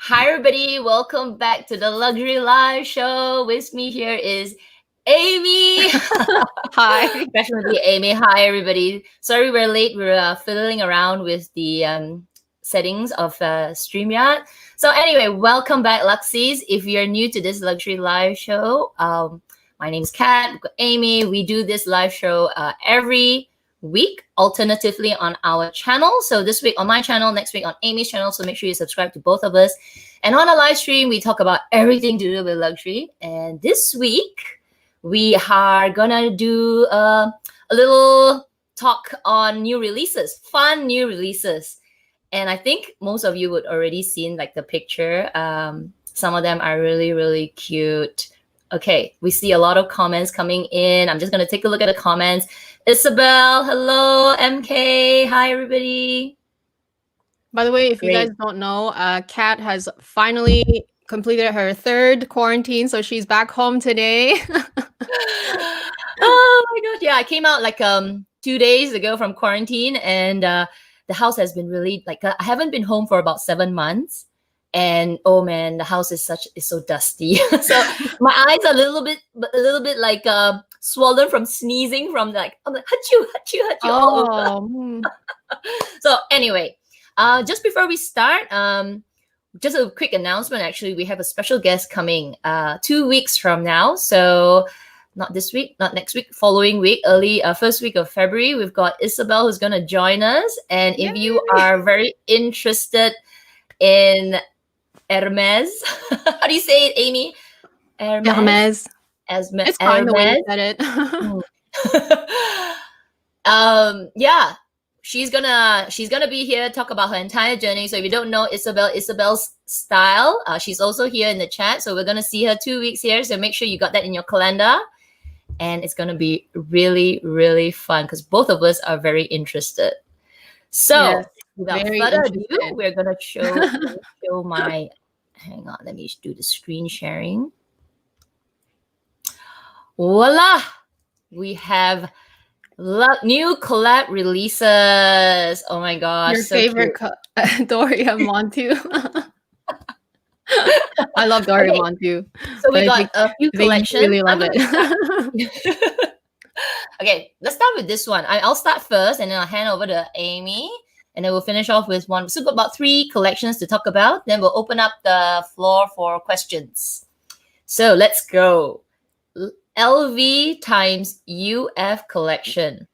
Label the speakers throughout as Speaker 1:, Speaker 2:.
Speaker 1: Hi, everybody. Welcome back to the Luxury Live Show. With me here is Amy.
Speaker 2: Hi.
Speaker 1: Definitely Amy. Hi, everybody. Sorry we're late. We're fiddling around with the settings of StreamYard. So anyway, welcome back, LUXEES. If you're new to this Luxury Live Show, my name's Kat. We've got Amy. We do this live show every week, alternatively on our channel. So this week on my channel, next week on Amy's channel. So make sure you subscribe to both of us. And on a live stream, we talk about everything to do with luxury. And this week, we are gonna do a little talk on new releases, fun new releases. And I think most of you would already seen like the picture. Some of them are really, really cute. Okay, we see a lot of comments coming in. I'm just gonna take a look at the comments. Isabel, hello. MK, hi everybody.
Speaker 2: By the way, if you
Speaker 1: Great.
Speaker 2: guys don't know, Kat has finally completed her third quarantine, so she's back home today.
Speaker 1: Oh my god, yeah, I came out like 2 days ago from quarantine, and the house has been really like I haven't been home for about 7 months, and oh man, the house is so dusty. So my eyes are a little bit like swollen from sneezing from like I'm like achoo achoo achoo all over. So anyway, just before we start, just a quick announcement. Actually, we have a special guest coming 2 weeks from now. So not this week, not next week, following week, early first week of February, we've got Isabel who's going to join us. And if you are very interested in Hermes, how do you say it, Amy?
Speaker 2: Hermes. It's fine the way you said it.
Speaker 1: Yeah, she's gonna be here, talk about her entire journey. So if you don't know Isabel's style, she's also here in the chat. So we're gonna see her 2 weeks here. So make sure you got that in your calendar. And it's gonna be really, really fun because both of us are very interested. So
Speaker 2: Yes,
Speaker 1: without further ado, we're gonna show my. Hang on, let me do the screen sharing. Voila! We have new collab releases. Oh my gosh.
Speaker 2: Your favorite Doraemon too. I love Doraemon too.
Speaker 1: So we got a few collections.
Speaker 2: Really love it.
Speaker 1: Okay, let's start with this one. I'll start first and then I'll hand over to Amy. And then we'll finish off with one. So we've got about 3 collections to talk about. Then we'll open up the floor for questions. So let's go. LV times UF collection.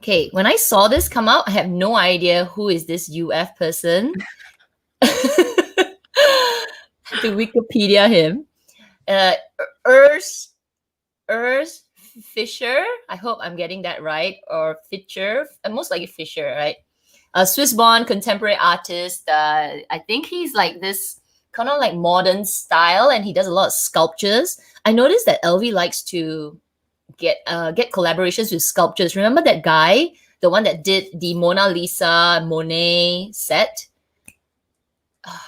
Speaker 1: Okay, when I saw this come out, I have no idea who is this UF person. To Wikipedia him. Urs Fischer. I hope I'm getting that right. Or Fischer. Most likely Fischer, right? A Swiss-born contemporary artist. I think he's like this kind of like modern style, and he does a lot of sculptures. I noticed that LV likes to get collaborations with sculptures. Remember that guy, the one that did the Mona Lisa Monet set?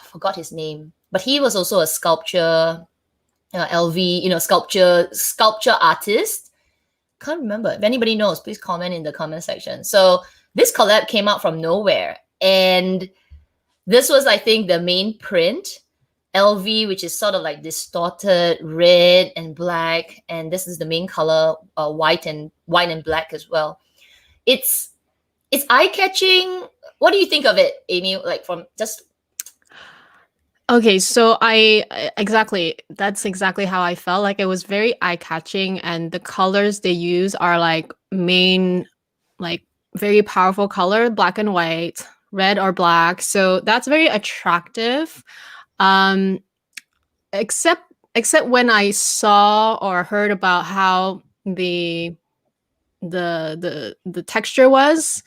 Speaker 1: Forgot his name, but he was also a sculpture, LV, sculpture artist. Can't remember. If anybody knows, please comment in the comment section. So this collab came out from nowhere, and this was, I think, the main print. LV, which is sort of like distorted red and black, and this is the main color, white and black as well. It's eye-catching. What do you think of it, Amy? Like from just.
Speaker 2: Okay, so that's exactly how I felt. Like it was very eye-catching, and the colors they use are like very powerful color, black and white, red or black. So that's very attractive. Except when I saw or heard about how the texture was,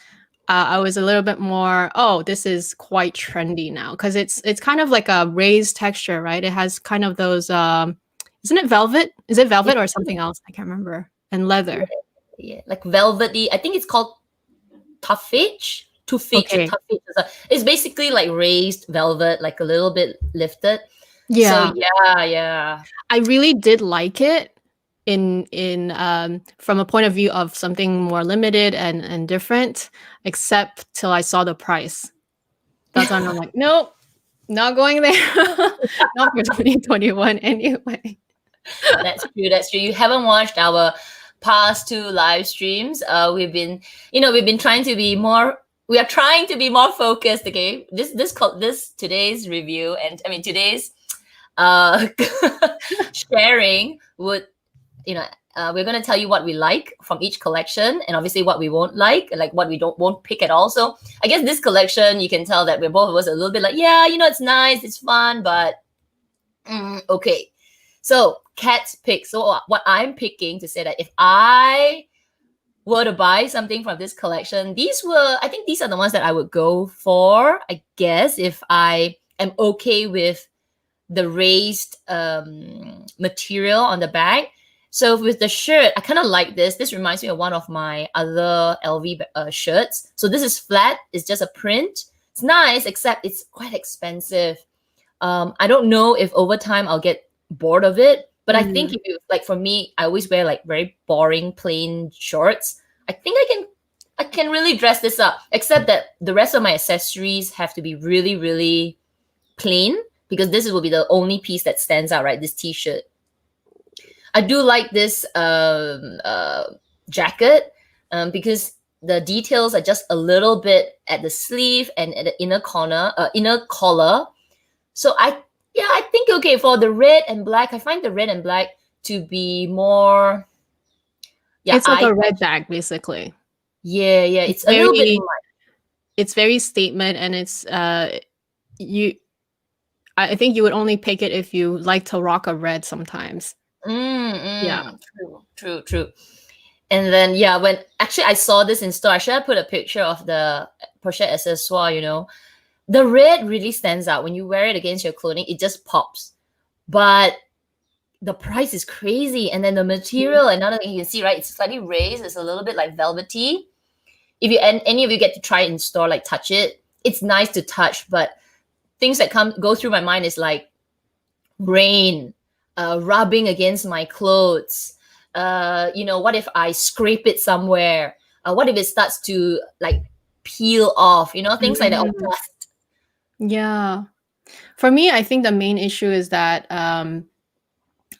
Speaker 2: I was a little bit more, oh, this is quite trendy now, because it's kind of like a raised texture, right? It has kind of those isn't it velvet? Is it velvet or something else? I can't remember. And leather.
Speaker 1: Yeah, like velvety. I think it's called tuffage.
Speaker 2: Okay.
Speaker 1: It's basically like raised velvet, like a little bit lifted.
Speaker 2: Yeah.
Speaker 1: So yeah.
Speaker 2: I really did like it in from a point of view of something more limited and different, except till I saw the price. That's when I'm like, nope, Not going there. Not for 2021 anyway.
Speaker 1: That's true. That's true. You haven't watched our past two live streams. We've been trying to be more. We are trying to be more focused. Okay, this today's review, and I mean today's sharing would, we're going to tell you what we like from each collection, and obviously what we won't like what we won't pick at all. So I guess this collection, you can tell that we're both of us a little bit like, yeah, it's nice, it's fun, but okay. So Kat's pick. So what I'm picking to say that if I were to buy something from this collection, I think these are the ones that I would go for, I guess, if I am okay with the raised material on the back. So with the shirt, I kind of like this. This reminds me of one of my other LV shirts. So this is flat. It's just a print. It's nice, except it's quite expensive. I don't know if over time I'll get bored of it. But I think if you, for me, I always wear very boring, plain shorts. I think I can really dress this up, except that the rest of my accessories have to be really, really plain, because this will be the only piece that stands out, right? This t-shirt. I do like this jacket because the details are just a little bit at the sleeve and at the inner collar. So I think, okay, for the red and black, I find the red and black to be more. Yeah,
Speaker 2: it's like a red bag, basically.
Speaker 1: Yeah, it's a little bit more.
Speaker 2: It's very statement, and it's I think you would only pick it if you like to rock a red sometimes.
Speaker 1: Yeah, true. And then when actually I saw this in store, I should have put a picture of the pochette accessoire. The red really stands out when you wear it against your clothing. It just pops. But the price is crazy, and then the material, another thing you can see, right? It's slightly raised. It's a little bit like velvety. If any of you get to try it in store, touch it, it's nice to touch. But things that go through my mind is like rain, rubbing against my clothes. What if I scrape it somewhere? What if it starts to peel off? Things like that. Dust.
Speaker 2: Yeah. For me, I think the main issue is that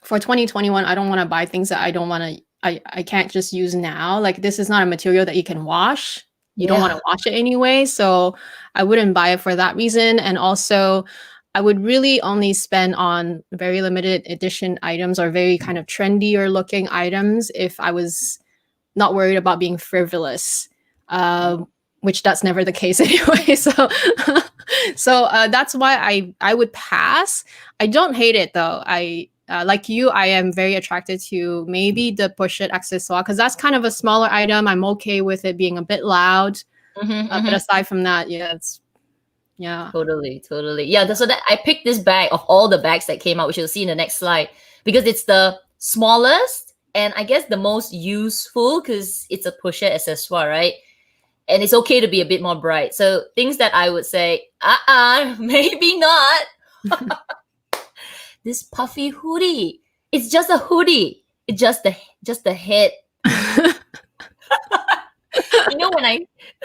Speaker 2: for 2021, I don't want to buy things that I don't want to. I can't just use now. This is not a material that you can wash. You don't want to wash it anyway, so I wouldn't buy it for that reason. And also, I would really only spend on very limited edition items or very kind of trendier looking items if I was not worried about being frivolous, which that's never the case anyway. So that's why I would pass. I don't hate it though. Like you, I am very attracted to maybe the pochette accessoire because that's kind of a smaller item. I'm okay with it being a bit loud. But aside from that,
Speaker 1: Totally. Yeah, so that I picked this bag of all the bags that came out, which you'll see in the next slide, because it's the smallest and I guess the most useful because it's a pochette accessoire, right? And it's okay to be a bit more bright. So things that I would say, maybe not. This puffy hoodie. It's just a hoodie. It's just the head.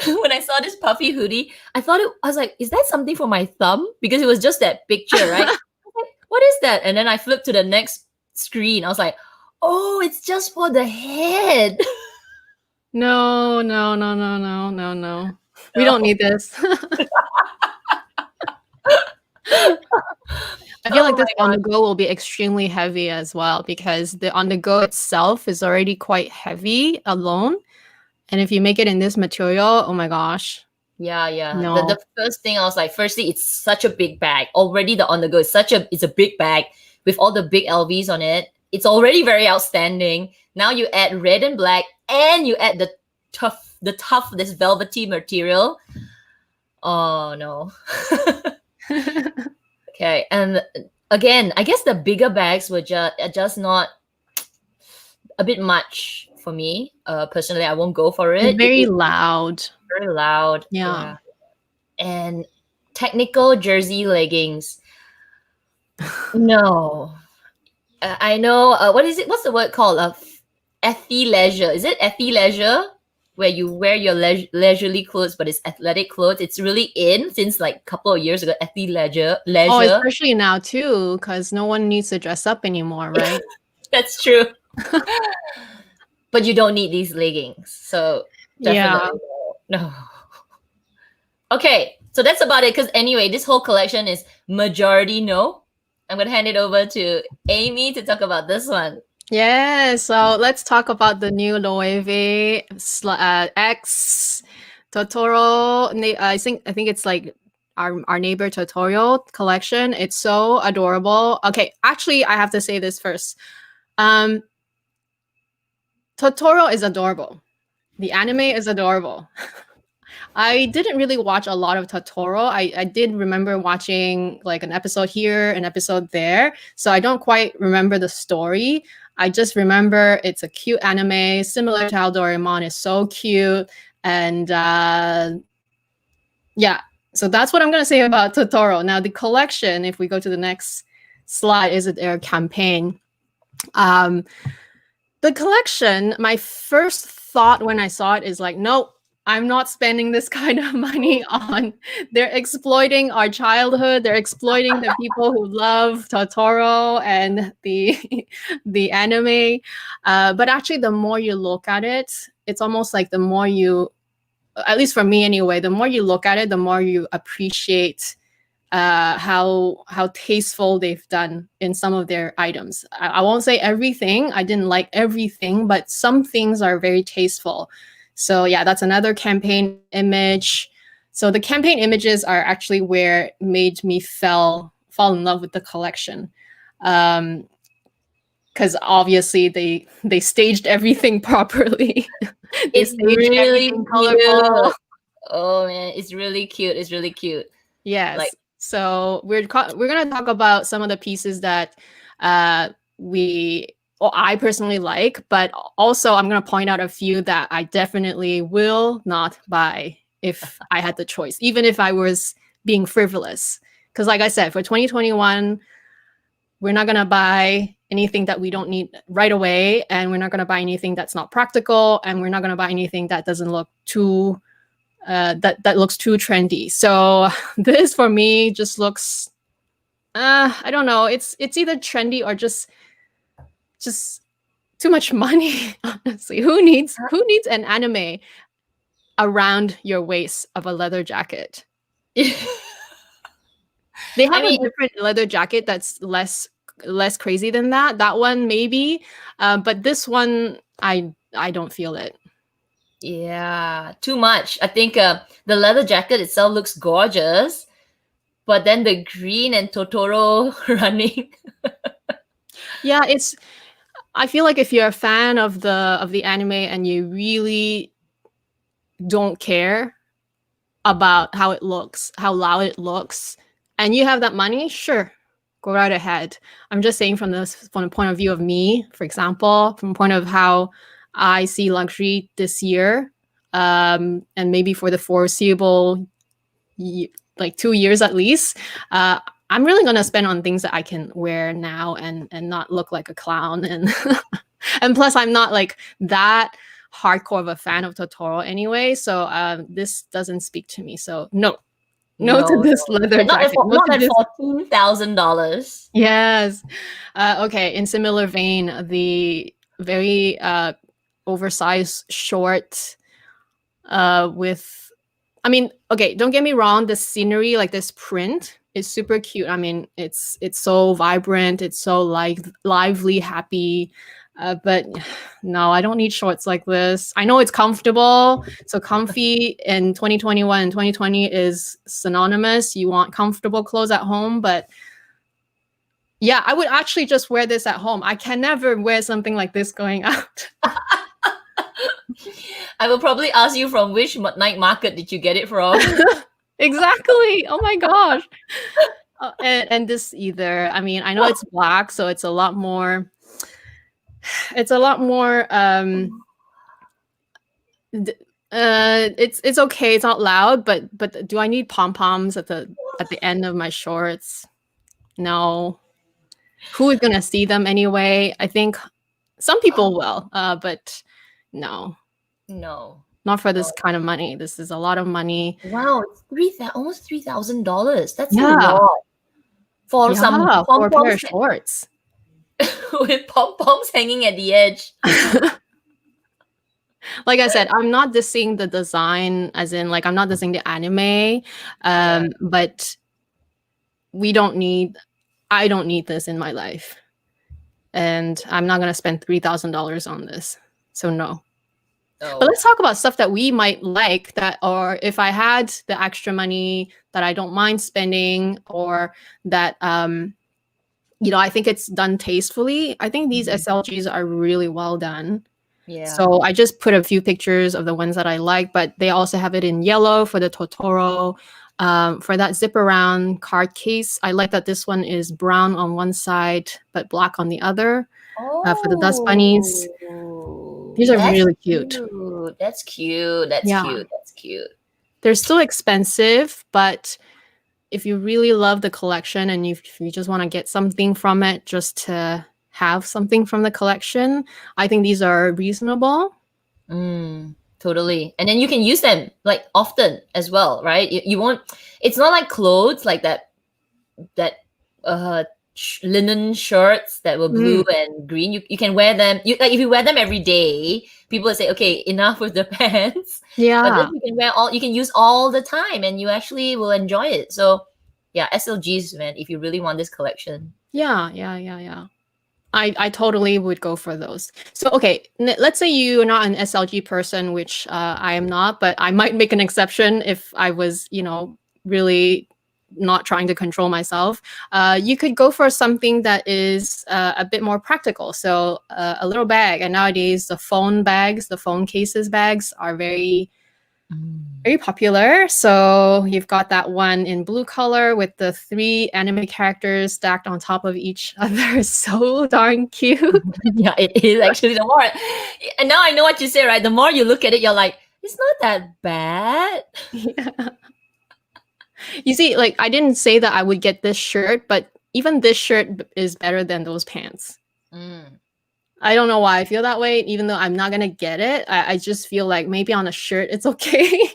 Speaker 1: When I saw this puffy hoodie, I was like, is that something for my thumb? Because it was just that picture, right? I was like, what is that? And then I flipped to the next screen. I was like, oh, it's just for the head.
Speaker 2: No. We don't need this. I feel like this on the go will be extremely heavy as well because the on the go itself is already quite heavy alone. And if you make it in this material, oh my gosh.
Speaker 1: Yeah.
Speaker 2: No.
Speaker 1: The first thing I was like, firstly, it's such a big bag. Already the on the go it's a big bag with all the big LVs on it. It's already very outstanding. Now you add red and black and you add the tough, this velvety material. Oh no. Okay, and again, I guess the bigger bags were just not a bit much for me. Personally, I won't go for it.
Speaker 2: It's very loud.
Speaker 1: Very loud.
Speaker 2: Yeah.
Speaker 1: And technical jersey leggings. No. I know. What is it? What's the word called? Athleisure. Is it athleisure? where you wear your leisurely clothes, but it's athletic clothes. It's really in since like a couple of years ago.
Speaker 2: Oh,
Speaker 1: Leisure.
Speaker 2: especially now too, because no one needs to dress up anymore, right?
Speaker 1: That's true. But you don't need these leggings, so
Speaker 2: Yeah.
Speaker 1: definitely no. Okay, so that's about it. Because anyway, this whole collection is majority no. I'm gonna hand it over to Amy to talk about this one.
Speaker 2: Yeah, so let's talk about the new Loewe X Totoro. I think it's like our neighbor Totoro collection. It's so adorable. Okay, actually, I have to say this first. Totoro is adorable. The anime is adorable. I didn't really watch a lot of Totoro. I did remember watching like an episode here, an episode there. So I don't quite remember the story. I just remember it's a cute anime, similar to how Doraemon is so cute. And yeah, so that's what I'm going to say about Totoro. Now, the collection, if we go to the next slide, is their campaign. The collection, my first thought when I saw it is like, nope, I'm not spending this kind of money on. They're exploiting our childhood. They're exploiting the people who love Totoro and the anime. But actually, the more you look at it, it's almost like the more you, at least for me anyway, the more you look at it, the more you appreciate how tasteful they've done in some of their items. I won't say everything. I didn't like everything, but some things are very tasteful. So yeah, that's another campaign image. So the campaign images are actually where it made me fall in love with the collection. Because obviously they staged everything properly. They
Speaker 1: It's
Speaker 2: staged
Speaker 1: really
Speaker 2: everything
Speaker 1: cute.
Speaker 2: colorful.
Speaker 1: Oh man, it's really cute. It's really cute.
Speaker 2: Yes.
Speaker 1: Like,
Speaker 2: so we're gonna talk about some of the pieces that I personally like, but also I'm gonna point out a few that I definitely will not buy if I had the choice, even if I was being frivolous. Because like I said, for 2021, we're not gonna buy anything that we don't need right away, and we're not gonna buy anything that's not practical, and we're not gonna buy anything that doesn't look too that looks too trendy. So this for me just looks I don't know. It's either trendy or just too much money. Honestly, who needs an anime around your waist of a leather jacket? They have
Speaker 1: I mean,
Speaker 2: a different leather jacket that's less crazy than that. That one maybe, but this one I don't feel it.
Speaker 1: yeah, too much. I think the leather jacket itself looks gorgeous, but then the green and Totoro running.
Speaker 2: Yeah, I feel like if you're a fan of the anime and you really don't care about how it looks, how loud it looks, and you have that money, sure, go right ahead. I'm just saying from the point of view of me, for example, from the point of how I see luxury this year, and maybe for the foreseeable, like 2 years at least. I'm really gonna spend on things that I can wear now and not look like a clown. And and plus, I'm not like that hardcore of a fan of Totoro anyway. So this doesn't speak to me. So no to this leather jacket. No
Speaker 1: Not
Speaker 2: to
Speaker 1: at
Speaker 2: this.
Speaker 1: $14,000.
Speaker 2: Yes. Okay. In similar vein, the very oversized short with. I mean, okay, don't get me wrong, the scenery, like this print is super cute. I mean, it's so vibrant, it's so like lively, happy. But no, I don't need shorts like this. I know it's comfortable. So comfy in 2021 and 2020 is synonymous. You want comfortable clothes at home, but yeah, I would actually just wear this at home. I can never wear something like this going out.
Speaker 1: I will probably ask you from which night market did you get it from?
Speaker 2: Exactly. Oh my gosh. And this either. I mean, I know it's black, so it's a lot more. It's a lot more. It's okay. It's not loud, but do I need pom poms at the end of my shorts? No. Who is gonna see them anyway? I think some people will, but no.
Speaker 1: No.
Speaker 2: not for this kind of money. This is a lot of money.
Speaker 1: Wow, it's almost $3,000. That's a
Speaker 2: Yeah.
Speaker 1: lot for some
Speaker 2: Yeah, for a pair
Speaker 1: pom-poms
Speaker 2: of shorts.
Speaker 1: with pom-poms hanging at the edge.
Speaker 2: Like I said, I'm not dissing the design, as in, like, I'm not dissing the anime, but I don't need this in my life. And I'm not going to spend $3,000 on this. So no.
Speaker 1: Oh.
Speaker 2: But let's talk about stuff that we might like, that, or if I had the extra money that I don't mind spending, or that, you know, I think it's done tastefully. I think these SLGs are really well done.
Speaker 1: Yeah.
Speaker 2: So I just put a few pictures of the ones that I like, but they also have it in yellow for the Totoro. For that zip around card case, I like that this one is brown on one side, but black on the other. For the dust bunnies. These are really cute.
Speaker 1: That's cute. That's
Speaker 2: Yeah.
Speaker 1: cute. That's cute.
Speaker 2: They're still expensive, but if you really love the collection and if you just want to get something from it, just to have something from the collection, I think these are reasonable.
Speaker 1: Totally. And then you can use them like often as well, right? You won't, it's not like clothes like that linen shirts that were blue and green. You can wear them. Like if you wear them every day, people will say, okay, enough with the pants.
Speaker 2: Yeah.
Speaker 1: But then you can use all the time and you actually will enjoy it. So yeah, SLGs, man, if you really want this collection.
Speaker 2: Yeah. I totally would go for those. So, okay, let's say you're not an SLG person, which I am not, but I might make an exception if I was, you know, really not trying to control myself. You could go for something that is a bit more practical. So a little bag. And nowadays, the phone cases bags are very popular. So you've got that one in blue color with the 3 anime characters stacked on top of each other. So darn cute.
Speaker 1: Yeah, it is actually. The more, and now I know what you say, right? The more you look at it, you're like, it's not that bad.
Speaker 2: Yeah. You see, like, I didn't say that I would get this shirt, but even this shirt is better than those pants. I don't know why I feel that way, even though I'm not gonna get it. I just feel like maybe on a shirt it's okay.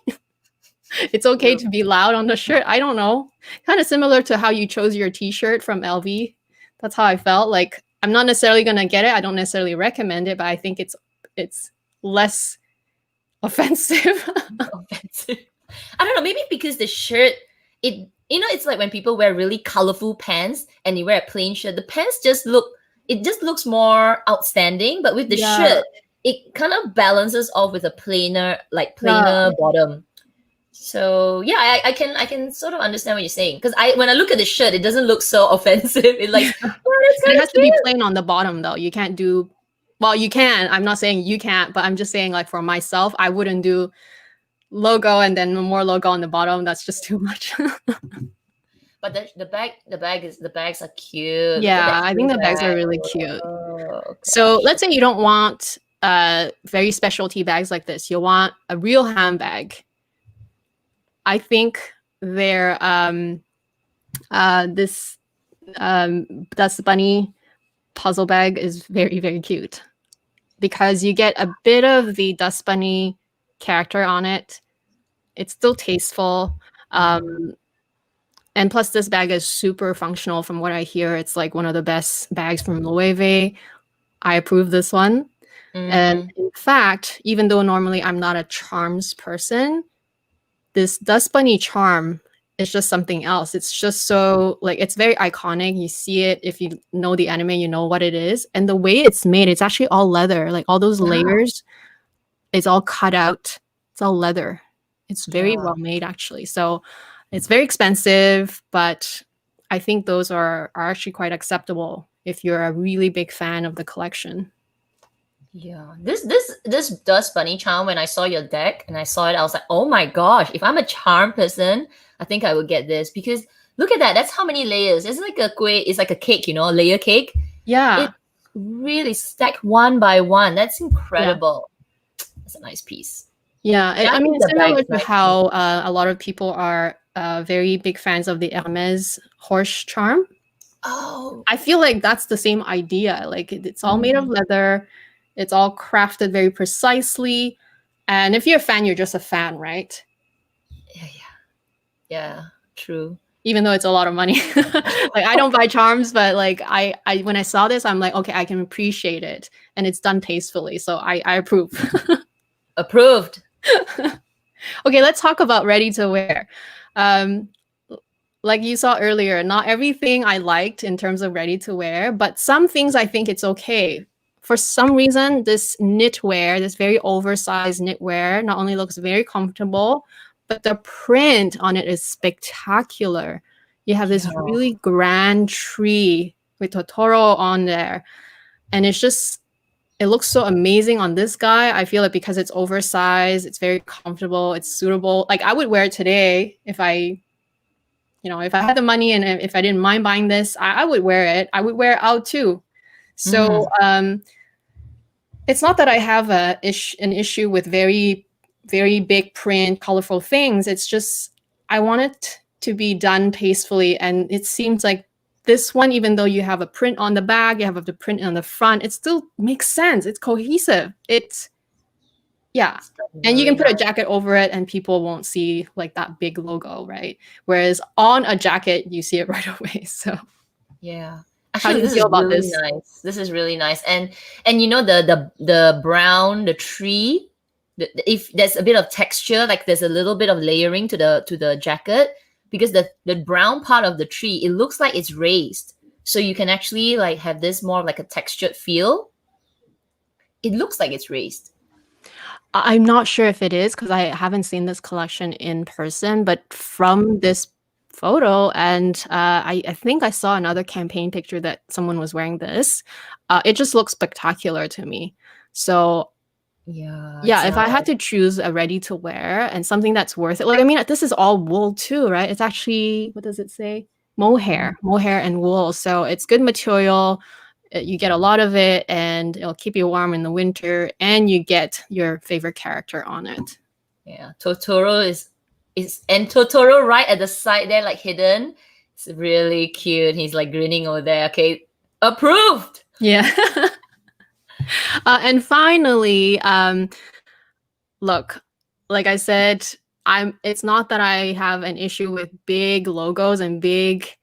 Speaker 2: It's okay to be loud on the shirt. I don't know. Kind of similar to how you chose your t-shirt from LV. That's how I felt. Like, I'm not necessarily gonna get it. I don't necessarily recommend it, but I think it's less offensive.
Speaker 1: Offensive. I don't know. Maybe because the shirt, it's like when people wear really colorful pants and you wear a plain shirt. The pants just looks more outstanding. But with the shirt, it kind of balances off with a plainer bottom. So yeah, I can sort of understand what you're saying, because when I look at the shirt, it doesn't look so offensive. It like
Speaker 2: it has to be plain on the bottom though. You can't do, well, you can. I'm not saying you can't, but I'm just saying, like, for myself, I wouldn't do logo and then more logo on the bottom. That's just too much.
Speaker 1: But the bags are cute.
Speaker 2: Yeah, I think the bags are really cute. So let's say you don't want very specialty bags like this. You want a real handbag. I think this Dust Bunny puzzle bag is very, very cute, because you get a bit of the Dust Bunny character on it. It's still tasteful. And plus, this bag is super functional. From what I hear, it's like one of the best bags from Loewe. I approve this one. And in fact, even though normally I'm not a charms person, this Dust Bunny charm is just something else. It's just so, like, it's very iconic. You see it, if you know the anime, you know what it is. And the way it's made, it's actually all leather. Like, all those layers, it's all cut out. It's all leather. It's very well made, actually. So it's very expensive, but I think those are actually quite acceptable if you're a really big fan of the collection.
Speaker 1: Yeah, this Dust Bunny charm, when I saw your deck and I saw it, I was like, oh my gosh, if I'm a charm person, I think I would get this, because look at that. That's how many layers. It's like a cake, a layer cake.
Speaker 2: Yeah.
Speaker 1: It's really stacked one by one. That's incredible. Yeah. That's a nice piece.
Speaker 2: Yeah, I mean, it's similar to how a lot of people are very big fans of the Hermes horse charm.
Speaker 1: Oh.
Speaker 2: I feel like that's the same idea. Like, it's all made of leather. It's all crafted very precisely. And if you're a fan, you're just a fan, right?
Speaker 1: Yeah, true.
Speaker 2: Even though it's a lot of money. Like I don't buy charms, but like I when I saw this, I'm like, okay, I can appreciate it, and it's done tastefully, so I approve.
Speaker 1: Approved.
Speaker 2: Okay, let's talk about ready to wear. Like you saw earlier, not everything I liked in terms of ready to wear, but some things I think it's okay. For some reason, this knitwear, this very oversized knitwear, not only looks very comfortable, but the print on it is spectacular. You have this really grand tree with Totoro on there. And it's just, it looks so amazing on this guy. I feel like because it's oversized, it's very comfortable, it's suitable. Like I would wear it today if I had the money and if I didn't mind buying this, I would wear it. I would wear it out too. So it's not that I have an issue with very, very big print, colorful things. It's just I want it to be done tastefully. And it seems like this one, even though you have a print on the back, you have the print on the front, it still makes sense. It's cohesive. And you can put a jacket over it and people won't see like that big logo, right? Whereas on a jacket, you see it right away. So
Speaker 1: yeah.
Speaker 2: How do
Speaker 1: Actually,
Speaker 2: you
Speaker 1: this
Speaker 2: feel
Speaker 1: is
Speaker 2: about
Speaker 1: really
Speaker 2: this?
Speaker 1: nice. This is really nice. And you know the brown, the tree, if there's a bit of texture, like there's a little bit of layering to the jacket, because the brown part of the tree, it looks like it's raised. So you can actually like have this more like a textured feel. It looks like it's raised.
Speaker 2: I'm not sure if it is because I haven't seen this collection in person, but from this photo, and I think I saw another campaign picture that someone was wearing this. It just looks spectacular to me. So yeah, if I had to choose a ready to wear and something that's worth it, like I mean, this is all wool too, right? It's actually, what does it say? Mohair and wool. So it's good material. You get a lot of it, and it'll keep you warm in the winter, and you get your favorite character on it.
Speaker 1: Yeah, Totoro is and Totoro right at the side there, like hidden. It's really cute. He's like grinning over there. Okay, approved.
Speaker 2: Yeah. And finally, look, like I said, it's not that I have an issue with big logos and big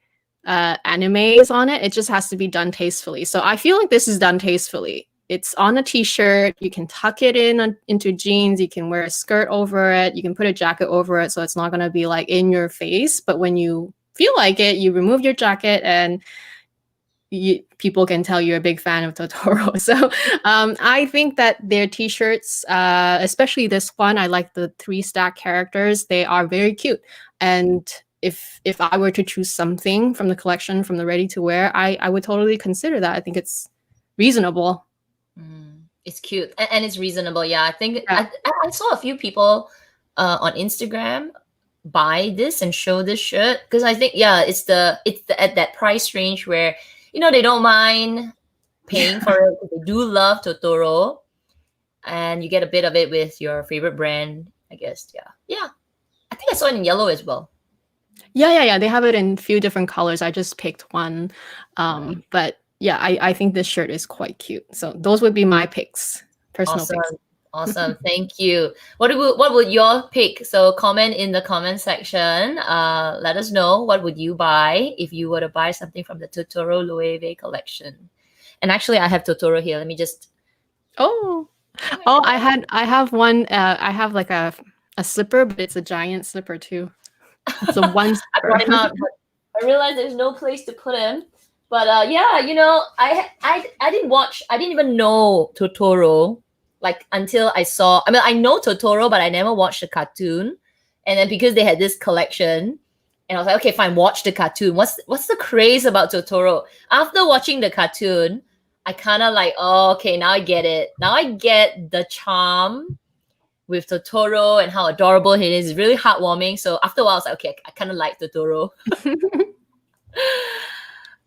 Speaker 2: animes on it. It just has to be done tastefully. So I feel like this is done tastefully. It's on a t-shirt. You can tuck it into jeans. You can wear a skirt over it. You can put a jacket over it, so it's not going to be like in your face. But when you feel like it, you remove your jacket and people can tell you're a big fan of Totoro. So I think that their t-shirts, especially this one, I like the 3-stack characters. They are very cute. And if I were to choose something from the collection, from the ready to wear, I would totally consider that. I think it's reasonable.
Speaker 1: It's cute and it's reasonable. Yeah, I think I saw a few people on Instagram buy this and show this shirt, because I think it's at that price range where they don't mind paying for it. They do love Totoro, and you get a bit of it with your favorite brand, I guess. Yeah. I think I saw it in yellow as well.
Speaker 2: Yeah. They have it in a few different colors. I just picked one. But yeah, I think this shirt is quite cute. So those would be my picks, personal picks.
Speaker 1: Awesome. Thank you. What would your pick? So comment in the comment section. Let us know, what would you buy if you were to buy something from the Totoro Loewe collection. And actually, I have Totoro here. Let me just.
Speaker 2: I have one. I have like a slipper, but it's a giant slipper too. It's a one slipper.
Speaker 1: I brought him out, but I realized there's no place to put him. But I didn't even know Totoro, like, until I saw. I mean, I know Totoro, but I never watched the cartoon. And then because they had this collection, and I was like, okay, fine, watch the cartoon. What's the craze about Totoro? After watching the cartoon, I kind of like, oh, okay, now I get it. Now I get the charm with Totoro and how adorable he is. It's really heartwarming. So after a while, I was like, okay, I kind of like Totoro.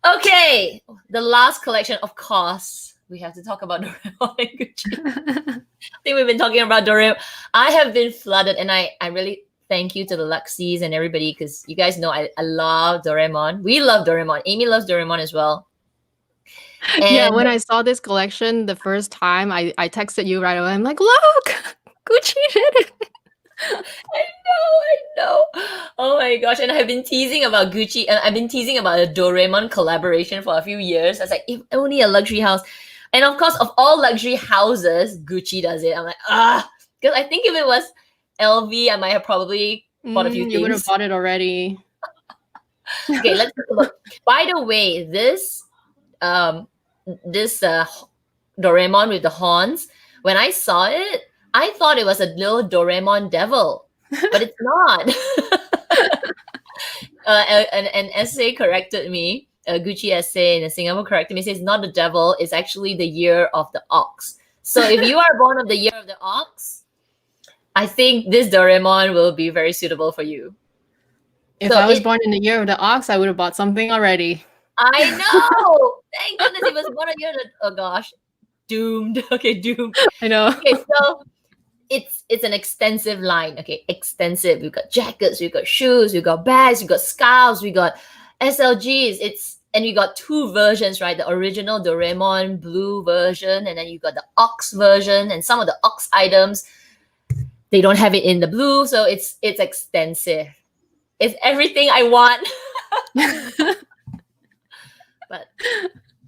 Speaker 1: Okay, the last collection, of course, we have to talk about Doraemon and Gucci. I think we've been talking about Doraemon. I have been flooded, and I really thank you to the LUXEES and everybody, because you guys know I love Doraemon. We love Doraemon. Amy loves Doraemon as well.
Speaker 2: And when I saw this collection the first time, I texted you right away. I'm like, look, Gucci did it.
Speaker 1: I know. Oh my gosh. And I've been teasing about Gucci and I've been teasing about a Doraemon collaboration for a few years. I was like, if only a luxury house. And of course, of all luxury houses, Gucci does it. I'm like, because I think if it was LV, I might have probably bought a few
Speaker 2: You would have
Speaker 1: things.
Speaker 2: bought it already.
Speaker 1: Okay, let's take a look. By the way, this Doraemon with the horns, when I saw it, I thought it was a little Doraemon devil, but it's not. An essay corrected me, a Gucci essay in a Singapore corrected me, says not the devil, it's actually the year of the ox. So if you are born of the year of the ox, I think this Doraemon will be very suitable for you.
Speaker 2: If I was born in the year of the ox, I would have bought something already.
Speaker 1: I know. Thank goodness it was born a year of the, oh gosh. Doomed. Okay, doomed.
Speaker 2: I know.
Speaker 1: Okay, so it's an extensive line. Okay, extensive. We've got jackets, we've got shoes, we've got bags, we've got scarves, we got SLGs. And we got two versions, right? The original Doraemon blue version, and then you got the ox version, and some of the ox items they don't have it in the blue, so it's extensive. It's everything I want. But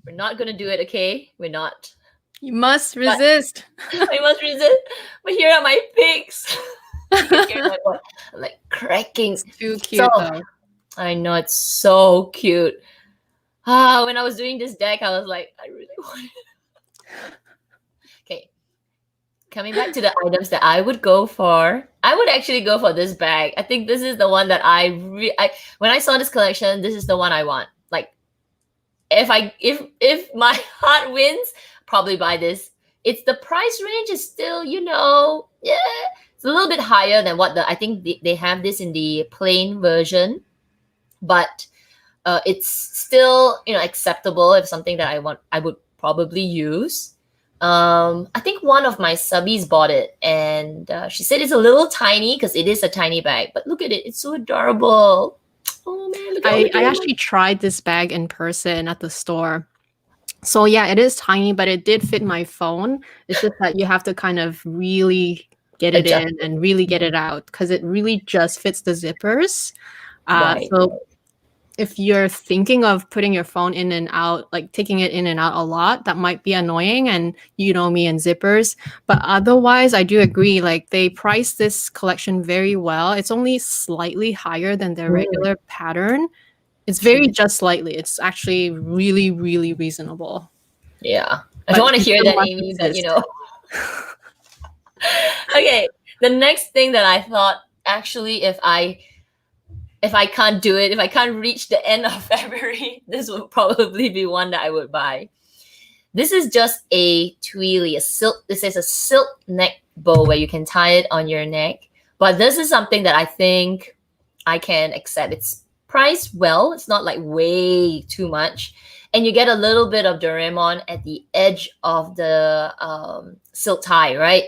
Speaker 1: we're not gonna do it, okay? We're not.
Speaker 2: You must resist.
Speaker 1: I must resist. But here are my pics. I'm like cracking.
Speaker 2: It's too cute though.
Speaker 1: I know, it's so cute. When I was doing this deck, I was like, I really want it. Okay. Coming back to the items that I would go for, I would actually go for this bag. I think this is the one that when I saw this collection, this is the one I want. Like, if my heart wins, probably buy this. It's the price range is still, it's a little bit higher than what I think they have this in the plain version, but it's still acceptable. If something that I want, I would probably use. I think one of my subbies bought it, and she said it's a little tiny because it is a tiny bag. But look at it; it's so adorable. Oh man, look at
Speaker 2: I actually tried this bag in person at the store. So yeah, it is tiny, but it did fit my phone. It's just that you have to kind of really get it in and really get it out because it really just fits the zippers.
Speaker 1: Right.
Speaker 2: So if you're thinking of putting your phone in and out, like taking it in and out a lot, that might be annoying. And you know me and zippers. But otherwise, I do agree. Like they price this collection very well. It's only slightly higher than their regular pattern. It's very just slightly. It's actually really, really reasonable.
Speaker 1: Yeah. I don't want to hear that, Amy, but Okay. The next thing that I thought, actually, if I can't do it, if I can't reach the end of February, this would probably be one that I would buy. This is just a tweely, this is a silk neck bow where you can tie it on your neck. But this is something that I think I can accept. It's priced well. It's not like way too much. And you get a little bit of Doraemon at the edge of the silk tie, right?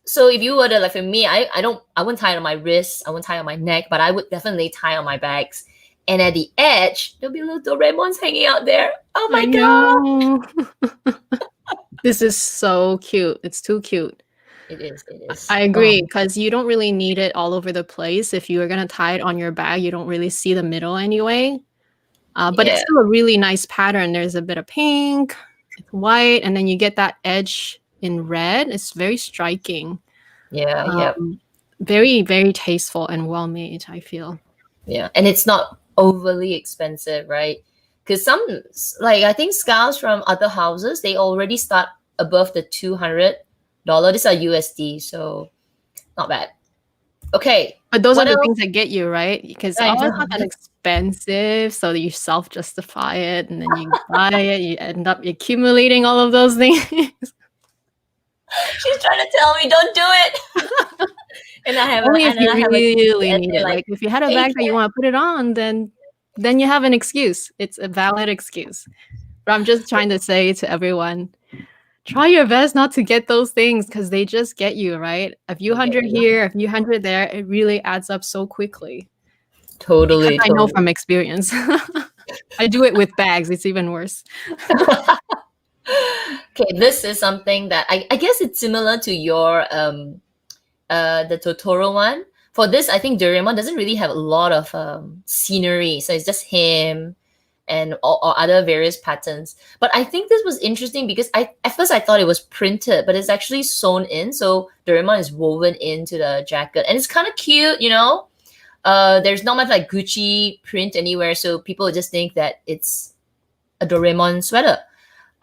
Speaker 1: So if you were to, like for me, I wouldn't tie it on my wrists, I wouldn't tie it on my neck, but I would definitely tie on my bags. And at the edge, there'll be little Doraemons hanging out there. Oh my god.
Speaker 2: This is so cute. It's too cute.
Speaker 1: It is.
Speaker 2: I agree, because you don't really need it all over the place. If you were going to tie it on your bag, you don't really see the middle anyway. But it's still a really nice pattern. There's a bit of pink, white, and then you get that edge in red. It's very striking.
Speaker 1: Yeah.
Speaker 2: Very, very tasteful and well made, I feel.
Speaker 1: Yeah, and it's not overly expensive, right? Because some, like I think scarves from other houses, they already start above the $200. These are USD, so not bad. Okay.
Speaker 2: But those are the things that get you, right? Because it's not that expensive, so that you self-justify it, and then you buy it, you end up accumulating all of those things. She's
Speaker 1: trying to tell me, don't do it. And I have
Speaker 2: only if you really need it. Like if you had a bag that you want to put it on, then you have an excuse. It's a valid excuse. But I'm just trying to say to everyone, try your best not to get those things because they just get you, right? A few hundred here, a few hundred there, it really adds up so quickly.
Speaker 1: Totally.
Speaker 2: I know from experience. I do it with bags. It's even worse.
Speaker 1: Okay, this is something that I guess it's similar to your the Totoro one. For this, I think Doraemon doesn't really have a lot of scenery, so it's just him and or other various patterns. But I think this was interesting because at first I thought it was printed, but it's actually sewn in. So Doraemon is woven into the jacket, and it's kind of cute, you know. There's not much like Gucci print anywhere, so people just think that it's a Doraemon sweater.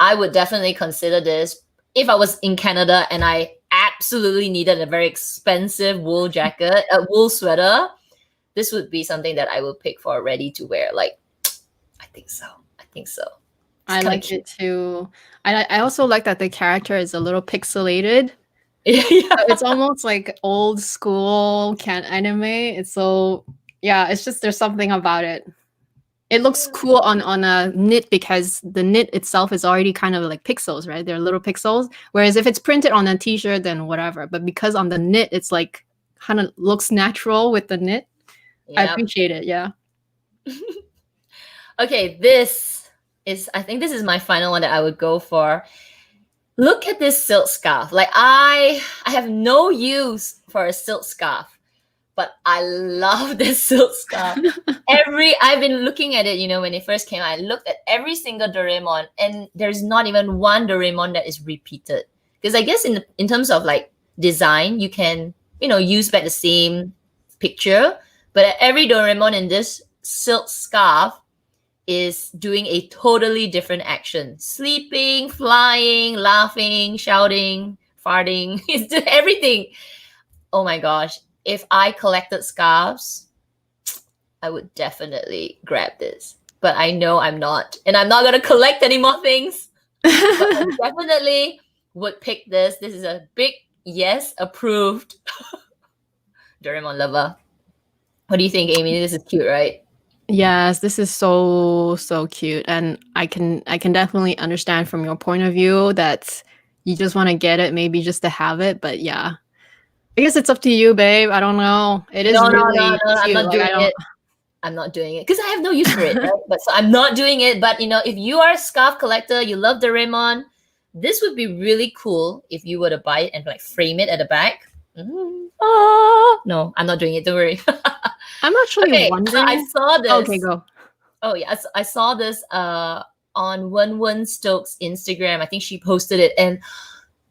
Speaker 1: I would definitely consider this if I was in Canada and I absolutely needed a very expensive wool jacket, a wool sweater. This would be something that I would pick for ready to wear. Like, I think so. I think so.
Speaker 2: I like it too. I also like that the character is a little pixelated.
Speaker 1: Yeah.
Speaker 2: It's almost like old school anime. It's so, yeah, it's just, there's something about it. It looks cool on a knit because the knit itself is already kind of like pixels, right? They're little pixels. Whereas if it's printed on a t-shirt, then whatever. But because on the knit, it's like kind of looks natural with the knit. Yep. I appreciate it. Yeah.
Speaker 1: Okay, I think this is my final one that I would go for. Look at this silk scarf. Like I have no use for a silk scarf, but I love this silk scarf. I've been looking at it, you know, when it first came out, I looked at every single Doraemon, and there's not even one Doraemon that is repeated. Because I guess in terms of like design, you can, you know, use back the same picture, but every Doraemon in this silk scarf is doing a totally different action. Sleeping, flying, laughing, shouting, farting. It's doing everything. Oh my gosh. If I collected scarves, I would definitely grab this. But I know I'm not. And I'm not going to collect any more things. But I definitely would pick this. This is a big yes, approved. Doraemon lover. What do you think, Amy? This is cute, right?
Speaker 2: Yes, this is so cute, and I can definitely understand from your point of view that you just want to get it, maybe just to have it. But yeah, I guess it's up to you, babe. I don't know. It is
Speaker 1: no,
Speaker 2: really cute.
Speaker 1: I'm not doing it. I'm not doing it because I have no use for it. Right? But so I'm not doing it. But you know, if you are a scarf collector, you love Doraemon, this would be really cool if you were to buy it and like frame it at the back. No, I'm not doing it. Don't worry.
Speaker 2: I'm actually wondering.
Speaker 1: So I saw this.
Speaker 2: Okay, go.
Speaker 1: Oh yeah, I saw this on Wen Stokes' Instagram. I think she posted it, and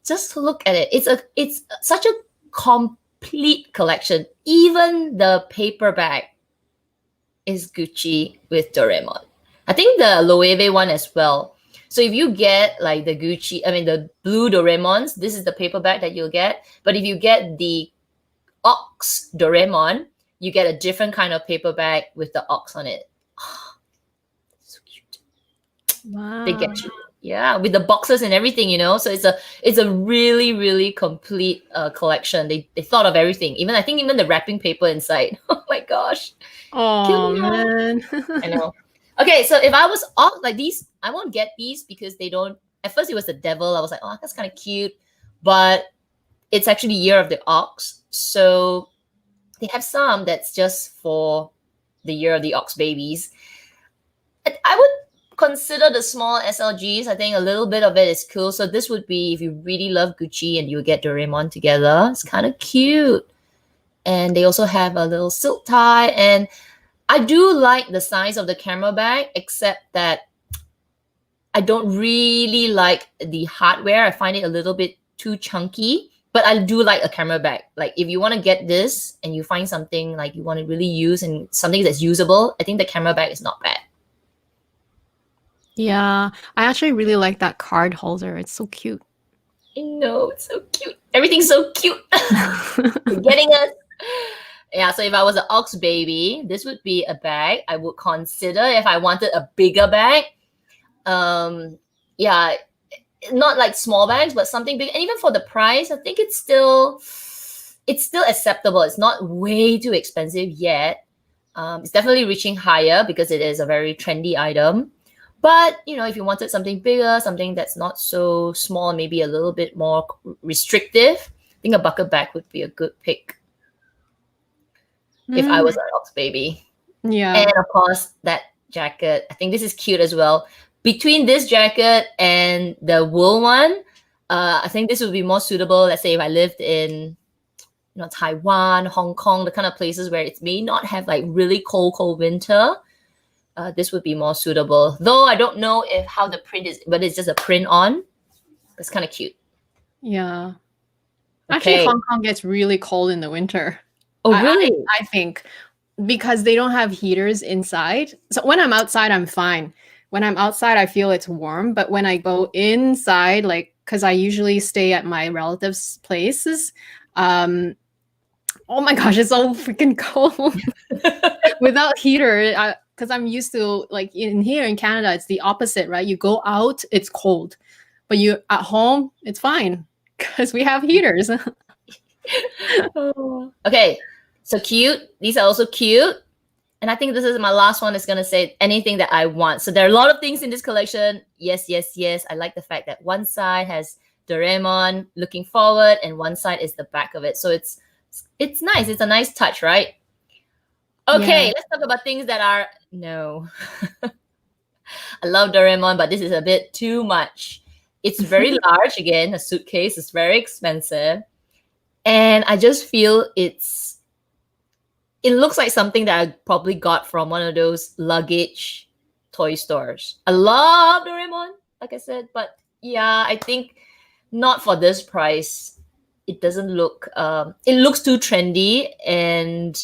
Speaker 1: just look at it. It's such a complete collection. Even the paperback is Gucci with Doraemon. I think the Loewe one as well. So if you get like the the blue Doraemons, this is the paperback that you'll get. But if you get the Ox Doraemon, you get a different kind of paperback with the ox on it. Oh, so cute.
Speaker 2: Wow.
Speaker 1: They get you. Yeah, with the boxes and everything, you know. So it's a really, really complete collection. They thought of everything. I think even the wrapping paper inside. Oh my gosh.
Speaker 2: Oh man.
Speaker 1: I know. Okay, so if I was off like these, I won't get these because they don't. At first, it was the devil. I was like, oh, that's kind of cute, but it's actually Year of the Ox. So they have some that's just for the Year of the Ox babies. I would consider the small SLGs. I think a little bit of it is cool. So this would be if you really love Gucci and you get Doraemon together. It's kind of cute. And they also have a little silk tie. And I do like the size of the camera bag, except that I don't really like the hardware. I find it a little bit too chunky. But I do like a camera bag. Like if you want to get this and you find something like you want to really use and something that's usable, I think the camera bag is not bad.
Speaker 2: Yeah, I actually really like that card holder. It's so cute.
Speaker 1: I know, it's so cute. Everything's so cute. You're getting us. Yeah, so if I was an ox baby, this would be a bag I would consider if I wanted a bigger bag. Yeah, not like small bags, but something big. And even for the price, I think it's still acceptable. It's not way too expensive yet. It's definitely reaching higher because it is a very trendy item. But, you know, if you wanted something bigger, something that's not so small, maybe a little bit more restrictive, I think a bucket bag would be a good pick if I was an ox baby.
Speaker 2: Yeah.
Speaker 1: And of course, that jacket. I think this is cute as well. Between this jacket and the wool one, I think this would be more suitable. Let's say if I lived in Taiwan, Hong Kong, the kind of places where it may not have like really cold winter, this would be more suitable. Though I don't know if how the print is, but it's just a print on. It's kind of cute.
Speaker 2: Yeah. Actually,
Speaker 1: Okay.
Speaker 2: Hong Kong gets really cold in the winter.
Speaker 1: Oh, really?
Speaker 2: I think because they don't have heaters inside. So when I'm outside, I'm fine. When I'm outside, I feel it's warm. But when I go inside, like, because I usually stay at my relatives' places, oh my gosh, it's so freaking cold without heater. Because I'm used to, like, here in Canada, it's the opposite, right? You go out, it's cold, but you at home, it's fine because we have heaters.
Speaker 1: Okay, so cute. These are also cute. And I think this is my last one. Is going to say anything that I want. So there are a lot of things in this collection. Yes, yes, yes. I like the fact that one side has Doraemon looking forward and one side is the back of it. So it's nice. It's a nice touch, right? Okay,
Speaker 2: Yeah.
Speaker 1: let's talk about things that are no. I love Doraemon, but this is a bit too much. It's very large again. A suitcase is very expensive. And I just feel it looks like something that I probably got from one of those luggage toy stores. I love Doraemon, like I said, but yeah, I think not for this price. It doesn't look, it looks too trendy and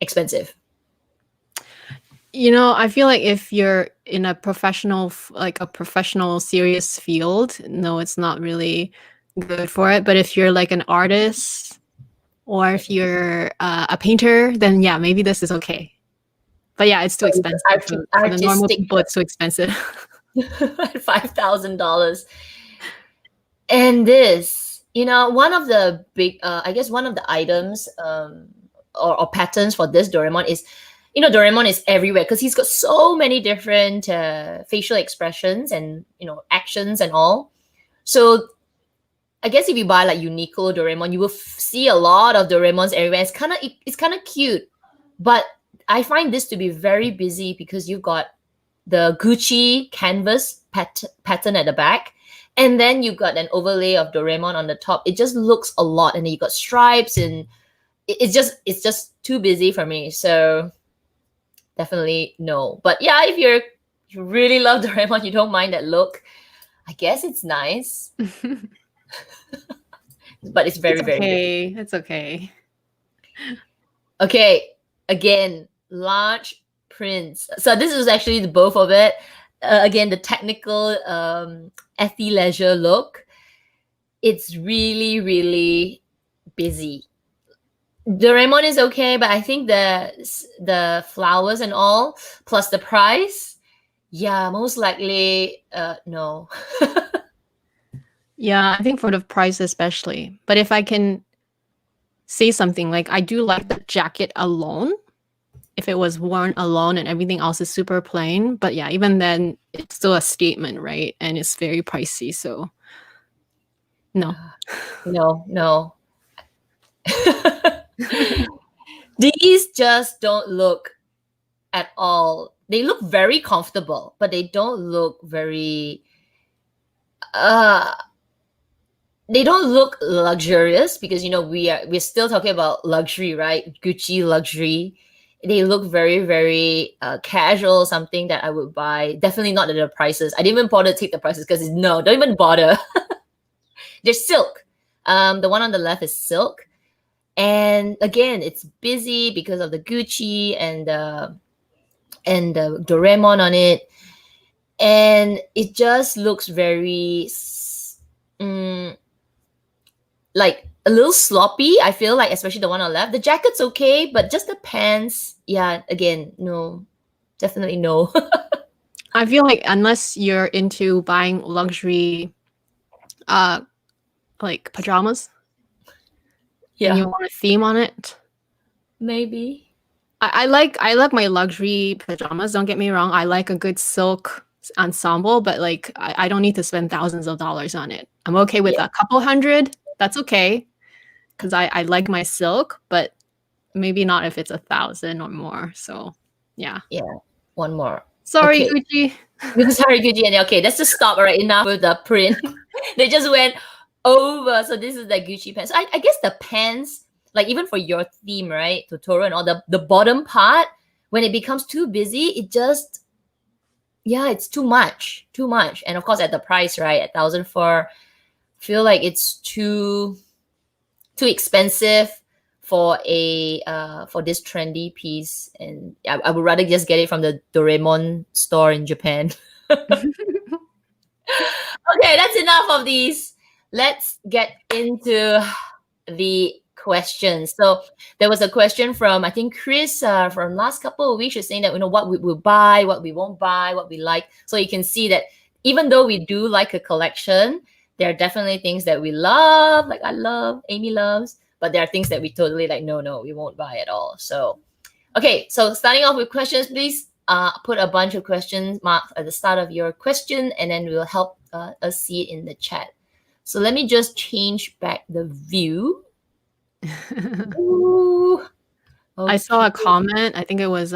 Speaker 1: expensive.
Speaker 2: I feel like if you're in a professional, like a professional serious field, no, it's not really good for it. But if you're like an artist or if you're a painter, then yeah, maybe this is okay. But yeah, it's too expensive. For the normal people, it's too expensive.
Speaker 1: $5,000. And this, one of the big, I guess one of the items or patterns for this Doraemon is, Doraemon is everywhere because he's got so many different facial expressions and, actions and all. So I guess if you buy like Uniqlo Doraemon, you will see a lot of Doraemons everywhere. It's kind of cute, but I find this to be very busy because you've got the Gucci canvas pattern at the back, and then you've got an overlay of Doraemon on the top. It just looks a lot, and then you got stripes, and it's just too busy for me. So definitely no. But yeah, if you really love Doraemon, you don't mind that look, I guess it's nice. But it's very, very
Speaker 2: okay. It's okay.
Speaker 1: Okay, again, large prints. So this is actually the both of it. Again, the technical athleisure look. It's really, really busy. Doraemon is okay, but I think the flowers and all, plus the price, yeah, most likely no.
Speaker 2: Yeah, I think for the price especially. But if I can say something, like I do like the jacket alone. If it was worn alone and everything else is super plain. But yeah, even then, it's still a statement, right? And it's very pricey. So no.
Speaker 1: No. These just don't look at all. They look very comfortable, but they don't look very they don't look luxurious because we're still talking about luxury, right? Gucci luxury. They look very, very casual, something that I would buy. Definitely not at the prices. I didn't even bother to take the prices because no, don't even bother. They're silk. The one on the left is silk. And again, it's busy because of the Gucci and the Doraemon on it. And it just looks very like a little sloppy, I feel like, especially the one on the left. The jacket's okay, but just the pants, yeah, again, no. Definitely no.
Speaker 2: I feel like unless you're into buying luxury like pajamas, and you want a theme on it,
Speaker 1: maybe.
Speaker 2: I like my luxury pajamas, don't get me wrong. I like a good silk ensemble, but like I don't need to spend thousands of dollars on it. I'm okay with a couple hundred. That's okay, because I like my silk, but maybe not if it's 1,000 or more. So yeah.
Speaker 1: One more.
Speaker 2: Sorry,
Speaker 1: Okay.
Speaker 2: Gucci.
Speaker 1: Sorry, Gucci. Okay, let's just stop right enough with the print. They just went over. So this is the Gucci pants. So I guess the pants, like even for your theme, right, Totoro and all, the bottom part, when it becomes too busy, it just, yeah, it's too much, too much. And of course, at the price, right, at 1,004, feel like it's too expensive for a for this trendy piece. And I would rather just get it from the Doraemon store in Japan. Okay, that's enough of these. Let's get into the questions. So there was a question from, I think, Chris from last couple of weeks. She's saying that, what we will buy, what we won't buy, what we like. So you can see that even though we do like a collection, there are definitely things that we love, like I love, Amy loves, but there are things that we totally like, no, we won't buy at all. So, okay, so starting off with questions, please put a bunch of question marks at the start of your question, and then we'll help us see it in the chat. So let me just change back the view. Ooh. Okay.
Speaker 2: I saw a comment. I think it was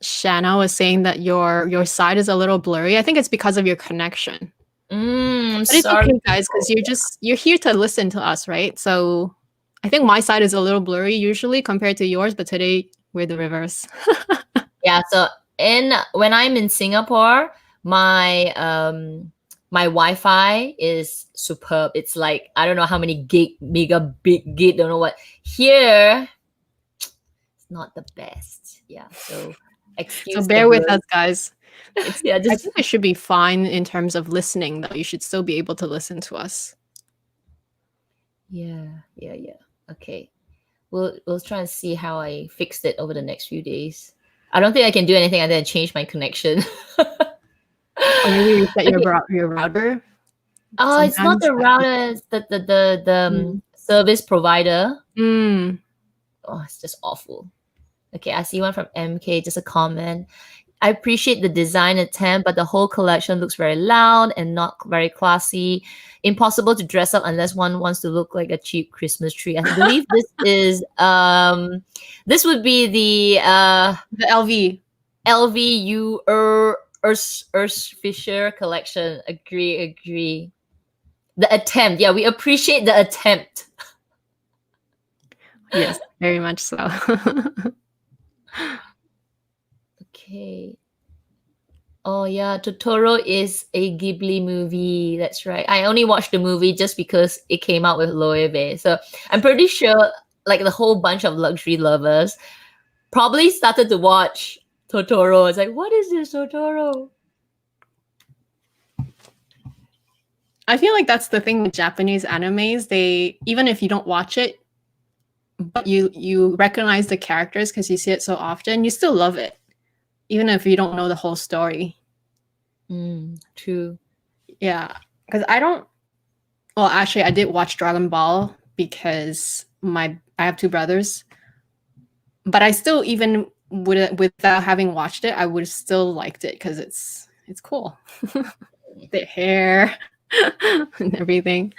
Speaker 2: Shanna was saying that your side is a little blurry. I think it's because of your connection. But it's
Speaker 1: sorry,
Speaker 2: okay, guys, because you're here to listen to us, right? So I think my side is a little blurry usually compared to yours, but today we're the reverse.
Speaker 1: Yeah. So when I'm in Singapore, my my Wi-Fi is superb. It's like, I don't know how many megabit gig, don't know what. Here, it's not the best. Yeah. So excuse.
Speaker 2: So bear with us, guys.
Speaker 1: Yeah,
Speaker 2: I think it should be fine in terms of listening, though. You should still be able to listen to us.
Speaker 1: Yeah. Okay. We'll try and see how I fixed it over the next few days. I don't think I can do anything other than change my connection.
Speaker 2: Or maybe reset your router.
Speaker 1: Oh, it's not the router, it's the service provider. Oh, it's just awful. Okay, I see one from MK, just a comment. I appreciate the design attempt, but the whole collection looks very loud and not very classy. Impossible to dress up unless one wants to look like a cheap Christmas tree. I believe this is this would be the LVU Urs Fisher collection. Agree. The attempt. Yeah, we appreciate the attempt.
Speaker 2: Yes, very much so.
Speaker 1: Okay. Oh yeah, Totoro is a Ghibli movie. That's right. I only watched the movie just because it came out with Loewe. So I'm pretty sure like the whole bunch of luxury lovers probably started to watch Totoro. It's like, what is this, Totoro?
Speaker 2: I feel like that's the thing with Japanese animes. They, even if you don't watch it, but you recognize the characters because you see it so often, you still love it, even if you don't know the whole story.
Speaker 1: True.
Speaker 2: Yeah, because well, actually, I did watch Dragon Ball because I have two brothers, but I still, even without having watched it, I would have still liked it because it's cool. The hair and everything.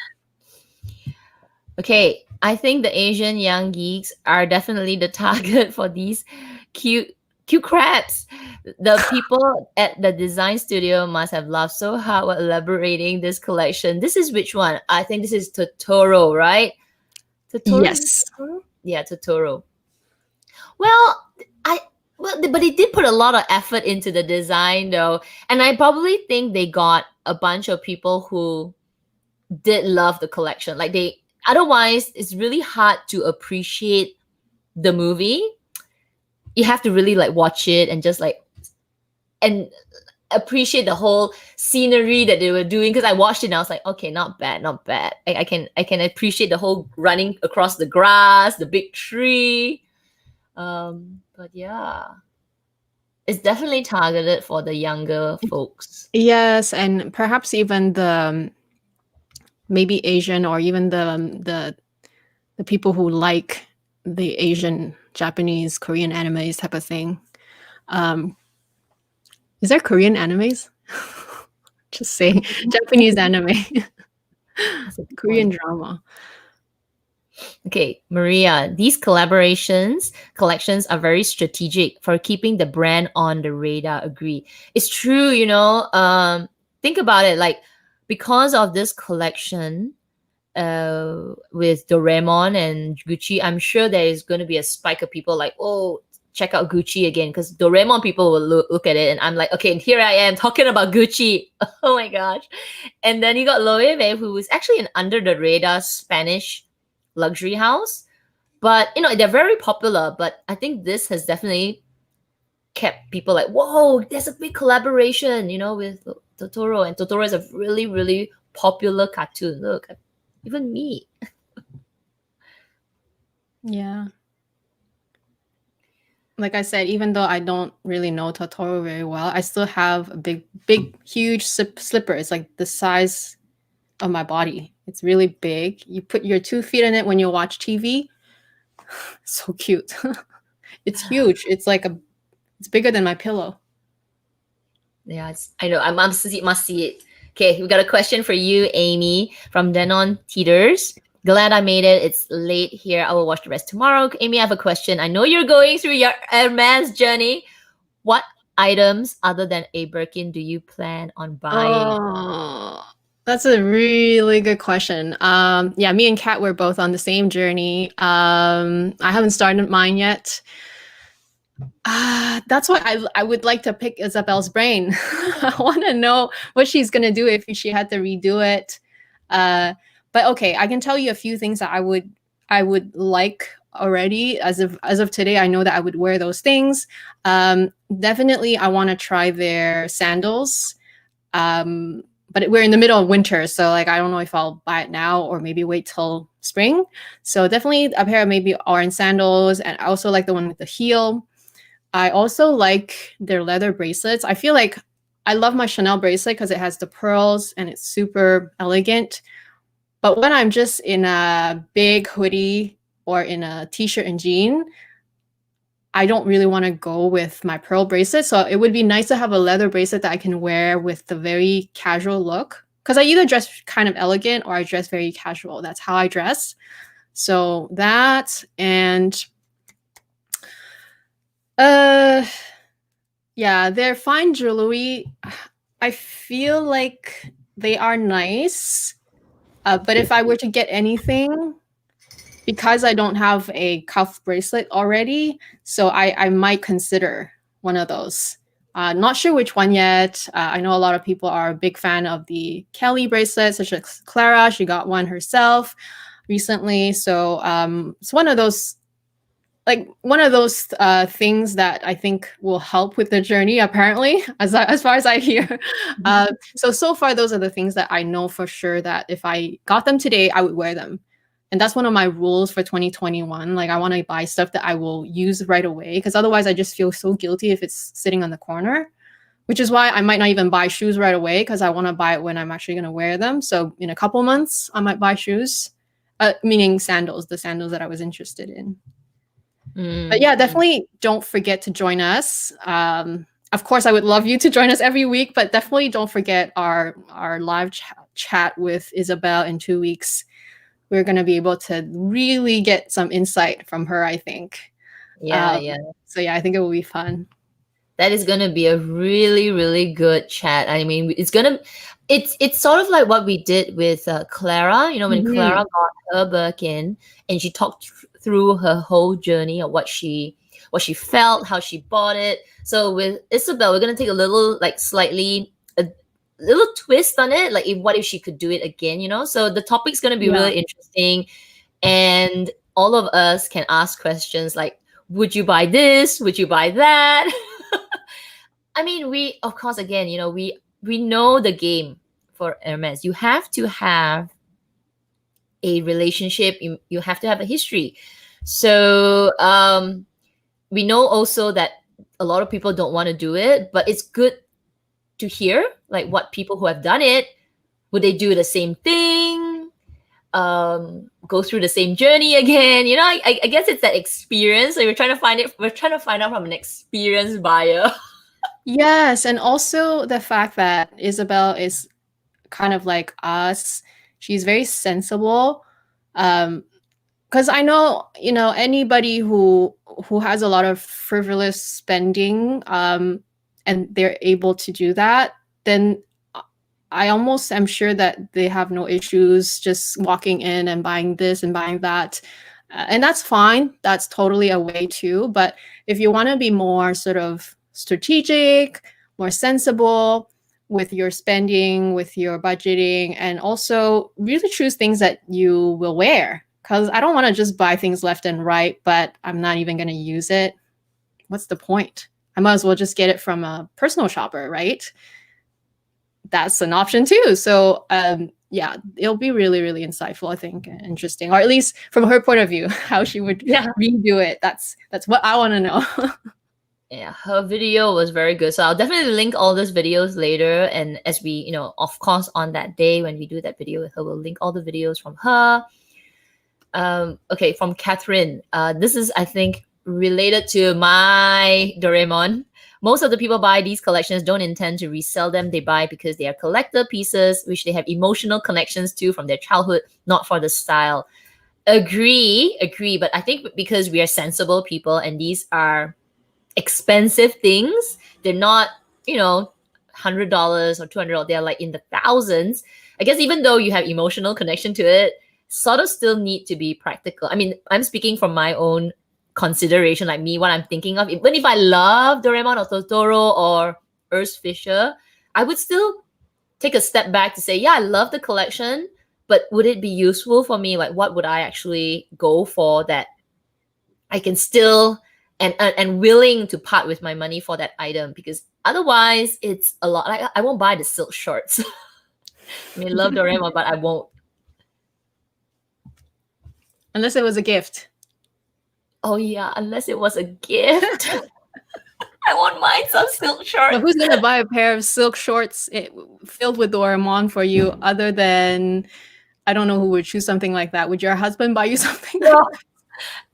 Speaker 1: Okay, I think the Asian young geeks are definitely the target for these cute crabs. The people at the design studio must have laughed so hard while elaborating this collection. This is which one? I think this is Totoro, right? Totoro?
Speaker 2: Yes.
Speaker 1: Totoro? Yeah, Totoro. Well, but they did put a lot of effort into the design though. And I probably think they got a bunch of people who did love the collection. Like otherwise it's really hard to appreciate the movie. You have to really like watch it and just like and appreciate the whole scenery that they were doing. Because I watched it and I was like, okay, not bad. I can appreciate the whole running across the grass, the big tree. But yeah, it's definitely targeted for the younger folks.
Speaker 2: Yes, and perhaps even the maybe Asian or even the people who like the Asian, Japanese, Korean animes type of thing. Is there Korean animes? Just saying, Japanese anime, Korean drama.
Speaker 1: Okay, Maria, these collections are very strategic for keeping the brand on the radar. Agree. It's true, think about it, like because of this collection, with Doraemon and Gucci, I'm sure there is going to be a spike of people like, oh, check out Gucci again, because Doraemon people will look at it, and I'm like, okay, and here I am talking about Gucci. Oh my gosh. And then you got Loewe, who is actually an under the radar Spanish luxury house, but they're very popular. But I think this has definitely kept people like, whoa, there's a big collaboration, with Totoro, and Totoro is a really, really popular cartoon. Look, even me.
Speaker 2: Yeah. Like I said, even though I don't really know Totoro very well, I still have a big, huge slipper. It's like the size of my body. It's really big. You put your 2 feet in it when you watch TV. So cute. It's huge. It's bigger than my pillow.
Speaker 1: Yeah, I know. I must see it. Okay, we got a question for you, Amy, from Denon Teeters. Glad I made it. It's late here. I will watch the rest tomorrow. Amy, I have a question. I know you're going through your Hermes journey. What items other than a Birkin do you plan on buying?
Speaker 2: Oh, that's a really good question. Yeah, me and Kat were both on the same journey. I haven't started mine yet. That's why I would like to pick Isabel's brain. I want to know what she's gonna do if she had to redo it. But okay, I can tell you a few things that I would like already. As of today, I know that I would wear those things. Definitely, I want to try their sandals. But we're in the middle of winter, so I don't know if I'll buy it now or maybe wait till spring. So definitely a pair of maybe orange sandals, and I also like the one with the heel. I also like their leather bracelets. I feel like I love my Chanel bracelet because it has the pearls and it's super elegant. But when I'm just in a big hoodie or in a t-shirt and jean, I don't really want to go with my pearl bracelet. So it would be nice to have a leather bracelet that I can wear with the very casual look. Because I either dress kind of elegant or I dress very casual. That's how I dress. So that, and yeah, their fine jewelry, I feel like they are nice. But if I were to get anything, because I don't have a cuff bracelet already, so I might consider one of those. Not sure which one yet. I know a lot of people are a big fan of the Kelly bracelet, such as Clara. She got one herself recently. So it's one of those things that I think will help with the journey, apparently, as far as I hear. So far, those are the things that I know for sure that if I got them today, I would wear them. And that's one of my rules for 2021. I want to buy stuff that I will use right away, because otherwise I just feel so guilty if it's sitting on the corner, which is why I might not even buy shoes right away, because I want to buy it when I'm actually going to wear them. So in a couple months, I might buy shoes, meaning sandals, the sandals that I was interested in. But yeah, definitely don't forget to join us. Of course, I would love you to join us every week, but definitely don't forget our live chat with Isabel in 2 weeks. We're going to be able to really get some insight from her, I think.
Speaker 1: Yeah.
Speaker 2: So yeah, I think it will be fun.
Speaker 1: That is going to be a really, really good chat. I mean, it's sort of like what we did with Clara, when Clara got her Birkin and she talked through her whole journey of what she felt, how she bought it. So with Isabel, we're going to take a little, a little twist on it. What if she could do it again, So the topic's going to be really interesting. And all of us can ask questions like, would you buy this? Would you buy that? I mean, we, of course, again, we know the game for Hermes. You have to have a relationship. You have to have a history. So we know also that a lot of people don't want to do it, but it's good to hear what people who have done it, would they do the same thing? Go through the same journey again? I guess it's that experience. So we're trying to find out from an experienced buyer.
Speaker 2: Yes, and also the fact that Isabel is kind of like us. She's very sensible. Because I know, anybody who has a lot of frivolous spending, and they're able to do that, then I almost am sure that they have no issues just walking in and buying this and buying that. And that's fine. That's totally a way too. But if you want to be more sort of strategic, more sensible with your spending, with your budgeting, and also really choose things that you will wear. Because I don't want to just buy things left and right, but I'm not even going to use it. What's the point? I might as well just get it from a personal shopper, right? That's an option too. So yeah, it'll be really, really insightful, I think, and interesting, or at least from her point of view, how she would redo it. That's what I want to know.
Speaker 1: Yeah, her video was very good. So I'll definitely link all those videos later. And as we, you know, of course, on that day when we do that video with her, we'll link all the videos from her. Okay, from Catherine. This is, I think, related to my Doraemon. Most of the people buy these collections don't intend to resell them. They buy because they are collector pieces, which they have emotional connections to from their childhood, not for the style. Agree. But I think because we are sensible people and these are expensive things, they're not, you know, $100 or $200. They're like in the thousands. I guess even though you have emotional connection to it, sort of still need to be practical. I mean, I'm speaking from my own consideration, like me, what I'm thinking of. Even if I love Doraemon or Totoro or Urs Fisher, I would still take a step back to say, yeah, I love the collection, but would it be useful for me? Like, what would I actually go for that I can still and willing to part with my money for that item? Because otherwise, it's a lot. Like, I won't buy the silk shorts. I mean, love Doraemon, but I won't.
Speaker 2: Unless it was a gift.
Speaker 1: Oh yeah, unless it was a gift. I won't mind some silk shorts.
Speaker 2: But who's gonna buy a pair of silk shorts filled with Doraemon for you other than, I don't know who would choose something like that. Would your husband buy you something like that?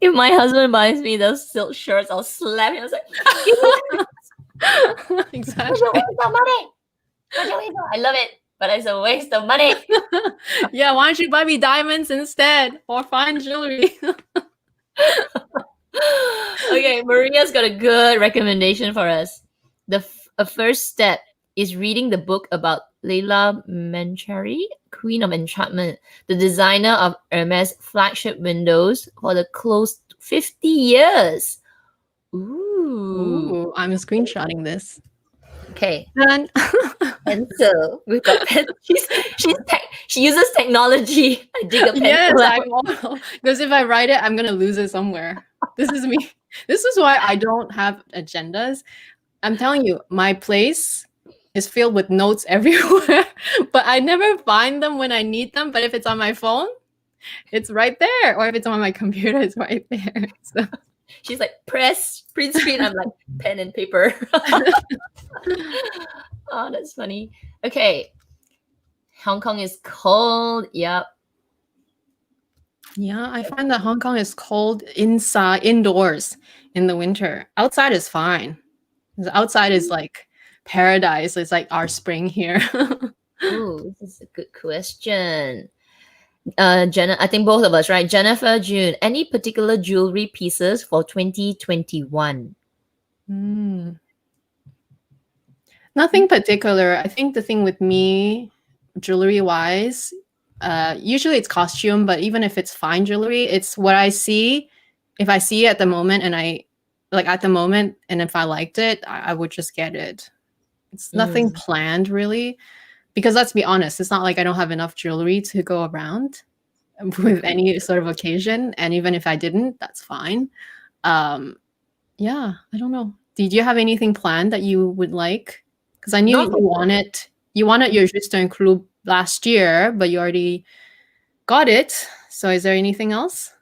Speaker 1: If my husband buys me those silk shirts, I'll slap him. I was like,
Speaker 2: exactly.
Speaker 1: it's a waste of money. I love it, but it's a waste of money.
Speaker 2: Yeah, why don't you buy me diamonds instead or fine jewelry?
Speaker 1: Okay, Maria's got a good recommendation for us. A first step is reading the book about Leila Manchari, Queen of Enchantment, the designer of Hermes flagship windows for the close 50 years. Ooh.
Speaker 2: I'm screenshotting this.
Speaker 1: Okay.
Speaker 2: Done.
Speaker 1: And so we've got pen. She uses technology. I dig a pen.
Speaker 2: Yes, because if I write it, I'm gonna lose it somewhere. This is me. This is why I don't have agendas. I'm telling you, my place is filled with notes everywhere, but I never find them when I need them. But if it's on my phone, it's right there. Or if it's on my computer, it's right there. So.
Speaker 1: She's like, press, print screen. I'm like, pen and paper. Oh, that's funny. Okay. Hong Kong is cold. Yep.
Speaker 2: Yeah, I find that Hong Kong is cold indoors in the winter. Outside is fine. The outside is like paradise. It's like our spring here.
Speaker 1: Ooh, this is a good question. Jenna, I think both of us, right? Jennifer, June, any particular jewelry pieces for 2021?
Speaker 2: Nothing particular. I think the thing with me, jewelry wise, usually it's costume, but even if it's fine jewelry, it's what I see. If I see it at the moment and if I liked it, I would just get it. It's nothing planned really, because let's be honest, it's not like I don't have enough jewelry to go around with any sort of occasion. And even if I didn't, that's fine. Yeah, I don't know. Did you have anything planned that you would like? Because I knew you wanted your Juste Club last year, but you already got it. So is there anything else?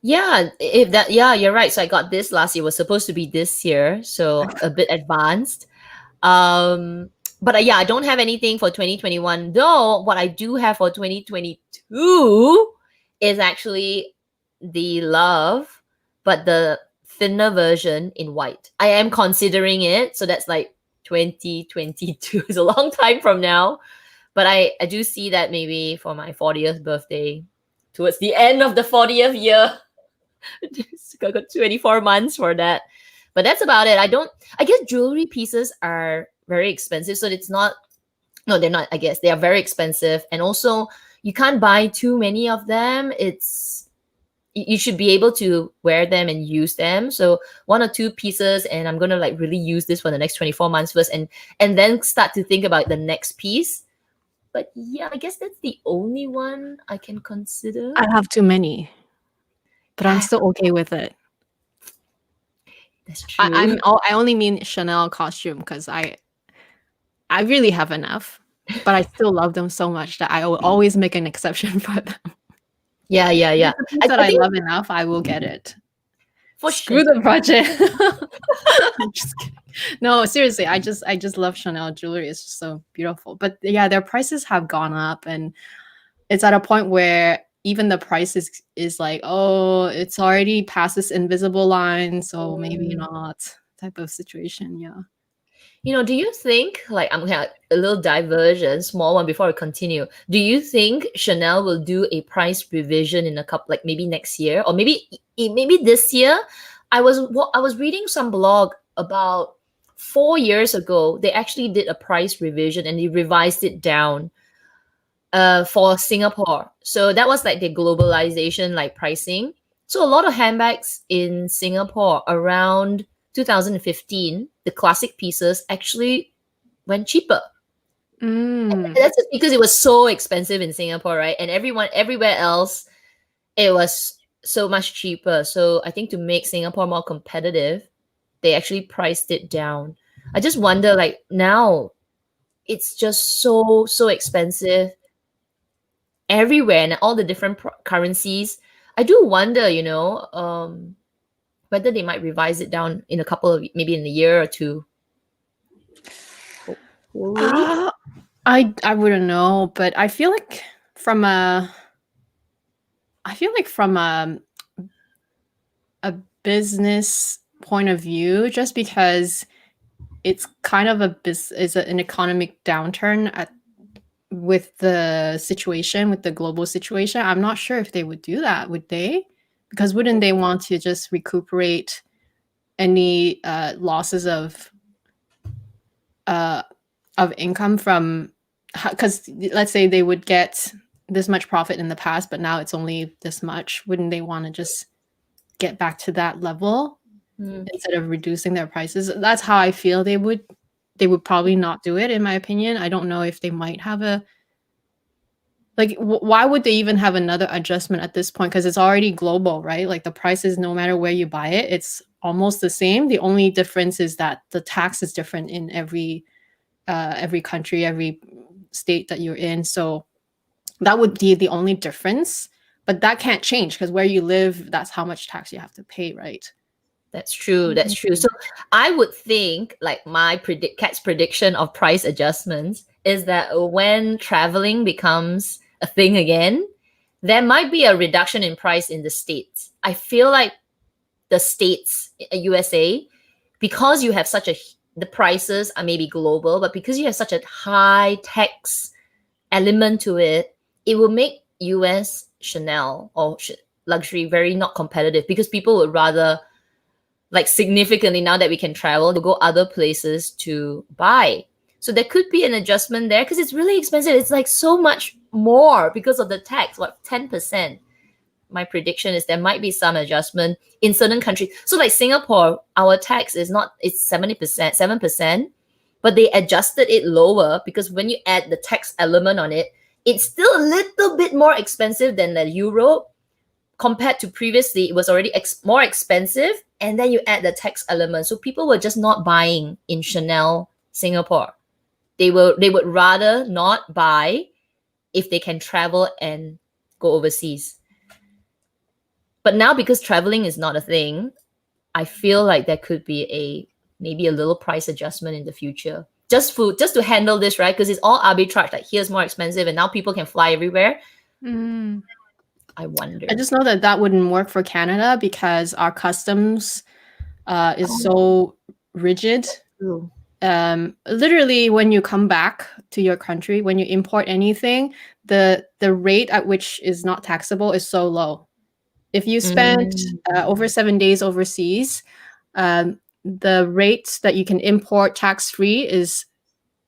Speaker 1: Yeah, you're right. So I got this last year. It was supposed to be this year, so a bit advanced. But yeah, I don't have anything for 2021. Though what I do have for 2022 is actually the Love, but the thinner version in white. I am considering it, so that's like 2022 is a long time from now. But I do see that maybe for my 40th birthday, towards the end of the 40th year, I got 24 months for that. But that's about it. I guess jewelry pieces are very expensive, so it's not No, they're not. I guess they are very expensive, and also you can't buy too many of them. You should be able to wear them and use them. So 1 or 2 pieces, and I'm gonna like really use this for the next 24 months first, and then start to think about the next piece. But yeah, I guess that's the only one I can consider.
Speaker 2: I have too many, but I'm still okay with it.
Speaker 1: That's true.
Speaker 2: I only mean Chanel costume because I really have enough, but I still love them so much that I will always make an exception for them.
Speaker 1: Yeah.
Speaker 2: The piece that I love enough, I will get it.
Speaker 1: For
Speaker 2: Screw the budget. I'm just kidding. No, seriously, I just love Chanel jewelry. It's just so beautiful. But yeah, their prices have gone up, and it's at a point where even the price is like, oh, it's already past this invisible line, so maybe not type of situation. Yeah.
Speaker 1: Do you think, like, I'm gonna a little diversion, small one before we continue. Do you think Chanel will do a price revision in a couple, like maybe next year, or maybe this year? I was reading some blog about 4 years ago. They actually did a price revision and they revised it down for Singapore. So that was like the globalization like pricing. So a lot of handbags in Singapore around 2015, the classic pieces actually went cheaper. And that's just because it was so expensive in Singapore, right? And everywhere else, it was so much cheaper. So I think to make Singapore more competitive, they actually priced it down. I just wonder, like, now it's just so expensive everywhere and all the different currencies. I do wonder, whether they might revise it down in a couple of, maybe in a year or two.
Speaker 2: I wouldn't know, but I feel like from a business point of view, just because it's kind of an economic downturn with the situation, with the global situation. I'm not sure if they would do that, would they? Because wouldn't they want to just recuperate any losses of income from, because let's say they would get this much profit in the past, but now it's only this much. Wouldn't they want to just get back to that level instead of reducing their prices? That's how I feel they would probably not do it, in my opinion. I don't know if they might have why would they even have another adjustment at this point? Because it's already global, right? Like the prices, no matter where you buy it, it's almost the same. The only difference is that the tax is different in every country, every state that you're in. So that would be the only difference. But that can't change because where you live, that's how much tax you have to pay, right?
Speaker 1: That's true. So I would think, like, my Cat's prediction of price adjustments is that when traveling becomes a thing again, there might be a reduction in price in the States. I feel like the States, USA, because you have the prices are maybe global, but because you have such a high tax element to it, it will make US Chanel or luxury very not competitive, because people would rather, like, significantly, now that we can travel, to go other places to buy. So there could be an adjustment there because it's really expensive. It's like so much more because of the tax, 10%. My prediction is there might be some adjustment in certain countries. So like Singapore, our tax it's 70%, 7%, but they adjusted it lower because when you add the tax element on it, it's still a little bit more expensive than the Europe. Compared to previously, it was already more expensive, and then you add the tax element. So people were just not buying in Chanel Singapore. They would rather not buy if they can travel and go overseas. But now, because traveling is not a thing, I feel like there could be maybe a little price adjustment in the future. Just to handle this, right? Because it's all arbitrage. Like, here's more expensive, and now people can fly everywhere. I wonder.
Speaker 2: I just know that wouldn't work for Canada because our customs is so rigid. Literally, when you come back to your country, when you import anything, the rate at which is not taxable is so low. If you spend over 7 days overseas, the rate that you can import tax-free is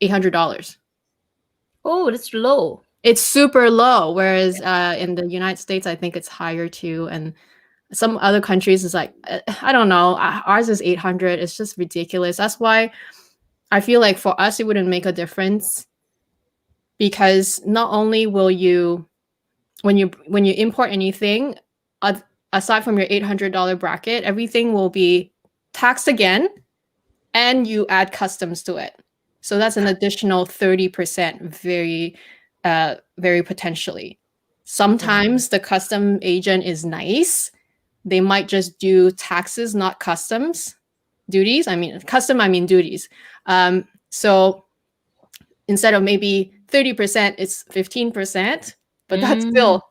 Speaker 2: $800.
Speaker 1: Oh, that's low.
Speaker 2: It's super low, whereas in the United States, I think it's higher too, and some other countries is like I don't know. Ours is 800. It's just ridiculous. That's why I feel like for us it wouldn't make a difference, because not only will you when you import anything, aside from your $800 bracket, everything will be taxed again, and you add customs to it. So that's an additional 30%, very potentially. Sometimes the custom agent is nice. They might just do taxes, not customs duties. I mean, duties. So instead of maybe 30%, it's 15%, but that's still,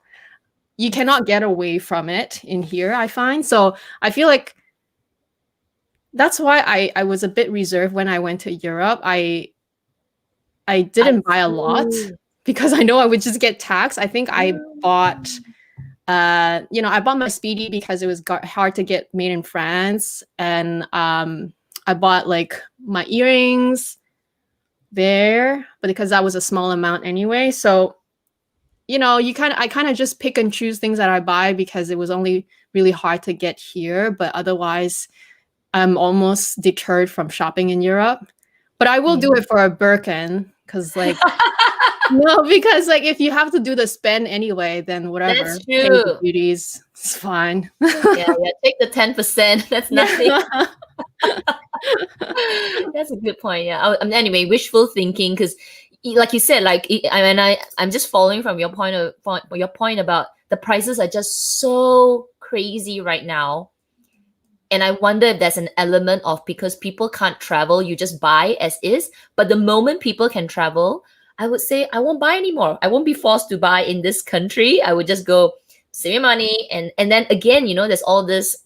Speaker 2: you cannot get away from it in here, I find. So I feel like that's why I was a bit reserved when I went to Europe. I didn't buy a lot because I know I would just get taxed. I think I bought, I bought my Speedy because it was hard to get made in France. And I bought like my earrings there, but because that was a small amount anyway. So, I kind of just pick and choose things that I buy because it was only really hard to get here. But otherwise, I'm almost deterred from shopping in Europe. But I will do it for a Birkin because because if you have to do the spend anyway, then whatever.
Speaker 1: That's
Speaker 2: pay
Speaker 1: true.
Speaker 2: the duties, it's fine.
Speaker 1: yeah, take the 10%. That's nothing. That's a good point. Yeah. Anyway, wishful thinking, because like you said, I'm just following from your point about the prices are just so crazy right now. And I wonder if there's an element of, because people can't travel, you just buy as is. But the moment people can travel, I would say I won't buy anymore. I won't be forced to buy in this country. I would just go save money. And then again, there's all this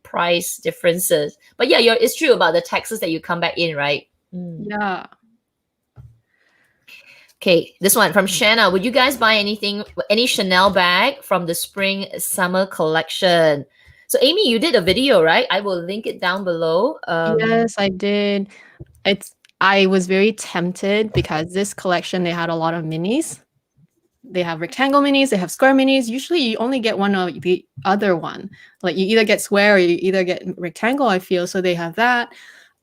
Speaker 1: price differences. But yeah, it's true about the taxes that you come back in, right?
Speaker 2: Yeah.
Speaker 1: Okay, this one from Shanna. Would you guys buy any Chanel bag from the spring summer collection? So Amy, you did a video, right? I will link it down below.
Speaker 2: Yes, I did. I was very tempted because this collection, they had a lot of minis. They have rectangle minis, they have square minis. Usually you only get one or the other one. Like you either get square or you either get rectangle, I feel. So they have that.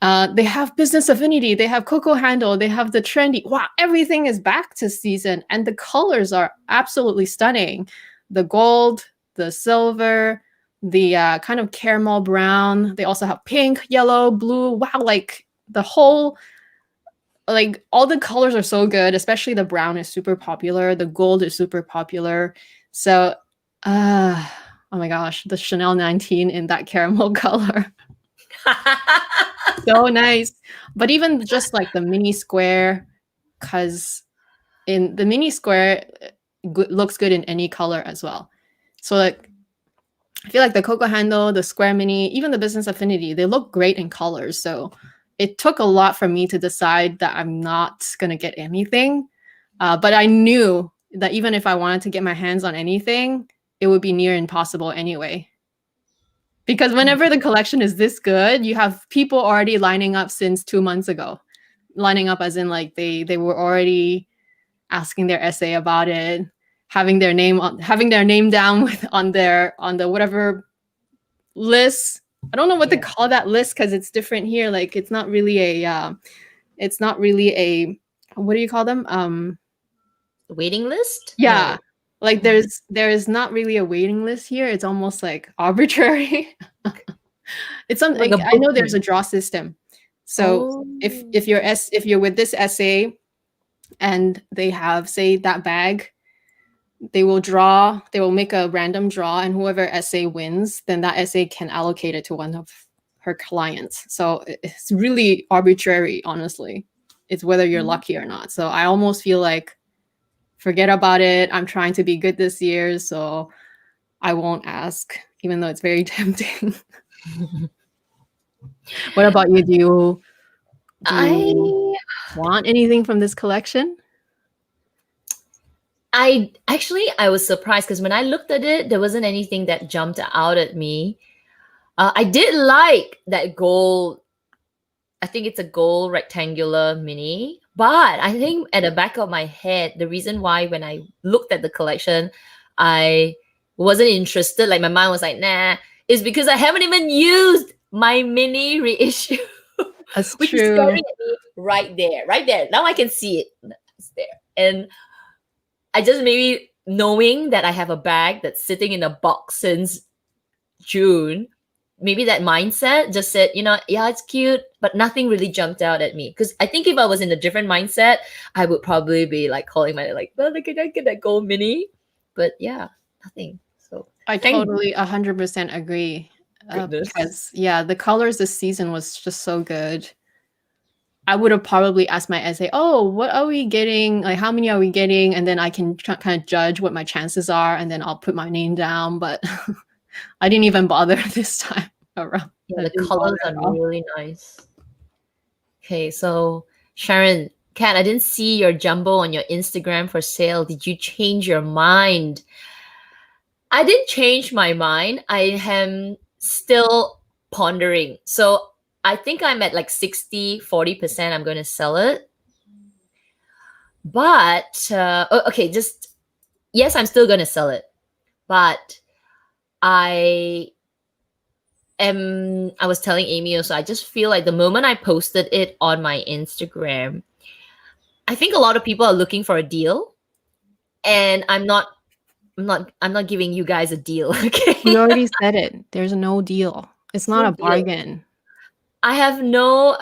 Speaker 2: They have business affinity. They have Coco handle. They have the trendy. Wow, everything is back to season. And the colors are absolutely stunning. The gold, the silver, the kind of caramel brown. They also have pink, yellow, blue. Wow, the whole, all the colors are so good. Especially the brown is super popular. The gold is super popular. So, oh my gosh, the Chanel 19 in that caramel color. So nice. But even just like the mini square, because in the mini square looks good in any color as well. So I feel like the Coco handle, the square mini, even the business affinity, they look great in colors. So it took a lot for me to decide that I'm not gonna get anything. But I knew that even if I wanted to get my hands on anything, it would be near impossible anyway. Because whenever the collection is this good, you have people already lining up since 2 months ago. Lining up as in they were already asking their essay about it, having their name down on the whatever list. I don't know what to call that list because it's different here. It's not really a what do you call them?
Speaker 1: Waiting list?
Speaker 2: Yeah. There is not really a waiting list here. It's almost like arbitrary. It's something I know there's a draw system. So if you're with this essay and they have, say, that bag, they will make a random draw, and whoever essay wins, then that essay can allocate it to one of her clients. So it's really arbitrary, honestly. It's whether you're lucky or not. So I almost feel like forget about it. I'm trying to be good this year, so I won't ask, even though it's very tempting. What about you? Do you want anything from this collection?
Speaker 1: I was surprised because when I looked at it, there wasn't anything that jumped out at me. I did like that gold. I think it's a gold rectangular mini, But I think at the back of my head, the reason why when I looked at the collection, I wasn't interested, like my mind was like, nah, is because I haven't even used my mini reissue,
Speaker 2: That's
Speaker 1: which is
Speaker 2: true.
Speaker 1: staring at me right there, right there. Now I can see it. It's there. And I just maybe knowing that I have a bag that's sitting in a box since June, maybe that mindset just said, yeah, it's cute, but nothing really jumped out at me. Because I think if I was in a different mindset, I would probably be like calling my like, well, can I get that gold mini? But yeah, nothing. So
Speaker 2: I
Speaker 1: thank
Speaker 2: totally 100% agree.
Speaker 1: goodness.
Speaker 2: Because yeah, the colors this season was just so good. I would have probably asked my essay, oh, what are we getting? Like, how many are we getting? And then I can kind of judge what my chances are, and then I'll put my name down. But I didn't even bother this time around.
Speaker 1: Yeah,
Speaker 2: I
Speaker 1: the
Speaker 2: didn't bother
Speaker 1: colors are
Speaker 2: at all.
Speaker 1: really nice. Okay, so Sharon, Kat, I didn't see your jumbo on your Instagram for sale. Did you change your mind? I didn't change my mind. I am still pondering. So I think I'm at like 60-40%. I'm going to sell it. But, okay, just, yes, I'm still going to sell it. But I I was telling Amy also, I just feel like the moment I posted it on my Instagram, I think a lot of people are looking for a deal. And I'm not giving you guys a deal. Okay.
Speaker 2: We already said it. There's no deal. It's not
Speaker 1: No
Speaker 2: a
Speaker 1: deal.
Speaker 2: bargain.
Speaker 1: I have no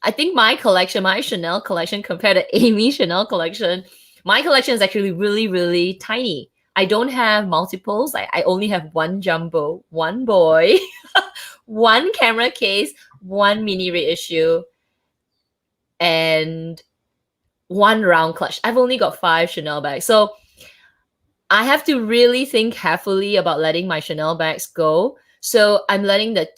Speaker 1: I think my collection, my Chanel collection compared to Amy Chanel collection, my collection is actually really, really tiny. I don't have multiples. I only have one jumbo, one boy, one camera case, one mini reissue, and one round clutch. I've only got 5 Chanel bags. So I have to really think carefully about letting my Chanel bags go. So I'm letting the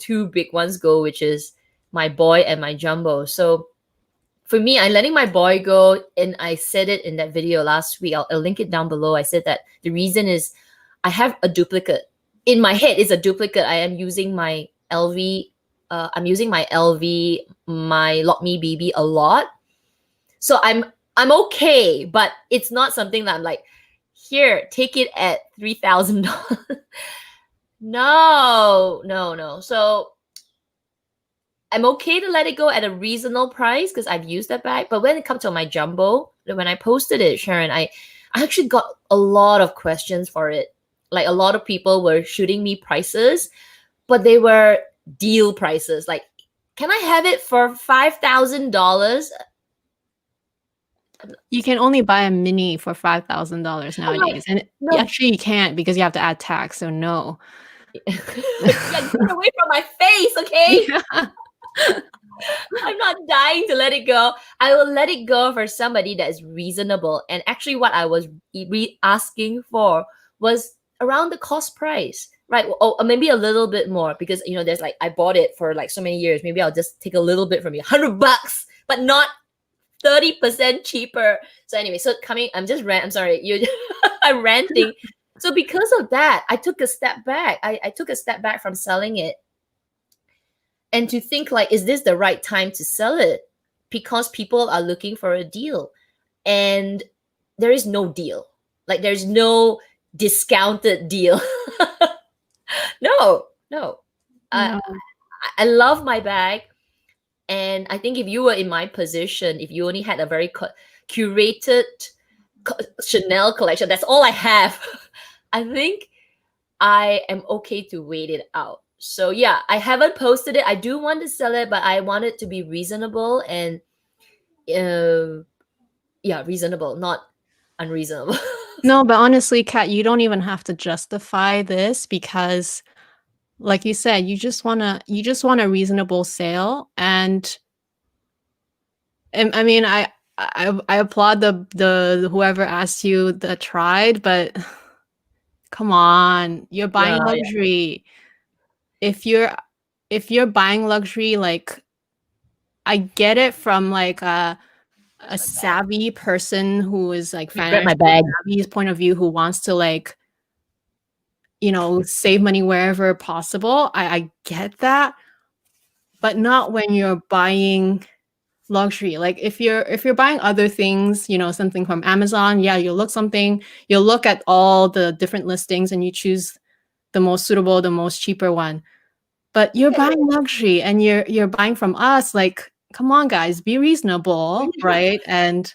Speaker 1: two big ones go, which is my boy and my jumbo. So for me, I'm letting my boy go, and I said it in that video last week. I'll link it down below. I said that the reason is I have a duplicate in my head. It's a duplicate. I am using my LV. I'm using my LV, my Lock Me BB a lot. So I'm okay, but it's not something that I'm like, here, take it at $3,000. No, no, no. So I'm okay to let it go at a reasonable price because I've used that bag. But when it comes to my jumbo, when I posted it, Sharon, I actually got a lot of questions for it. Like a lot of people were shooting me prices, but they were deal prices. Like, can I have it for $5,000?
Speaker 2: You can only buy a mini for $5,000 nowadays. And
Speaker 1: No.
Speaker 2: actually you can't because you have to add tax, so no.
Speaker 1: Yeah, get away from my face, okay? I'm not dying to let it go. I will let it go for somebody that is reasonable. And actually, what I was asking for was around the cost price, right? Or maybe a little bit more because there's like I bought it for like so many years. Maybe I'll just take a little bit from you, $100, but not 30% cheaper. So anyway, I'm just I'm sorry, I'm ranting. So because of that, I took a step back. I took a step back from selling it. And to think like, is this the right time to sell it? Because people are looking for a deal. And there is no deal. Like there's no discounted deal. No.
Speaker 2: No.
Speaker 1: I love my bag. And I think if you were in my position, if you only had a very curated Chanel collection, that's all I have. I think I am okay to wait it out. So yeah, I haven't posted it. I do want to sell it, but I want it to be reasonable and reasonable, not unreasonable.
Speaker 2: No, but honestly, Kat, you don't even have to justify this because like you said, you just want a reasonable sale. And I mean, I applaud the whoever asked you that tried, but come on, you're buying
Speaker 1: Yeah.
Speaker 2: luxury. If you're buying luxury, like I get it from like a savvy person who is like
Speaker 1: Grab my
Speaker 2: financially
Speaker 1: bag.
Speaker 2: savvy's point of view, who wants to like save money wherever possible. I get that, but not when you're buying luxury. Like if you're buying other things, you know, something from Amazon, yeah, you'll look at all the different listings and you choose the most suitable, the most cheaper one. But you're buying luxury and you're buying from us, like, come on guys, be reasonable, right? And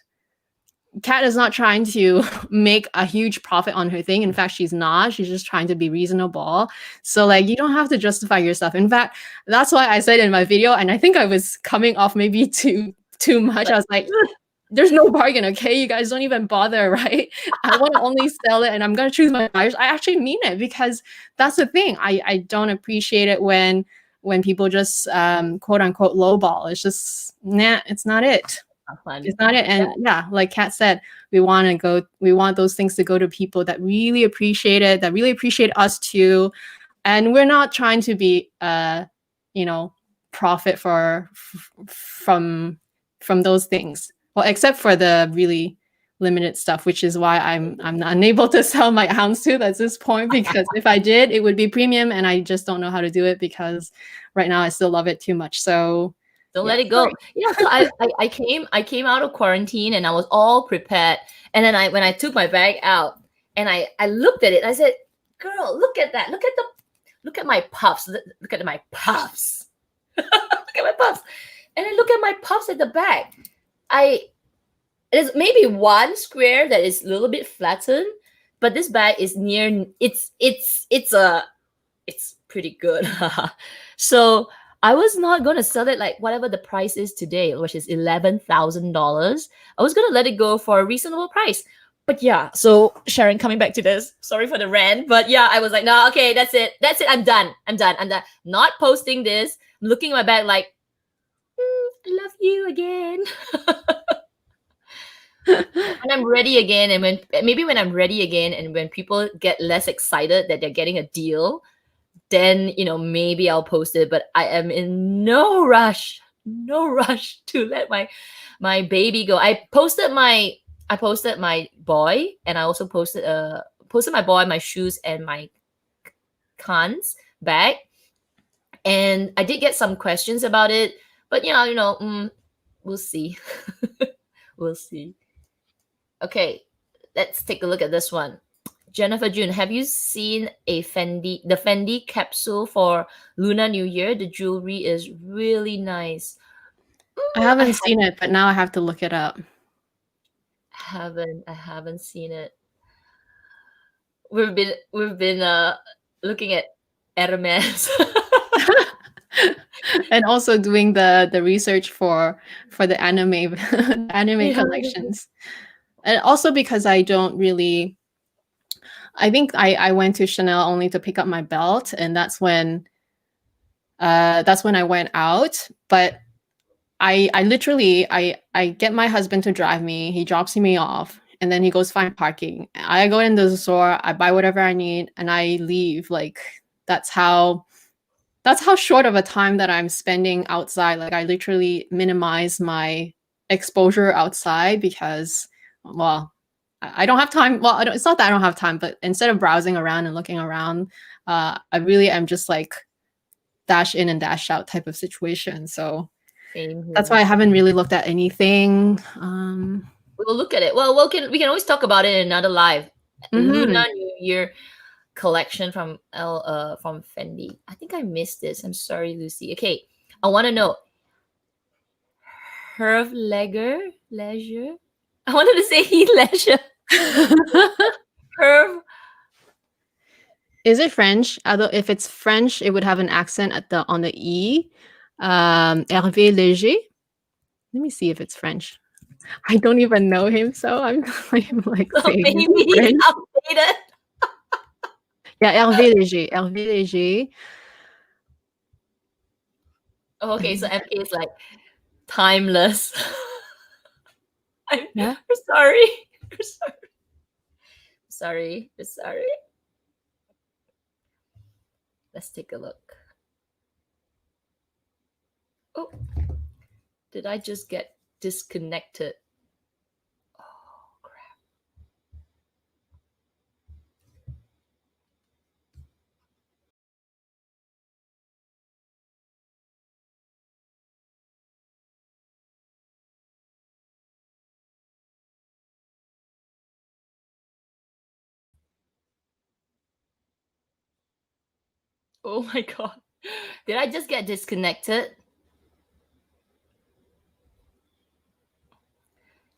Speaker 2: Kat is not trying to make a huge profit on her thing. In fact, she's not. She's just trying to be reasonable. So like you don't have to justify yourself. In fact, that's why I said in my video, and I think I was coming off maybe too much. I was like, there's no bargain, okay? You guys don't even bother, right? I want to only sell it and I'm gonna choose my buyers. I actually mean it because that's the thing. I don't appreciate it when people just quote unquote lowball. It's just nah, it's not it. It's not it. And yeah, like Kat said, we want those things to go to people that really appreciate it, that really appreciate us too. And we're not trying to be you know, profit from those things. Well, except for the really limited stuff, which is why I'm not unable to sell my houndstooth at this point, because if I did, it would be premium and I just don't know how to do it because right now I still love it too much. So
Speaker 1: don't let it go. Yeah, so I came out of quarantine and I was all prepared. And then when I took my bag out and I looked at it, I said, "Girl, look at that! Look at my puffs! Look at my puffs! Look at my puffs!" And I look at my puffs at the back. There's maybe one square that is a little bit flattened, but this bag is near. It's pretty good. So I was not going to sell it like whatever the price is today, which is $11,000. I was going to let it go for a reasonable price. But yeah, so Sharon, coming back to this, sorry for the rant, but yeah, I was like, no, okay, that's it. I'm done. Not posting this. I'm looking at my bag like, I love you again. When I'm ready again, and when I'm ready again, and when people get less excited that they're getting a deal, then maybe I'll post it. But I am in no rush to let my baby go. I posted my boy, and I also posted my boy, my shoes, and my cons bag. And I did get some questions about it, but we'll see. We'll see. Okay, let's take a look at this one. Jennifer June, have you seen the Fendi capsule for Lunar New Year? The jewelry is really nice.
Speaker 2: I haven't seen it, but now I have to look it up.
Speaker 1: I haven't seen it. We've been looking at Hermes.
Speaker 2: And also doing the research for the anime collections. And also because I don't really, I think I went to Chanel only to pick up my belt, and that's when I went out. But I literally I get my husband to drive me. He drops me off, and then he goes find parking. I go into the store, I buy whatever I need, and I leave. Like that's how short of a time that I'm spending outside. Like I literally minimize my exposure outside because, well, I don't have time. Well, it's not that I don't have time, but instead of browsing around and looking around, I really am just like dash in and dash out type of situation. So that's why I haven't really looked at anything.
Speaker 1: We'll look at it. Well, we can always talk about it in another live. Lunar New Year collection from Fendi. I think I missed this. I'm sorry, Lucy. Okay, I want to know. Herve Leisure. I wanted to say Heath Leisure. Herve.
Speaker 2: Is it French? Although if it's French, it would have an accent on the E. Hervé Léger. Let me see if it's French. I don't even know him, so I'm like saying
Speaker 1: maybe
Speaker 2: French.
Speaker 1: Outdated.
Speaker 2: Yeah, Hervé Léger. Hervé Léger.
Speaker 1: Oh, okay, so MK is like timeless. I'm sorry. Sorry. Let's take a look. Oh, did I just get disconnected? Oh my god. Did I just get disconnected?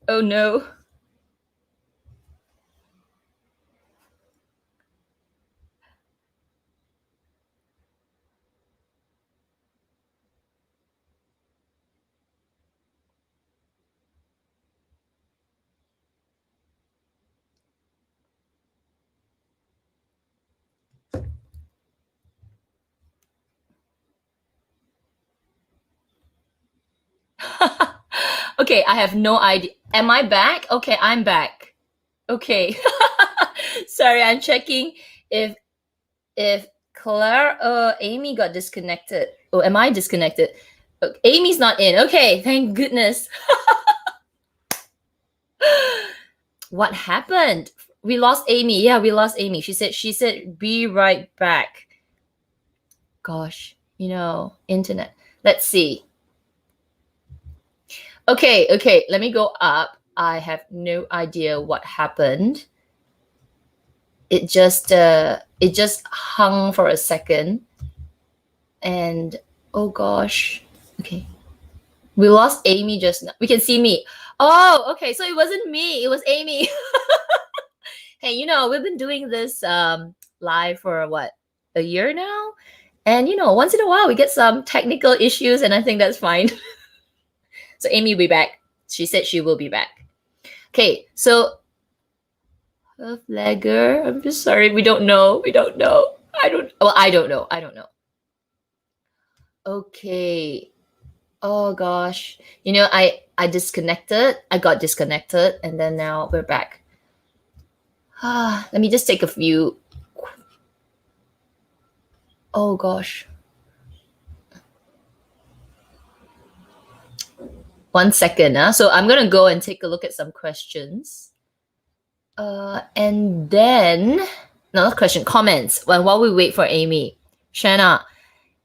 Speaker 1: Oh no. Okay, I have no idea. Am I back? Okay, I'm back. Okay. Sorry, I'm checking if Claire Amy got disconnected. Oh, am I disconnected? Amy's not in. Okay, thank goodness. What happened? We lost Amy. Yeah, we lost Amy. She said be right back. Gosh, internet. Let's see. Okay, let me go up. I have no idea what happened. It just hung for a second. And oh gosh. Okay. We lost Amy just now. We can see me. Oh, okay. So it wasn't me. It was Amy. Hey, we've been doing this live for what, a year now? And once in a while we get some technical issues, and I think that's fine. So Amy will be back. She said she will be back. Okay, so Flagger, I'm just sorry. We don't know. I don't know. I don't know. Okay. Oh gosh. I disconnected. I got disconnected, and then now we're back. Let me just take a few. Oh gosh. 1 second. So I'm gonna go and take a look at some questions. And then no, not question, comments. While we wait for Amy. Shanna.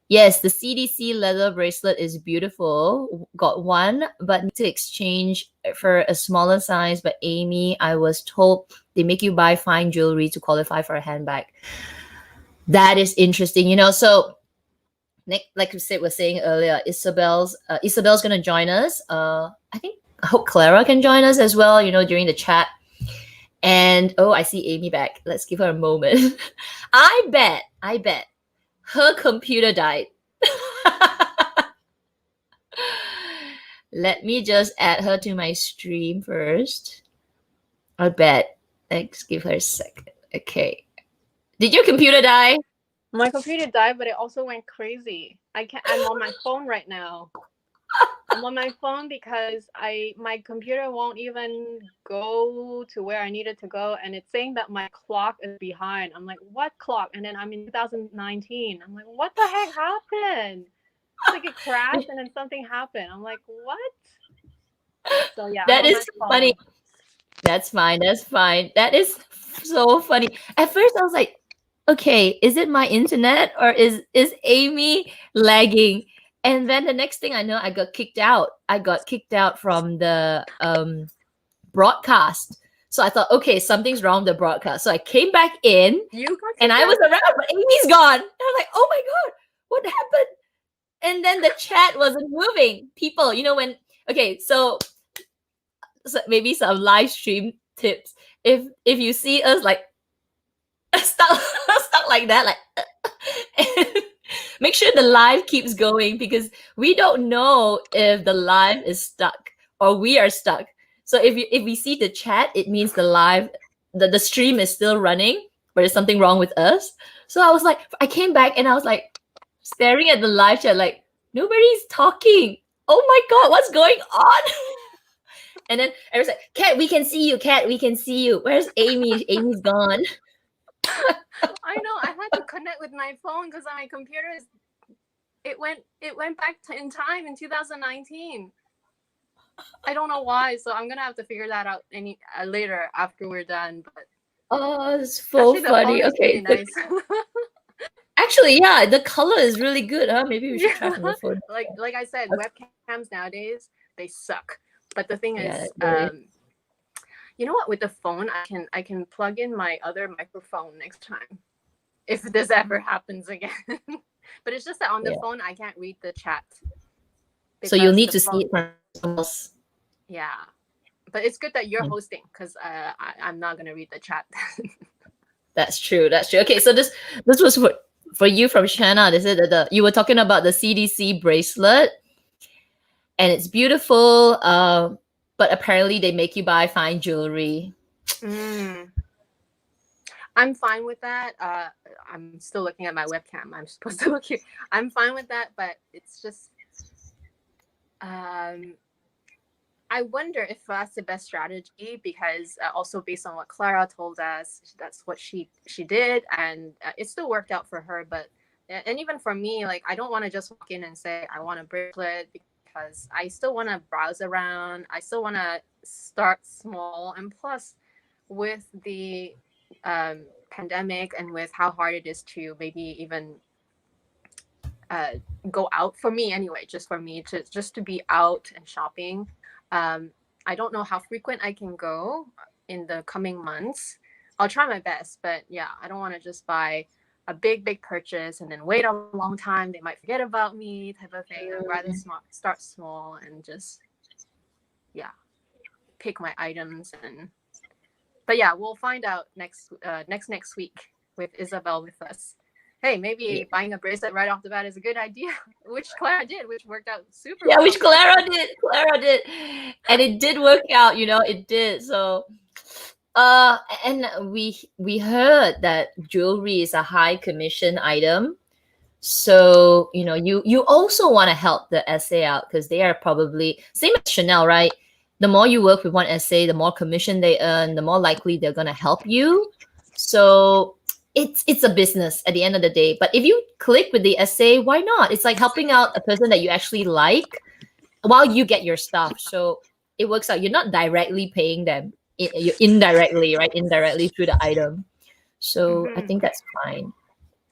Speaker 1: Yes, the CDC leather bracelet is beautiful. Got one, but need to exchange for a smaller size. But Amy, I was told they make you buy fine jewelry to qualify for a handbag. That is interesting. So Nick, like we said, was saying earlier, Isabel's gonna join us. I hope Clara can join us as well, during the chat. And oh, I see Amy back. Let's give her a moment. I bet her computer died. Let me just add her to my stream first. I bet. Let's give her a second. Okay. Did your computer die?
Speaker 2: My computer died, but it also went crazy. I'm on my phone right now. I'm on my phone because my computer won't even go to where I need it to go, and it's saying that my clock is behind. I'm like, what clock? And then I'm in 2019. I'm like, what the heck happened? It's like it crashed and then something happened. I'm like, what? So yeah,
Speaker 1: that is funny. That's fine. That is so funny. At first I was like, okay, is it my internet or is Amy lagging? And then the next thing I know, I got kicked out. I got kicked out from the broadcast. So I thought, okay, something's wrong with the broadcast. So I came back in, and I was around, but Amy's gone. And I was like, oh my god, what happened? And then the chat wasn't moving. People, so maybe some live stream tips. If you see us like stuck like that, like make sure the live keeps going, because we don't know if the live is stuck or we are stuck. So if we see the chat, it means the stream is still running, but there's something wrong with us. So I was like, I came back and I was like staring at the live chat, like nobody's talking. Oh my god, what's going on? And then I was like, Kat, we can see you. Kat, we can see you. Where's Amy? Amy's gone.
Speaker 2: I know. I had to connect with my phone because my computer it went back in time in 2019. I don't know why, so I'm gonna have to figure that out later after we're done. But
Speaker 1: oh, it's so funny. Okay,
Speaker 2: really nice.
Speaker 1: Actually, yeah, the color is really good. Maybe we should try from the phone.
Speaker 2: Like I said, webcams nowadays, they suck. But the thing is, you know what? With the phone, I can plug in my other microphone next time. if this ever happens again. But it's just that on the
Speaker 1: Yeah.
Speaker 2: phone I can't read the chat.
Speaker 1: So you'll
Speaker 2: because
Speaker 1: need
Speaker 2: the
Speaker 1: to see
Speaker 2: phone-
Speaker 1: it from someone else.
Speaker 2: Yeah, but it's good that you're
Speaker 1: Yeah.
Speaker 2: hosting, because I'm not gonna read the chat.
Speaker 1: That's true. That's true. Okay, so this was for you from Shanna. They said that you were talking about the CDC bracelet, and it's beautiful. But apparently they make you buy fine jewelry.
Speaker 2: I'm fine with that. I'm still looking at my webcam. I'm supposed to look here. I'm fine with that, but it's just, I wonder if that's the best strategy, because also based on what Clara told us, that's what she did, and it still worked out for her. But and even for me, like, I don't want to just walk in and say I want a bracelet, because I still want to browse around. I still want to start small, and plus, with the pandemic and with how hard it is to maybe even go out, for me anyway, just for me to be out and shopping. I don't know how frequent I can go in the coming months. I'll try my best, but yeah, I don't want to just buy a big purchase and then wait a long time. They might forget about me, type of thing. I'd rather start small and just, yeah, pick my items. But yeah, we'll find out next week with Isabel with us. Hey, maybe buying a bracelet right off the bat is a good idea, which Clara did, which worked out super well.
Speaker 1: Yeah, which Clara did. And it did work out, it did. So and we heard that jewelry is a high commission item. So, you also want to help the SA out, because they are probably same as Chanel, right? The more you work with one SA, the more commission they earn, the more likely they're going to help you. So it's a business at the end of the day. But if you click with the SA, why not? It's like helping out a person that you actually like while you get your stuff. So it works out. You're not directly paying them. You're indirectly, right? Indirectly through the item. So I think that's fine.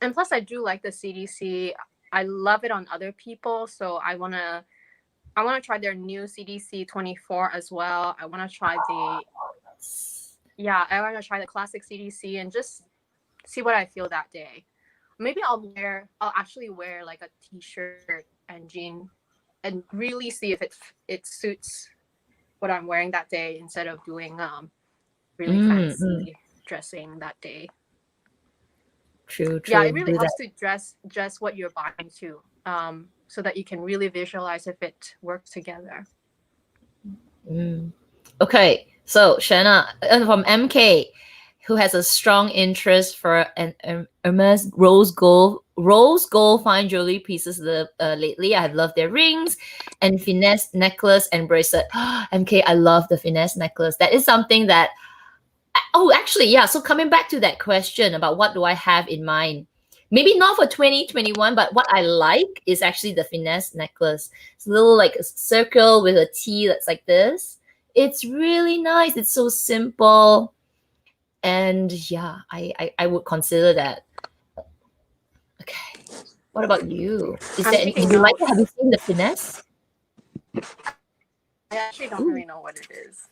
Speaker 2: And plus, I do like the CDC. I love it on other people. So I wanna try their new CDC 24 as well. I wanna try I wanna try the classic CDC and just see what I feel that day. Maybe I'll actually wear like a t-shirt and jean and really see if it suits what I'm wearing that day, instead of doing really fancy dressing that day.
Speaker 1: True.
Speaker 2: Yeah, it really helps to dress what you're buying too, so that you can really visualize if it works together.
Speaker 1: Okay, so Shanna from MK, who has a strong interest for an Hermes rose gold fine jewelry pieces lately. I have loved their rings and finesse necklace and bracelet. MK, I love the finesse necklace. That is something that, actually, yeah. So coming back to that question about what do I have in mind, maybe not for 2021, but what I like is actually the finesse necklace. It's a little like a circle with a T that's like this. It's really nice. It's so simple. And yeah, I would consider that. Okay. What about you? Is there anything you like? Have you seen the finesse?
Speaker 2: I actually don't really know what it is.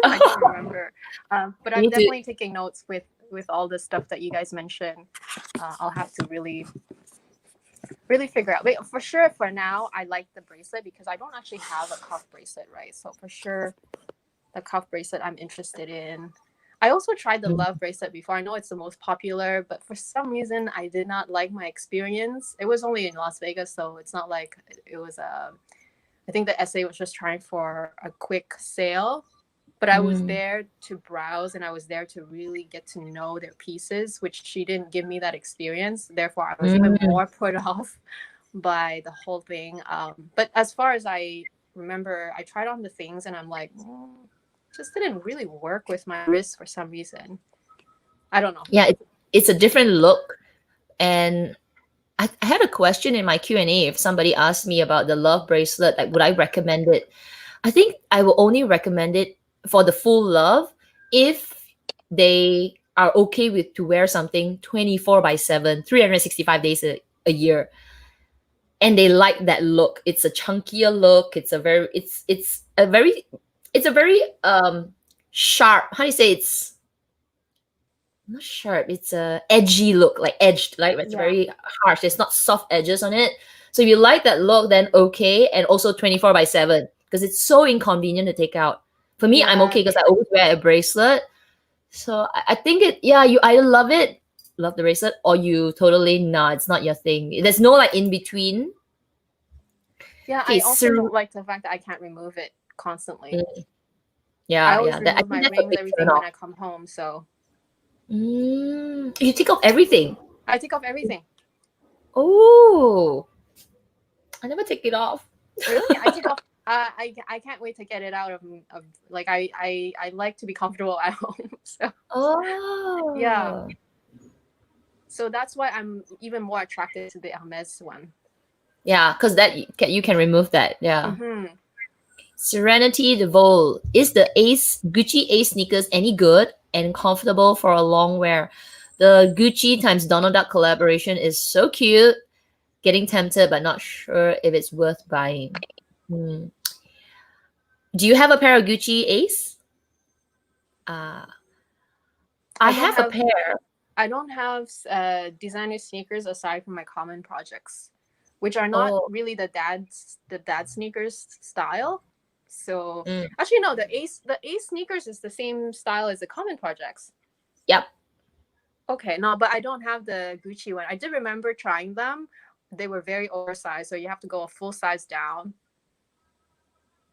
Speaker 2: I don't remember. But I'm definitely taking notes with all the stuff that you guys mentioned. I'll have to really figure out. Wait, for sure, for now, I like the bracelet because I don't actually have a cuff bracelet, right? So for sure, the cuff bracelet I'm interested in. I also tried the love bracelet before. I know it's the most popular, but for some reason, I did not like my experience. It was only in Las Vegas, so it's not like it was I think the SA was just trying for a quick sale, but I was there to browse and I was there to really get to know their pieces, which she didn't give me that experience. Therefore, I was even more put off by the whole thing. But as far as I remember, I tried on the things and I'm like, just didn't really work with my wrist for some reason. I don't know.
Speaker 1: Yeah, it's a different look. And I had a question in my Q&A. If somebody asked me about the love bracelet, like, would I recommend it? I think I will only recommend it for the full love if they are okay with to wear something 24/7, 365 days a year. And they like that look. It's a chunkier look. It's a very sharp. How do you say? It's not sharp. It's a edgy look, like edged, like it's
Speaker 2: Yeah.
Speaker 1: very harsh. It's not soft edges on it. So if you like that look, then okay, and also 24/7 because it's so inconvenient to take out. For me, I'm
Speaker 2: Yeah.
Speaker 1: okay because I always wear a bracelet. So I think it, yeah, you either love it, love the bracelet, or you totally nah, it's not your thing. There's no like in between.
Speaker 2: Yeah,
Speaker 1: Okay,
Speaker 2: I also
Speaker 1: so
Speaker 2: don't like the fact that I can't remove it constantly. I
Speaker 1: yeah,
Speaker 2: always
Speaker 1: I
Speaker 2: remove
Speaker 1: think
Speaker 2: my
Speaker 1: that's a
Speaker 2: rings,
Speaker 1: big
Speaker 2: everything
Speaker 1: turn
Speaker 2: when
Speaker 1: off.
Speaker 2: I come home. So
Speaker 1: You take off everything.
Speaker 2: I take off everything.
Speaker 1: Oh, I never take it off.
Speaker 2: Really, I take off. I can't wait to get it out of like I like to be comfortable at home. So
Speaker 1: Oh,
Speaker 2: yeah. So that's why I'm even more attracted to the Hermes one.
Speaker 1: Yeah, because that you can remove that. Yeah.
Speaker 2: Mm-hmm.
Speaker 1: Serenity the Vol. Is the Gucci Ace sneakers any good and comfortable for a long wear? The Gucci times Donald Duck collaboration is so cute. Getting tempted, but not sure if it's worth buying. Hmm. Do you have a pair of Gucci Ace? I have a pair.
Speaker 2: I don't have designer sneakers aside from my common projects, which are not really the dad sneakers style. So actually no, the Ace sneakers is the same style as the common projects.
Speaker 1: Yep.
Speaker 2: Okay, no, but I don't have the Gucci one. I did remember trying them. They were very oversized, so you have to go a full size down.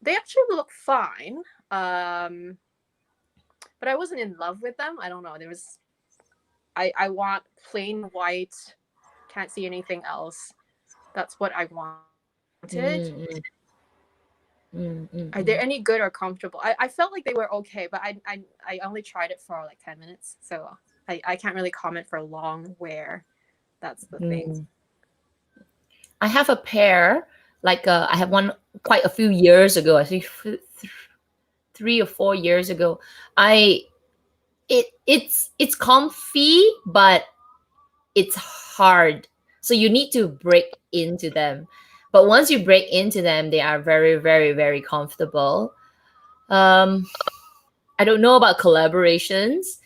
Speaker 2: They actually look fine. But I wasn't in love with them. I don't know. There was I want plain white, can't see anything else. That's what I wanted. Are they any good or comfortable? I felt like they were okay, but I only tried it for like 10 minutes. So I can't really comment for long wear. That's the thing.
Speaker 1: I have a pair, like I have one quite a few years ago. I think 3 or 4 years ago. It's comfy, but it's hard. So you need to break into them. But once you break into them, they are very, very, very comfortable. I don't know about collaborations,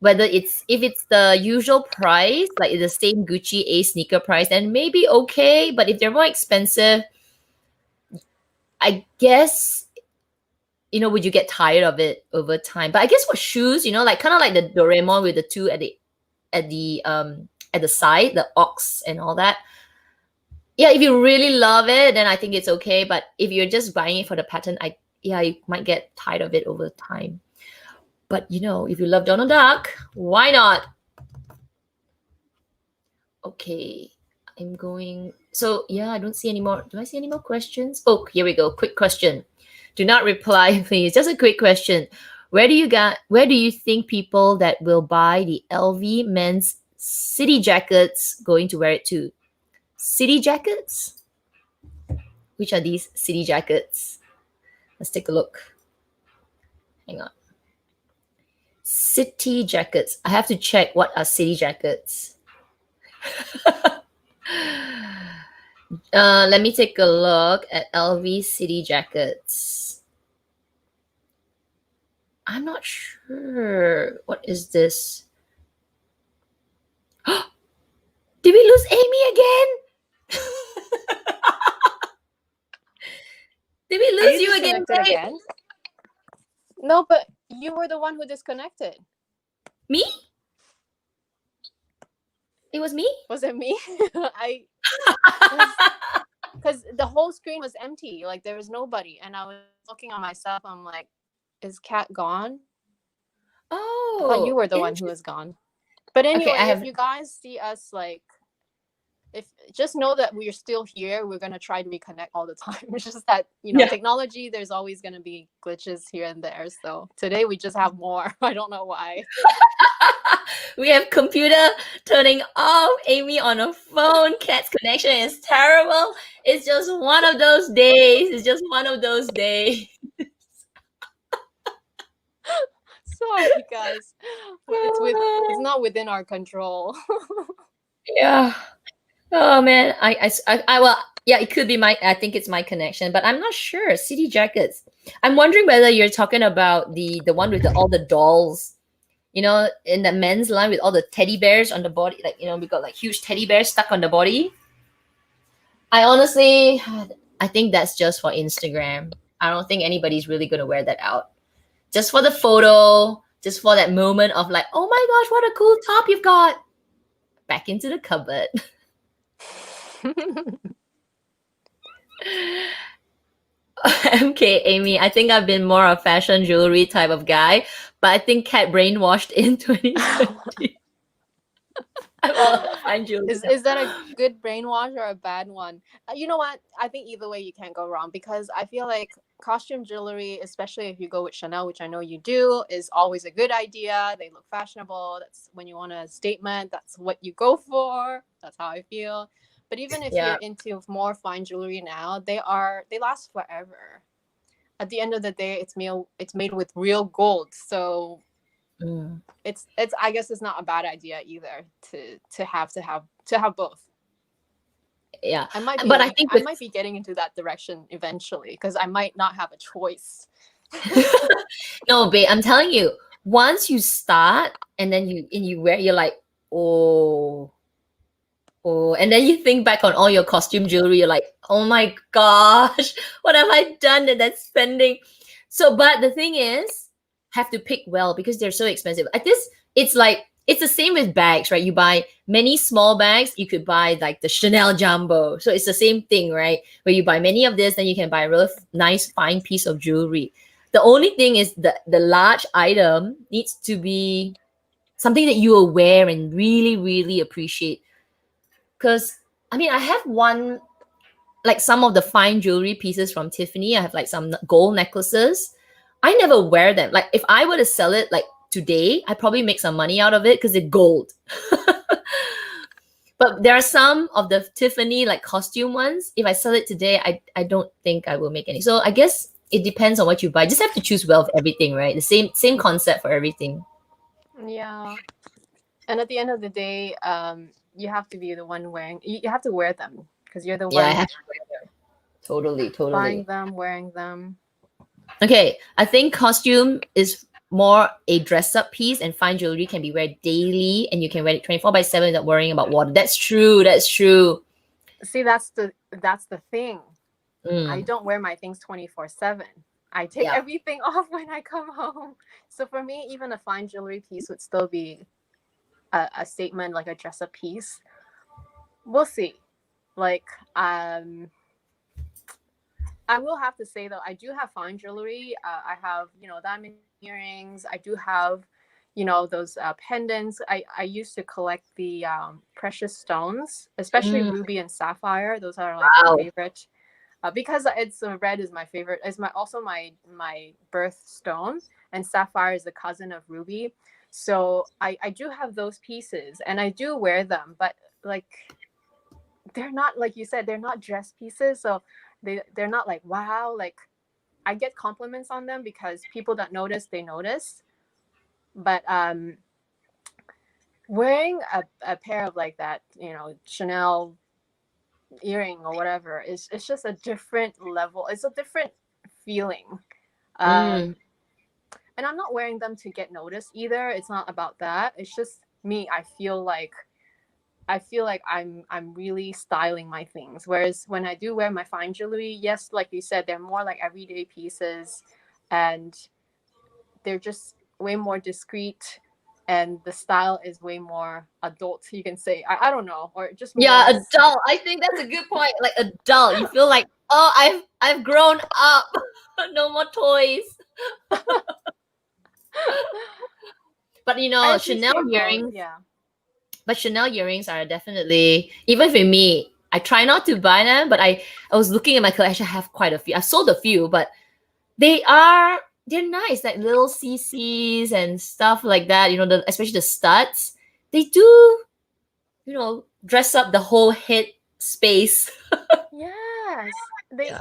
Speaker 1: whether if it's the usual price, like the same Gucci A sneaker price, then maybe okay. But if they're more expensive, I guess, would you get tired of it over time? But I guess for shoes, like kind of like the Doraemon with the two at the side, the ox and all that. Yeah, if you really love it, then I think it's okay. But if you're just buying it for the pattern, you might get tired of it over time. But if you love Donald Duck, why not? Okay, I'm going. So yeah, I don't see any more. Do I see any more questions? Oh, here we go. Quick question. Do not reply, please. Just a quick question. Where do you think people that will buy the LV men's city jackets going to wear it to? City jackets? Which are these city jackets? Let's take a look. Hang on. City jackets. I have to check what are city jackets. Let me take a look at LV city jackets. I'm not sure. What is this? Did we lose Amy again? Did we lose you again?
Speaker 2: No, but you were the one who disconnected.
Speaker 1: Me? It was me?
Speaker 2: Was it me? Because the whole screen was empty. Like there was nobody. And I was looking on myself. I'm like, is Kat gone?
Speaker 1: Oh.
Speaker 2: I thought you were the one who was gone. But anyway, if you guys see us, like, just know that we're still here. We're going to try to reconnect all the time. It's just that, technology, there's always going to be glitches here and there. So today we just have more. I don't know why.
Speaker 1: We have computer turning off, Amy on a phone, Kat's connection is terrible. It's just one of those days.
Speaker 2: Sorry, guys. It's not within our control.
Speaker 1: Yeah. Oh man, well, yeah, it could be I think it's my connection, but I'm not sure. City jackets. I'm wondering whether you're talking about the one with all the dolls. you know, in the men's line with all the teddy bears on the body, like, you know, we got like huge teddy bears stuck on the body. I honestly, I think that's just for Instagram. I don't think anybody's really gonna wear that out. Just for the photo, just for that moment of like, oh my gosh, what a cool top you've got. Back into the cupboard. MK Amy, I think I've been more a fashion jewelry type of guy, but I think Cat brainwashed in 2020. I'm all about fine jewelry.
Speaker 2: Is that a good brainwash or a bad one? You know what? I think either way you can't go wrong, because I feel like costume jewelry, especially if you go with Chanel, which I know you do, is always a good idea. They look fashionable. That's when you want a statement. That's what you go for. That's how I feel. But even if you're into more fine jewelry now, they last forever. At the end of the day, it's made with real gold. So it's I guess it's not a bad idea either to have both.
Speaker 1: Yeah,
Speaker 2: I might be,
Speaker 1: but I think
Speaker 2: I might be getting into that direction eventually, because I might not have a choice.
Speaker 1: no, babe, I'm telling you, once you start and then you wear, you're like, oh, and then you think back on all your costume jewelry, you're like, oh my gosh, what have I done that spending? So, but the thing is, have to pick well because they're so expensive. At this, it's the same with bags, right? You buy many small bags, you could buy like the Chanel Jumbo. So it's the same thing, right? Where you buy many of this, then you can buy a real nice fine piece of jewelry. The only thing is the large item needs to be something that you will wear and really, really appreciate. Because I mean, I have one, like some of the fine jewelry pieces from Tiffany. I have like some gold necklaces. I never wear them. Like if I were to sell it like today, I probably make some money out of it because they're gold. But there are some of the Tiffany like costume ones. If I sell it today, I don't think I will make any. So I guess it depends on what you buy. Just have to choose well for everything, right? The same concept for everything.
Speaker 2: Yeah. And at the end of the day, you have to be the one wearing. You have to wear them because you're the
Speaker 1: Yeah, I
Speaker 2: one
Speaker 1: have to wear them. Totally.
Speaker 2: buying them, wearing them.
Speaker 1: Okay, I think costume is more a dress-up piece, and fine jewelry can be wear daily, and you can wear it 24/7 without worrying about water. That's true. That's true.
Speaker 2: See, that's the thing. I
Speaker 1: Mm.
Speaker 2: don't wear my things 24/7. I take everything off when I come home. So for me, even a fine jewelry piece would still be a statement, like a dress-up piece. We'll see. Like, I will have to say though, I do have fine jewelry. I have, diamond earrings. I do have, those pendants. I used to collect the precious stones, especially ruby and sapphire. Those are like my favorite. Because it's red is my favorite. It's also my birth stone, and sapphire is the cousin of ruby. So I do have those pieces, and I do wear them, but like they're not, like you said, they're not dress pieces. So they're not like, wow, like I get compliments on them because people that notice, they notice. But wearing a pair of like that, Chanel earring or whatever, it's just a different level. It's a different feeling. And I'm not wearing them to get noticed either. It's not about that. It's just me. I feel like I'm really styling my things. Whereas when I do wear my fine jewelry, yes, like you said, they're more like everyday pieces, and they're just way more discreet, and the style is way more adult, you can say. I don't know, or just more
Speaker 1: Adult. I think that's a good point. Like adult, you feel like, oh, I've grown up. No more toys. But Chanel earrings.
Speaker 2: Yeah.
Speaker 1: But Chanel earrings are definitely, even for me, I try not to buy them, but I was looking at my collection. I have quite a few. I've sold a few, but they're nice, like little CCs and stuff like that. Especially the studs. They do, dress up the whole head space.
Speaker 2: Yes.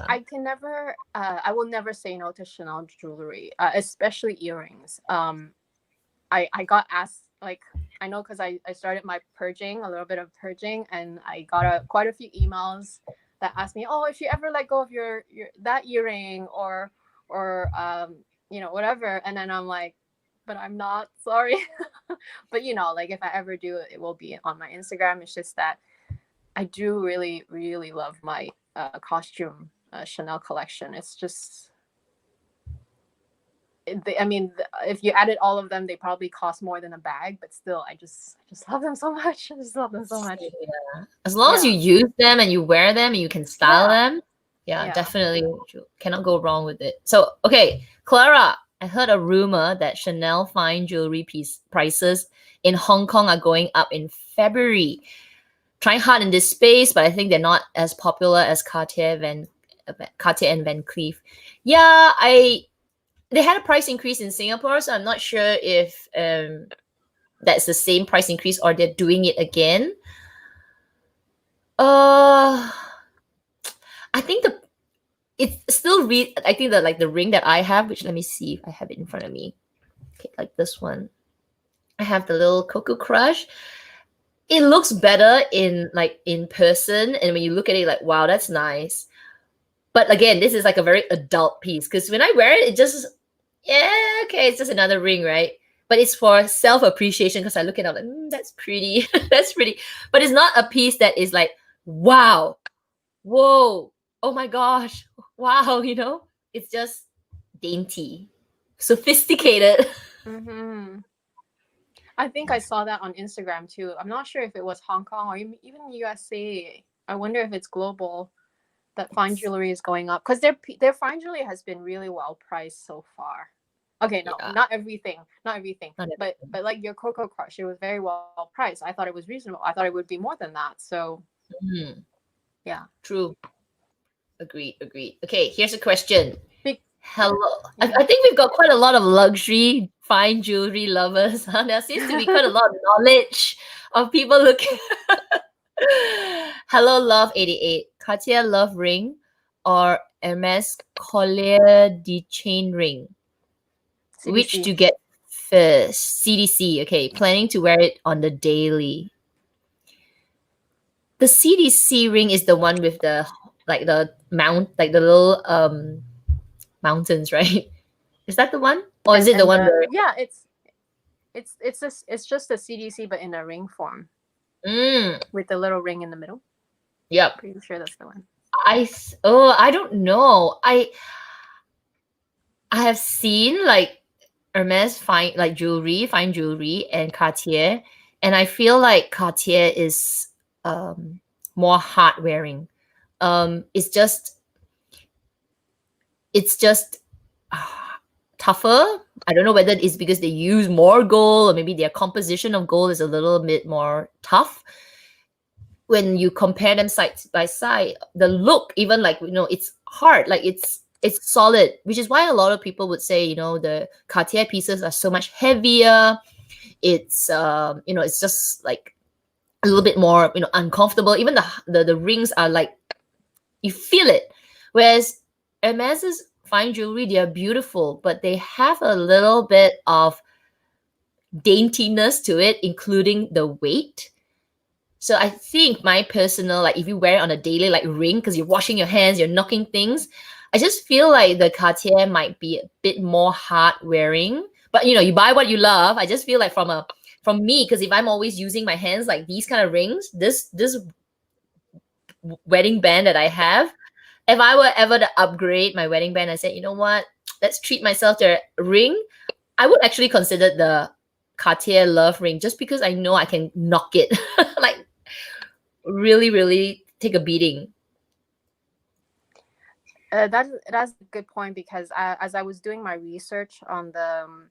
Speaker 2: I can never, I will never say no to Chanel jewelry, especially earrings. I got asked, like, I know because I started my purging, a little bit of purging, and I got quite a few emails that asked me, oh, if you ever let go of that earring or whatever. And then I'm like, but I'm not. Sorry. But you know, like if I ever do, it will be on my Instagram. It's just that I do really, really love my costume Chanel collection. It's just, I mean, if you added all of them, they probably cost more than a bag. But still, I just love them so much. I just love them so much.
Speaker 1: Yeah. As long as
Speaker 2: Yeah.
Speaker 1: you use them and you wear them and you can style
Speaker 2: Yeah.
Speaker 1: them, yeah,
Speaker 2: Yeah.
Speaker 1: definitely cannot go wrong with it. So, okay, Clara, I heard a rumor that Chanel fine jewelry prices in Hong Kong are going up in February. Trying hard in this space, but I think they're not as popular as Cartier and Van Cleef. Yeah, they had a price increase in Singapore, so I'm not sure if that's the same price increase or they're doing it again. I think it's still I think that like the ring that I have, which let me see if I have it in front of me. Okay, like this one. I have the little Coco Crush. It looks better in person, and when you look at it, like, wow, that's nice. But again, this is like a very adult piece because when I wear it, it just, yeah, okay, it's just another ring, right? But it's for self-appreciation because I look at it, I'm like, that's pretty. That's pretty. But it's not a piece that is like, wow, whoa, oh my gosh, wow, it's just dainty, sophisticated.
Speaker 2: Mm-hmm. I think I saw that on Instagram too. I'm not sure if it was Hong Kong or even USA. I wonder if it's global that fine jewelry is going up because their fine jewelry has been really well priced so far. Okay, no,
Speaker 1: Yeah,
Speaker 2: not everything, not everything,
Speaker 1: not
Speaker 2: but like your Coco Crush, it was very well priced. I thought it was reasonable. I thought it would be more than that. So
Speaker 1: Mhm.
Speaker 2: yeah,
Speaker 1: True. Agreed. Okay, here's a question.
Speaker 2: big.
Speaker 1: Hello. I,
Speaker 2: Yeah.
Speaker 1: I think we've got quite a lot of luxury, fine jewelry lovers. Huh? There seems to be quite a lot of knowledge of people looking. Hello, Love 88. Cartier Love Ring or Hermes Collier de Chain Ring? Which
Speaker 2: CDC.
Speaker 1: to get first? CDC. Okay, planning to wear it on the daily. The CDC ring is the one with the the little mountains, right? Is that the one? Or is it the
Speaker 2: And
Speaker 1: one
Speaker 2: the
Speaker 1: where
Speaker 2: yeah, it's just a CDC but in a ring form
Speaker 1: mm,
Speaker 2: with the little ring in the middle.
Speaker 1: yep.
Speaker 2: Pretty sure that's the one.
Speaker 1: I don't know. I have seen like Hermes fine jewelry and Cartier, and I feel like Cartier is more hard wearing. It's just tougher. I don't know whether it's because they use more gold or maybe their composition of gold is a little bit more tough. When you compare them side by side, the look, even like it's hard, like it's solid, which is why a lot of people would say the Cartier pieces are so much heavier. It's it's just like a little bit more uncomfortable. Even the rings are like you feel it, whereas Hermes's fine jewelry, they are beautiful, but they have a little bit of daintiness to it, including the weight. So I think my personal, like if you wear it on a daily like ring because you're washing your hands, you're knocking things, I just feel like the Cartier might be a bit more hard wearing. But you buy what you love. I just feel like from me, because if I'm always using my hands like these kind of rings, this wedding band that I have, if I were ever to upgrade my wedding band and say, you know what, let's treat myself to a ring, I would actually consider the Cartier Love ring just because I know I can knock it. Like really, really take a beating.
Speaker 2: That's a good point because as I was doing my research on the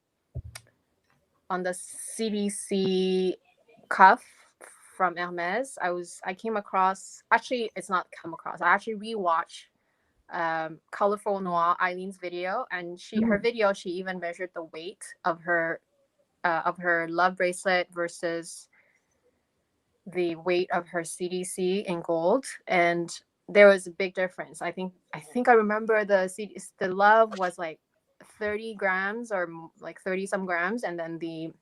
Speaker 2: CDC cuff from Hermes, I came across, actually it's not come across, I actually rewatched Colorful Noir, Eileen's video, and her video, she even measured the weight of her love bracelet versus the weight of her CDC in gold, and there was a big difference. I think I remember the love was like 30 grams or like 30 some grams, and then the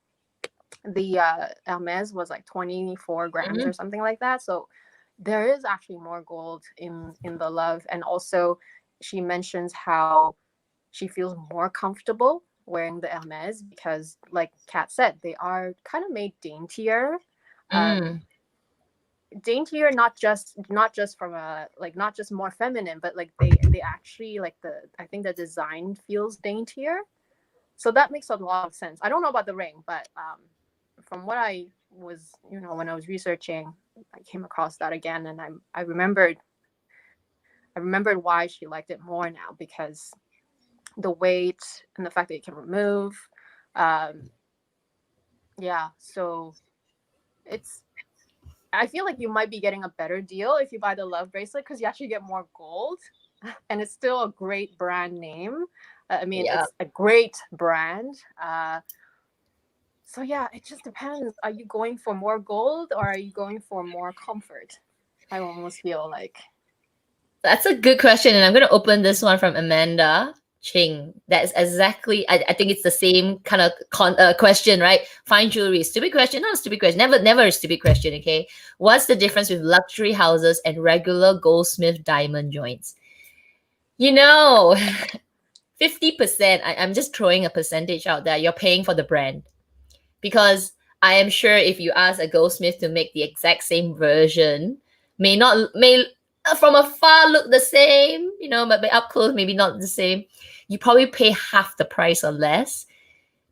Speaker 2: Hermes was like 24 grams or something like that. So there is actually more gold in the love. And also she mentions how she feels more comfortable
Speaker 3: wearing the Hermes because, like Kat said, they are kind of made daintier. Daintier, not just from a like, not just more feminine, but like they actually, like, I think the design feels daintier. So that makes a lot of sense. I don't know about the ring, but from what I was, when I was researching, I came across that again, and I remembered why she liked it more now, because the weight and the fact that you can remove. Yeah, so I feel like you might be getting a better deal if you buy the Love bracelet, because you actually get more gold, and it's still a great brand name. I mean,
Speaker 1: Yeah.
Speaker 3: it's a great brand. So yeah, it just depends. Are you going for more gold, or are you going for more comfort? I almost feel like.
Speaker 1: That's a good question. And I'm going to open this one from Amanda Ching. That's exactly, I think it's the same kind of question, right? Fine jewelry. Stupid question. Not a stupid question. Never a stupid question, okay? What's the difference with luxury houses and regular goldsmith diamond joints? 50%, I'm just throwing a percentage out there. You're paying for the brand. Because I am sure if you ask a goldsmith to make the exact same version, may from afar look the same, but up close maybe not the same. You probably pay half the price or less,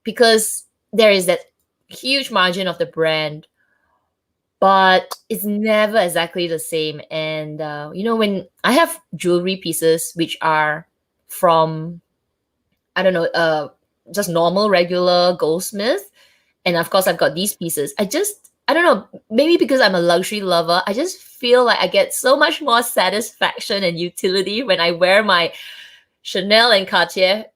Speaker 1: because there is that huge margin of the brand, but it's never exactly the same. And when I have jewelry pieces which are from, I don't know, just normal regular goldsmith, and of course I've got these pieces, I don't know, maybe because I'm a luxury lover, I just feel like I get so much more satisfaction and utility when I wear my Chanel and Cartier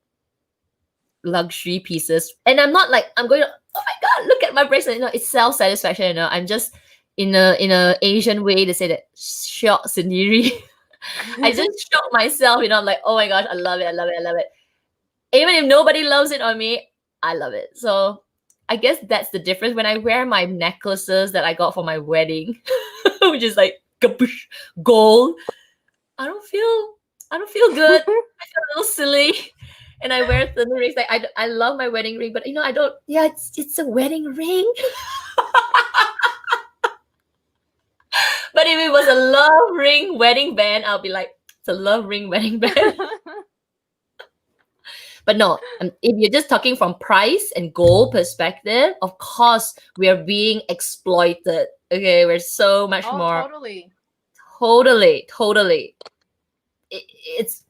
Speaker 1: luxury pieces. And I'm not like, I'm going to, oh my God, look at my bracelet. It's self-satisfaction, I'm just in a Asian way to say that, shock scenery. I just shock myself, I'm like, oh my gosh, I love it, I love it, I love it. Even if nobody loves it on me, I love it. So I guess that's the difference. When I wear my necklaces that I got for my wedding, which is like gold, I don't feel good. I feel a little silly. And I wear thin rings. Like I love my wedding ring, but I don't. Yeah, it's a wedding ring. But if it was a love ring wedding band, I'll be like, it's a love ring wedding band. But no, if you're just talking from price and goal perspective, of course, we are being exploited. Okay, we're so much more. Totally. It's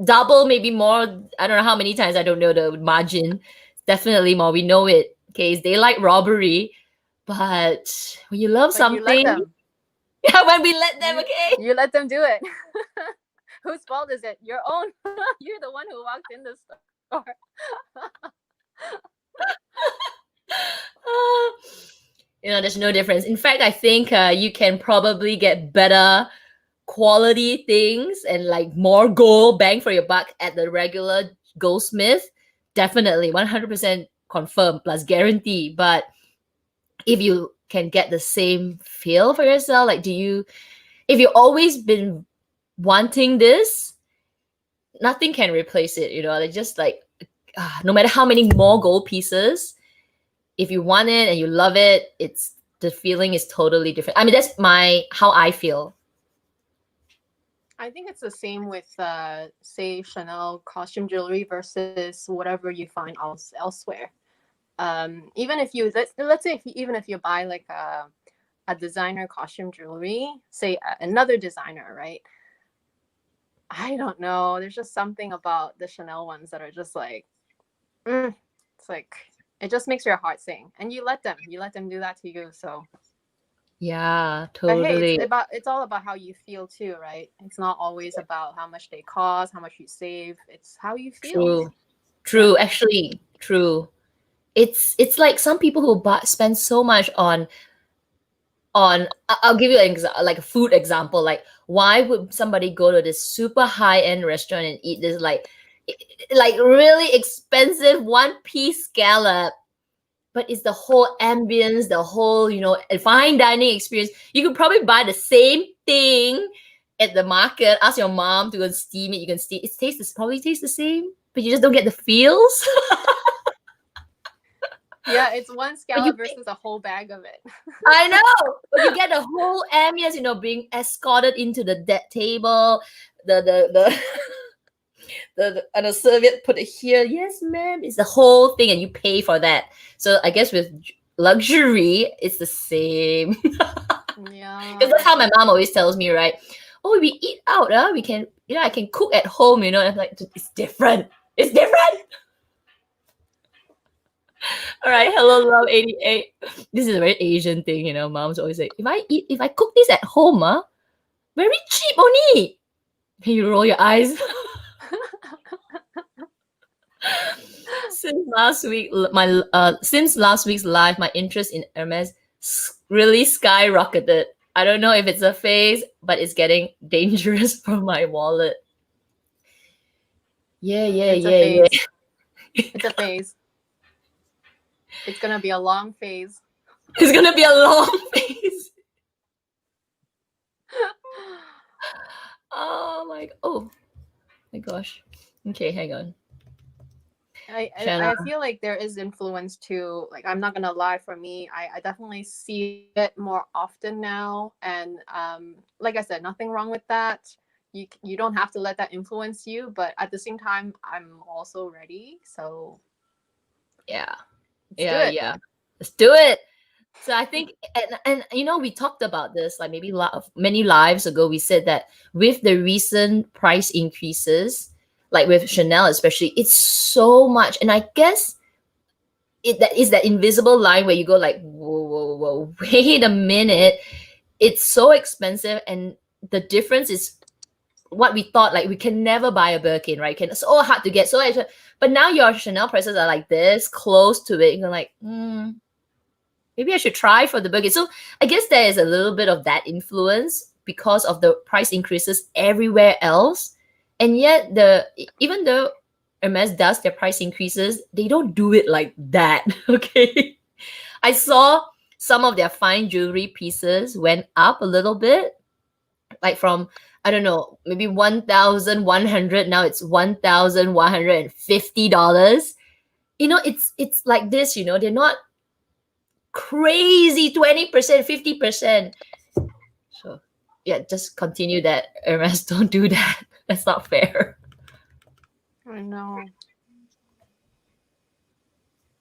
Speaker 1: double, maybe more. I don't know how many times. I don't know the margin. Definitely more. We know it. Okay, it's daylight robbery. But when you love something, yeah, when we let them, okay,
Speaker 3: you let them do it. Whose fault is it? Your own. You're the one who walked in the store.
Speaker 1: There's no difference. In fact, I think you can probably get better quality things and like more gold bang for your buck at the regular goldsmith. Definitely 100% confirmed plus guarantee. But if you can get the same feel for yourself, like if you've always been wanting this, nothing can replace it. Like just like no matter how many more gold pieces, if you want it and you love it, the feeling is totally different. I mean, that's how I feel.
Speaker 3: I think it's the same with say Chanel costume jewelry versus whatever you find elsewhere. Even if you let's say even if you buy like a designer costume jewelry, say another designer, right? I don't know. There's just something about the Chanel ones that are just like, it's like, it just makes your heart sing, and you let them do that to you. So
Speaker 1: yeah, totally.
Speaker 3: But hey, it's all about how you feel too, right? It's not always about how much they cost, how much you save. It's how you feel.
Speaker 1: True. Yeah. Actually, true. It's like some people who spend so much on. I'll give you like a food example. Like, why would somebody go to this super high-end restaurant and eat this like really expensive one-piece scallop? But it's the whole ambience, the whole fine dining experience. You could probably buy the same thing at the market. Ask your mom to go and steam it. You can steam it. Probably tastes the same, but you just don't get the feels.
Speaker 3: Yeah, it's one
Speaker 1: you
Speaker 3: scallop versus a whole bag of it.
Speaker 1: I know, but you get the whole ambience, you know, being escorted into the table, the and the serviette put it here. Yes, ma'am. It's the whole thing, and you pay for that. So I guess with luxury, it's the same.
Speaker 3: Yeah.
Speaker 1: Because that's how my mom always tells me, right? Oh, we eat out, we can, you know, I can cook at home, you know. And I'm like, it's different. It's different. All right, hello, love 88. This is a very Asian thing, you know. Moms always say, if I cook this at home, very cheap only. Can you roll your eyes? Since last week's live, my interest in Hermes really skyrocketed. I don't know if it's a phase, but it's getting dangerous for my wallet. Yeah.
Speaker 3: It's a phase. It's gonna be a long phase.
Speaker 1: It's gonna be a long phase. Oh my gosh. Okay, hang on.
Speaker 3: I feel like there is influence too. Like, I'm not gonna lie, for me, I definitely see it more often now. And like I said, nothing wrong with that. You don't have to let that influence you, but at the same time, I'm also ready. So
Speaker 1: yeah.
Speaker 3: let's
Speaker 1: Let's do it. So I think, and you know, we talked about this like maybe many lives ago. We said that with the recent price increases, like with Chanel especially, it's so much. And I guess that is that invisible line where you go like, whoa, wait a minute. It's so expensive, and the difference is what we thought, like we can never buy a Birkin, right? It's so hard to get, so extra. But now your Chanel prices are like this, close to it. You're like, maybe I should try for the Birkin. So I guess there is a little bit of that influence because of the price increases everywhere else. And yet even though Hermes does their price increases, they don't do it like that. Okay. I saw some of their fine jewelry pieces went up a little bit, like from, I don't know, maybe 1,100. Now it's $1,150. You know, it's like this, you know, they're not crazy 20%, 50%. So yeah, just continue that. Hermes, don't do that. That's not fair.
Speaker 3: I know.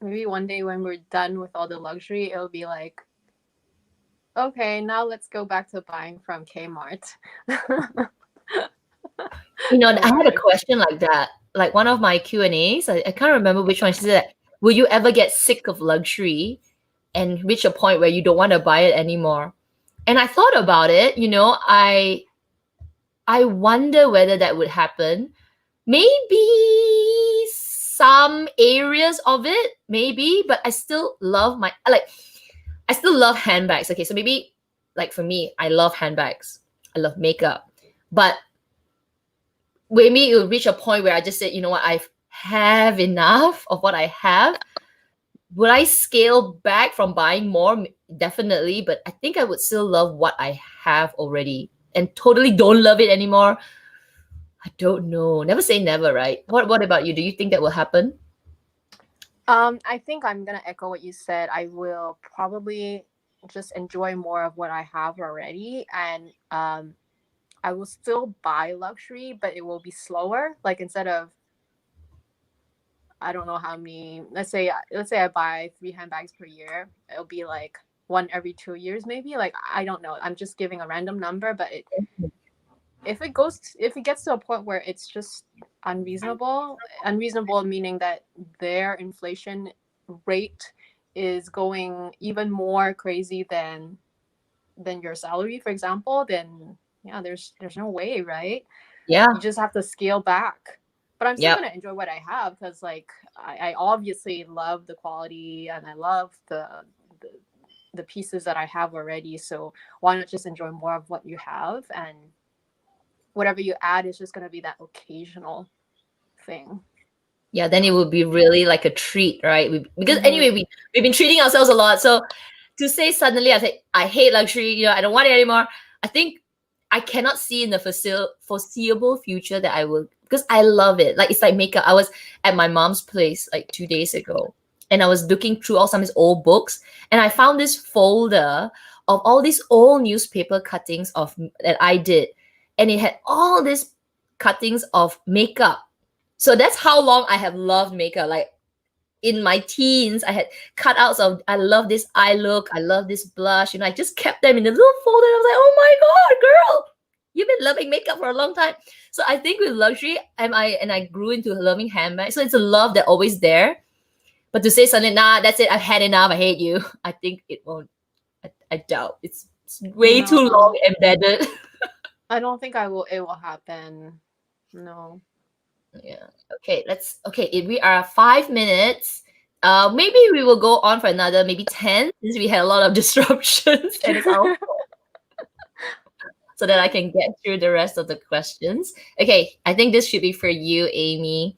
Speaker 3: Maybe one day when we're done with all the luxury, it'll be like, okay, now let's go back to buying from Kmart.
Speaker 1: You know, I had a question like that. Like one of my Q&As, I can't remember which one. She said, will you ever get sick of luxury and reach a point where you don't want to buy it anymore? And I thought about it, you know, I wonder whether that would happen. Maybe some areas of it, maybe, but I still love I still love handbags. Okay, so maybe like for me, I love handbags. I love makeup. But maybe it will reach a point where I just said, you know what, I have enough of what I have. Would I scale back from buying more? Definitely, but I think I would still love what I have already and totally don't love it anymore. I don't know. Never say never, right? What about you? Do you think that will happen?
Speaker 3: I think I'm gonna echo what you said. I will probably just enjoy more of what I have already, and I will still buy luxury, but it will be slower. Like, instead of, I don't know how many, let's say I buy 3 handbags per year, it'll be like 1 every 2 years, maybe. Like, I don't know. I'm just giving a random number, but if it gets to a point where it's just unreasonable meaning that their inflation rate is going even more crazy than your salary, for example, then yeah, there's no way, right?
Speaker 1: Yeah.
Speaker 3: You just have to scale back. But I'm still
Speaker 1: Yep.
Speaker 3: gonna enjoy what I have, because like I obviously love the quality and I love the pieces that I have already. So why not just enjoy more of what you have, and whatever you add is just gonna be that occasional thing.
Speaker 1: Yeah, then it would be really like a treat, right? Because
Speaker 3: Mhm.
Speaker 1: anyway, we've been treating ourselves a lot. So to say suddenly I say I hate luxury, you know, I don't want it anymore. I think I cannot see in the foreseeable future that I will because I love it. Like, it's like makeup. I was at my mom's place like 2 days ago, and I was looking through all some of his old books, and I found this folder of all these old newspaper cuttings of that I did, and it had all these cuttings of makeup. So that's how long I have loved makeup. Like, in my teens, I had cutouts of, I love this eye look, I love this blush, I just kept them in a little folder. I was like, oh my god, girl, you've been loving makeup for a long time. So I think with luxury, I grew into loving handbags. So it's a love that always there. But to say suddenly, nah, that's it, I've had enough, I hate you, I think it won't. I doubt. It's way too long embedded.
Speaker 3: I don't think it will happen. No.
Speaker 1: Yeah. Okay, if we are 5 minutes, maybe we will go on for another maybe 10, since we had a lot of disruptions and it's our so that I can get through the rest of the questions. Okay, I think this should be for you, Amy.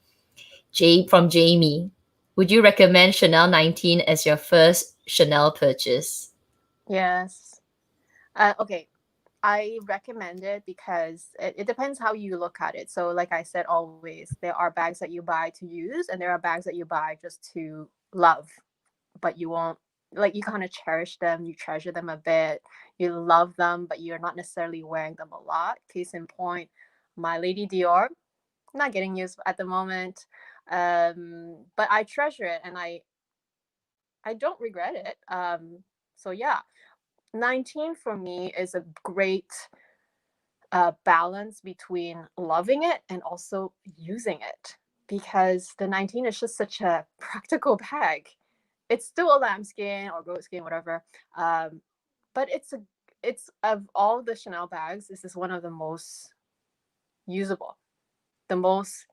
Speaker 1: From Jamie. Would you recommend Chanel 19 as your first Chanel purchase?
Speaker 3: Yes. Okay. I recommend it because it depends how you look at it. So like I said, always, there are bags that you buy to use, and there are bags that you buy just to love, but you won't, like, you kind of cherish them, you treasure them a bit, you love them, but you're not necessarily wearing them a lot. Case in point, my Lady Dior, not getting used at the moment, but I treasure it, and I don't regret it. So yeah, 19 for me is a great balance between loving it and also using it, because the 19 is just such a practical bag. It's still a lambskin or goat skin, whatever, but it's of all the Chanel bags, this is one of the most usable, the most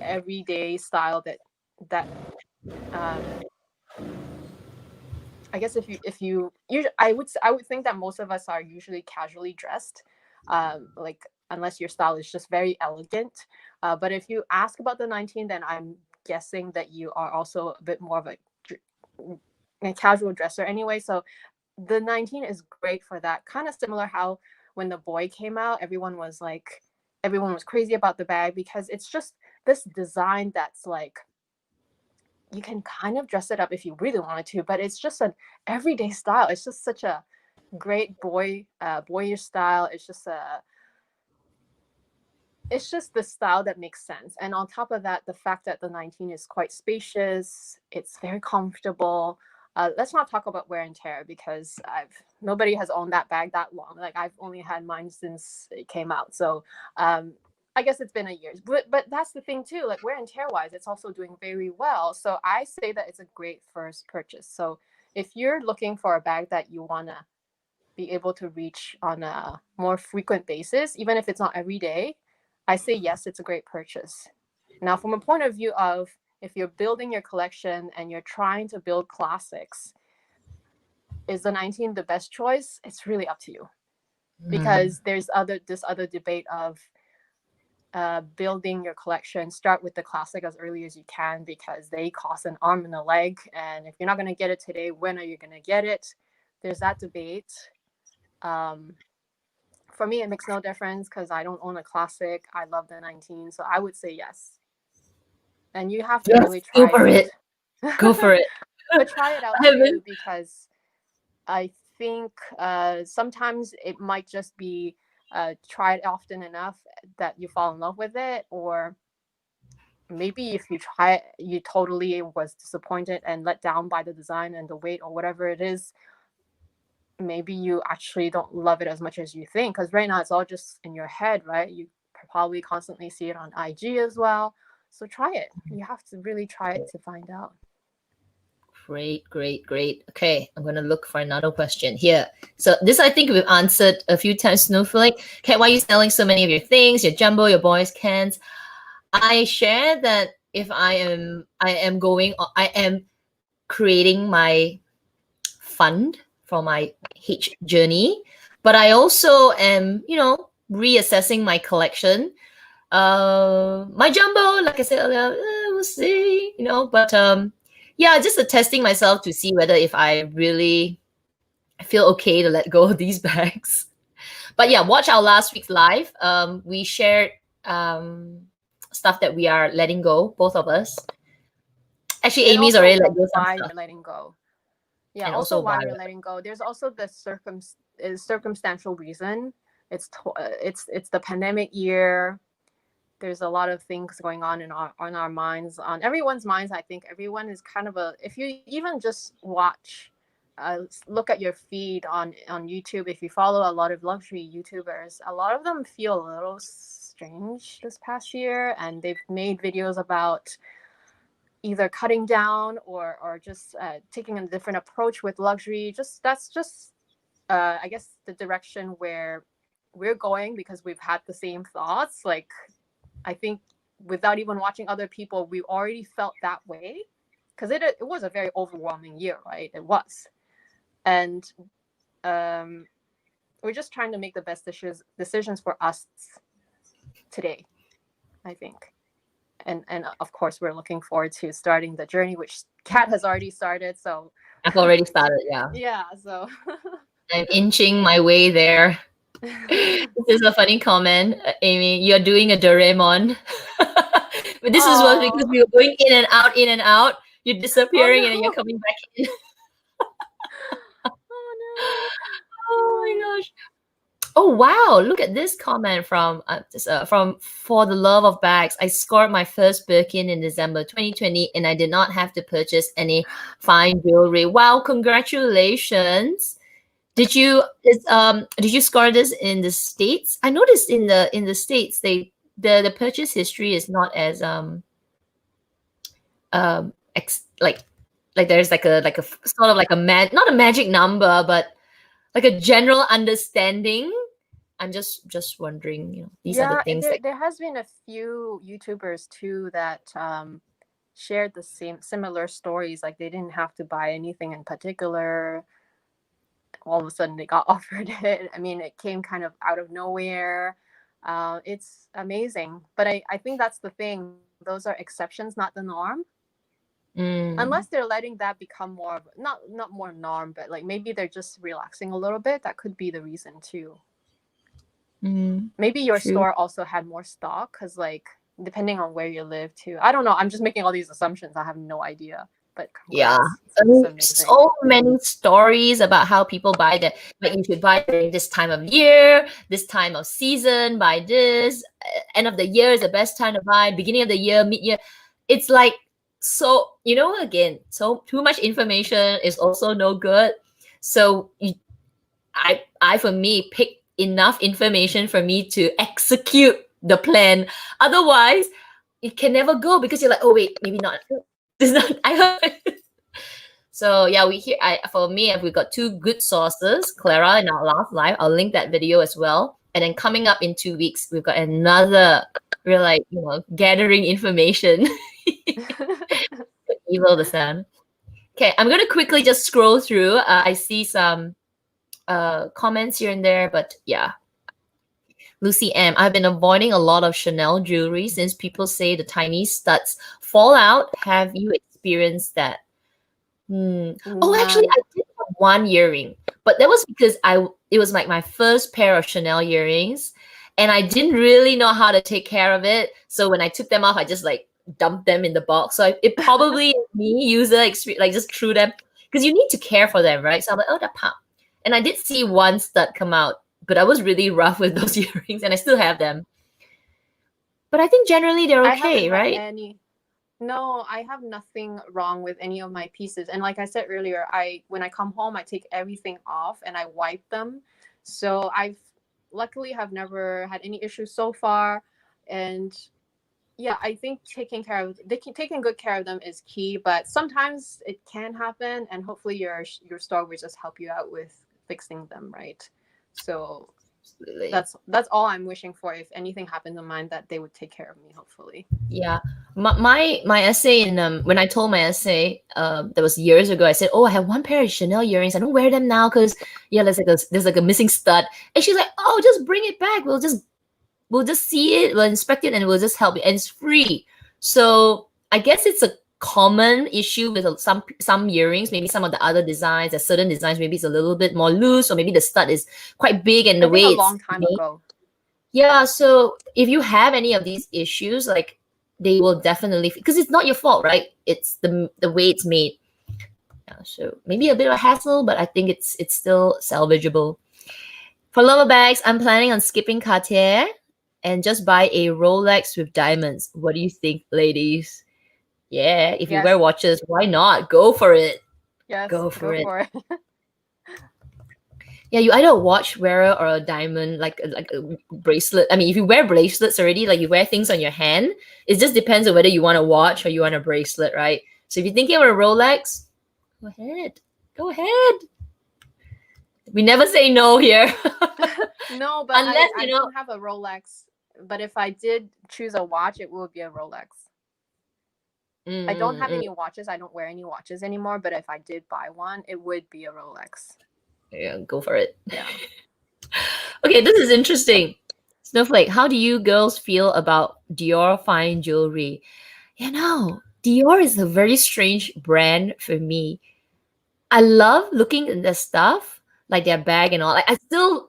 Speaker 3: everyday style that I guess if you I would think that most of us are usually casually dressed, like, unless your style is just very elegant. But if you ask about the 19, then I'm guessing that you are also a bit more of a casual dresser anyway. So the 19 is great for that. Kind of similar how when the Boy came out, everyone was crazy about the bag, because it's just this design that's like, you can kind of dress it up if you really wanted to, but it's just an everyday style. It's just such a great boyish style. It's just the style that makes sense. And on top of that, the fact that the 19 is quite spacious, it's very comfortable. Let's not talk about wear and tear, because nobody has owned that bag that long. Like, I've only had mine since it came out. So I guess it's been a year, but that's the thing too, like, wear and tear wise, it's also doing very well. So I say that it's a great first purchase. So if you're looking for a bag that you want to be able to reach on a more frequent basis, even if it's not every day, I say yes, it's a great purchase. Now, from a point of view of, if you're building your collection and you're trying to build classics, is the 19 the best choice? It's really up to you, because there's this other debate of building your collection. Start with the classic as early as you can, because they cost an arm and a leg, and if you're not going to get it today, when are you going to get it? There's that debate. For me, it makes no difference, because I don't own a classic. I love the 19, so I would say yes. And you have to really try it.
Speaker 1: Go for it.
Speaker 3: But try it out too, because I think sometimes it might just be try it often enough that you fall in love with it, or maybe if you try it, you totally was disappointed and let down by the design and the weight or whatever it is. Maybe you actually don't love it as much as you think, because right now it's all just in your head, right? You probably constantly see it on IG as well. So try it. You have to really try it to find out.
Speaker 1: Great. Okay, I'm gonna look for another question here. So this, I think we've answered a few times. Snowflake, okay, why are you selling so many of your things, your jumbo, your boys' cans? I share that if I am creating my fund for my H journey, but I also am, reassessing my collection. My jumbo, like I said earlier, we'll see, but yeah, just testing myself to see whether if I really feel okay to let go of these bags. But yeah, watch our last week's live. We shared stuff that we are letting go, both of us. Actually,
Speaker 3: And
Speaker 1: Amy's
Speaker 3: also
Speaker 1: already let go some
Speaker 3: why
Speaker 1: stuff.
Speaker 3: we're letting go. Yeah,
Speaker 1: And
Speaker 3: also
Speaker 1: also
Speaker 3: why
Speaker 1: why
Speaker 3: we're
Speaker 1: we're
Speaker 3: letting go. There's also the circumstantial reason. It's the pandemic year. There's a lot of things going on in our minds, on everyone's minds. I think everyone is kind of if you even just watch, look at your feed on YouTube. If you follow a lot of luxury YouTubers, a lot of them feel a little strange this past year, and they've made videos about either cutting down or just taking a different approach with luxury. That's just I guess the direction where we're going, because we've had the same thoughts. Like, I think without even watching other people, we already felt that way, because it was a very overwhelming year, right? It was. And we're just trying to make the best decisions for us today, I think. And of course, we're looking forward to starting the journey, which Kat has already started. So
Speaker 1: I've already started, yeah.
Speaker 3: yeah, so
Speaker 1: I'm inching my way there. This is a funny comment, Amy. You're doing a Doraemon. But this is was because we were going in and out. You're disappearing and then you're coming back in.
Speaker 3: Oh
Speaker 1: Oh my gosh. Oh wow, look at this comment from For the Love of Bags. I scored my first Birkin in December 2020 and I did not have to purchase any fine jewelry. Wow, congratulations. Did you score this in the States? I noticed in the States the purchase history is not as like there's like a sort of like not a magic number, but like a general understanding. I'm just wondering, these are the things
Speaker 3: there has been a few YouTubers too that shared the similar stories. Like, they didn't have to buy anything in particular. All of a sudden they got offered it. I mean, it came kind of out of nowhere. It's amazing. But I think that's the thing. Those are exceptions, not the norm. Unless they're letting that become more of not more norm, but like maybe they're just relaxing a little bit. That could be the reason too. Maybe your store also had more stock, because like depending on where you live too. I don't know. I'm just making all these assumptions. I have no idea. But
Speaker 1: yeah, so many stories about how people buy that. Like, you should buy during this time of year, this time of season, buy this. End of the year is the best time to buy. Beginning of the year, mid-year. It's like, so, again, so too much information is also no good. So I for me, pick enough information for me to execute the plan. Otherwise, it can never go, because you're like, oh wait, maybe not. This is not. I heard. So yeah, for me, we got two good sources. Clara in our last live. I'll link that video as well. And then coming up in 2 weeks, we've got another. We're like, gathering information. Evil the sound. Okay, I'm gonna quickly just scroll through. I see some comments here and there, but yeah. Lucy M. I've been avoiding a lot of Chanel jewelry since people say the tiny studs fall out. Have you experienced that? Oh, actually, I did have one earring, but that was because it was like my first pair of Chanel earrings, and I didn't really know how to take care of it. So when I took them off, I just like dumped them in the box. So it probably me user experience, like just threw them, because you need to care for them, right? So I'm like, oh, that pop. And I did see one stud come out, but I was really rough with those earrings, and I still have them. But I think generally they're okay, right?
Speaker 3: No, I have nothing wrong with any of my pieces. And like I said earlier, when I come home, I take everything off and I wipe them. So luckily have never had any issues so far. And yeah, I think taking good care of them is key, but sometimes it can happen, and hopefully your store will just help you out with fixing them, right? So absolutely, that's all I'm wishing for. If anything happened to mine, that they would take care of me, hopefully.
Speaker 1: Yeah, my essay in when I told my essay that was years ago, I said, oh, I have one pair of Chanel earrings. I don't wear them now because there's like a missing stud, and she's like, oh, just bring it back. We'll just see it, we'll inspect it, and we'll just help you, and it's free. So I guess it's a common issue with some earrings. Maybe some of the other designs, there's certain designs, maybe it's a little bit more loose, or maybe the stud is quite big and the
Speaker 3: I think
Speaker 1: way
Speaker 3: a
Speaker 1: it's
Speaker 3: long time
Speaker 1: made.
Speaker 3: ago.
Speaker 1: Yeah, so if you have any of these issues, like they will definitely, because it's not your fault, right? It's the way it's made. Yeah, so maybe a bit of a hassle, but I think it's still salvageable. For lower bags, I'm planning on skipping Cartier and just buy a Rolex with diamonds. What do you think, ladies? Yeah, if you
Speaker 3: Yes.
Speaker 1: wear watches, why not? Go for it.
Speaker 3: Yes,
Speaker 1: Go for it.
Speaker 3: it.
Speaker 1: Yeah, you either a watch wearer or a diamond, like a bracelet. I mean, if you wear bracelets already, like you wear things on your hand, it just depends on whether you want a watch or you want a bracelet, right? So if you're thinking of a Rolex, go ahead. Go ahead. We never say no here.
Speaker 3: No, but
Speaker 1: Unless,
Speaker 3: I
Speaker 1: you know,
Speaker 3: don't have a Rolex. But if I did choose a watch, it would be a Rolex. I don't have any watches. I don't wear any watches anymore. But if I did buy one, it would be a Rolex.
Speaker 1: Yeah, go for it.
Speaker 3: Yeah.
Speaker 1: Okay, this is interesting. Snowflake, how do you girls feel about Dior fine jewelry? You know, Dior is a very strange brand for me. I love looking at their stuff, like their bag and all. Like I still,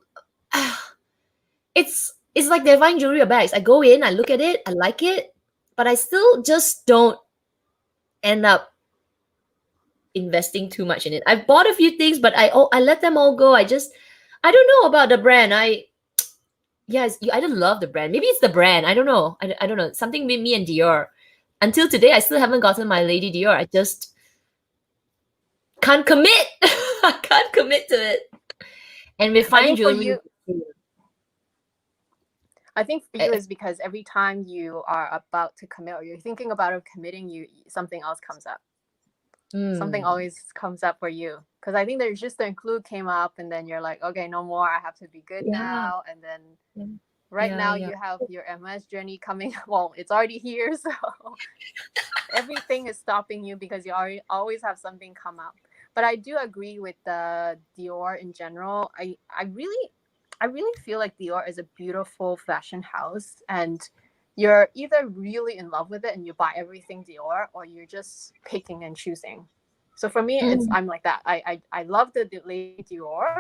Speaker 1: it's like they're fine jewelry or bags. I go in, I look at it, I like it, but I still just don't end up investing too much in it. I've bought a few things, but I let them all go. I don't know about the brand. Yes, you either love the brand. Maybe it's the brand. I don't know. I don't know. Something with me and Dior. Until today, I still haven't gotten my Lady Dior. I just can't commit. I can't commit to it. And with fine jewelry,
Speaker 3: I think for you is because every time you are about to commit or you're thinking about committing, something else comes up. Something always comes up for you. Because I think there's just the include came up and then you're like, okay, no more. I have to be good now. And then now you have your MS journey coming. Well, it's already here. So everything is stopping you because you always have something come up. But I do agree with the Dior in general. I really feel like Dior is a beautiful fashion house, and you're either really in love with it and you buy everything Dior, or you're just picking and choosing. So for me, I'm like that. I love the Lady Dior,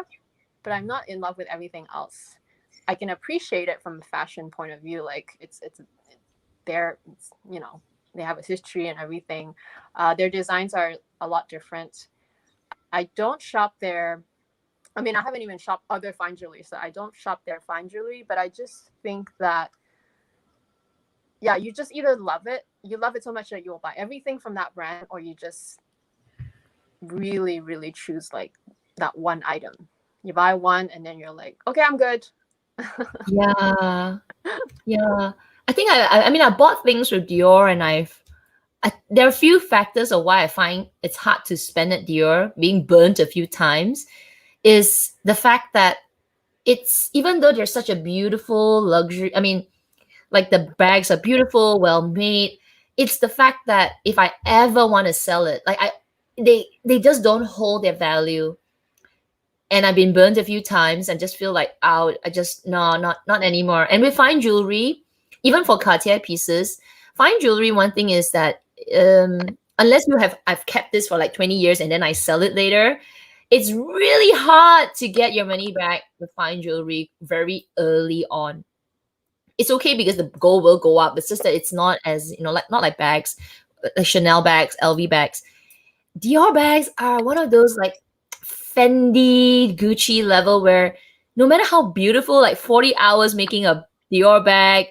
Speaker 3: but I'm not in love with everything else. I can appreciate it from a fashion point of view. Like it's you know, they have a history and everything. Their designs are a lot different. I don't shop there. I mean, I haven't even shopped other fine jewelry, so I don't shop their fine jewelry, but I just think that, yeah, you just either love it so much that you'll buy everything from that brand, or you just really, really choose like that one item. You buy one and then you're like, okay, I'm good.
Speaker 1: Yeah. I think I mean, I bought things with Dior, and there are a few factors of why I find it's hard to spend at Dior, being burnt a few times, is the fact that it's, even though they're such a beautiful luxury, I mean, like the bags are beautiful, well made, it's the fact that if I ever want to sell it, like they just don't hold their value. And I've been burned a few times and just feel like, out. I just, no, not anymore. And with fine jewelry, even for Cartier pieces, fine jewelry, one thing is that unless I've kept this for like 20 years and then I sell it later, it's really hard to get your money back with fine jewelry very early on. It's okay because the gold will go up. It's just that it's not as, not like bags, Chanel bags, LV bags. Dior bags are one of those like Fendi, Gucci level where no matter how beautiful, like 40 hours making a Dior bag,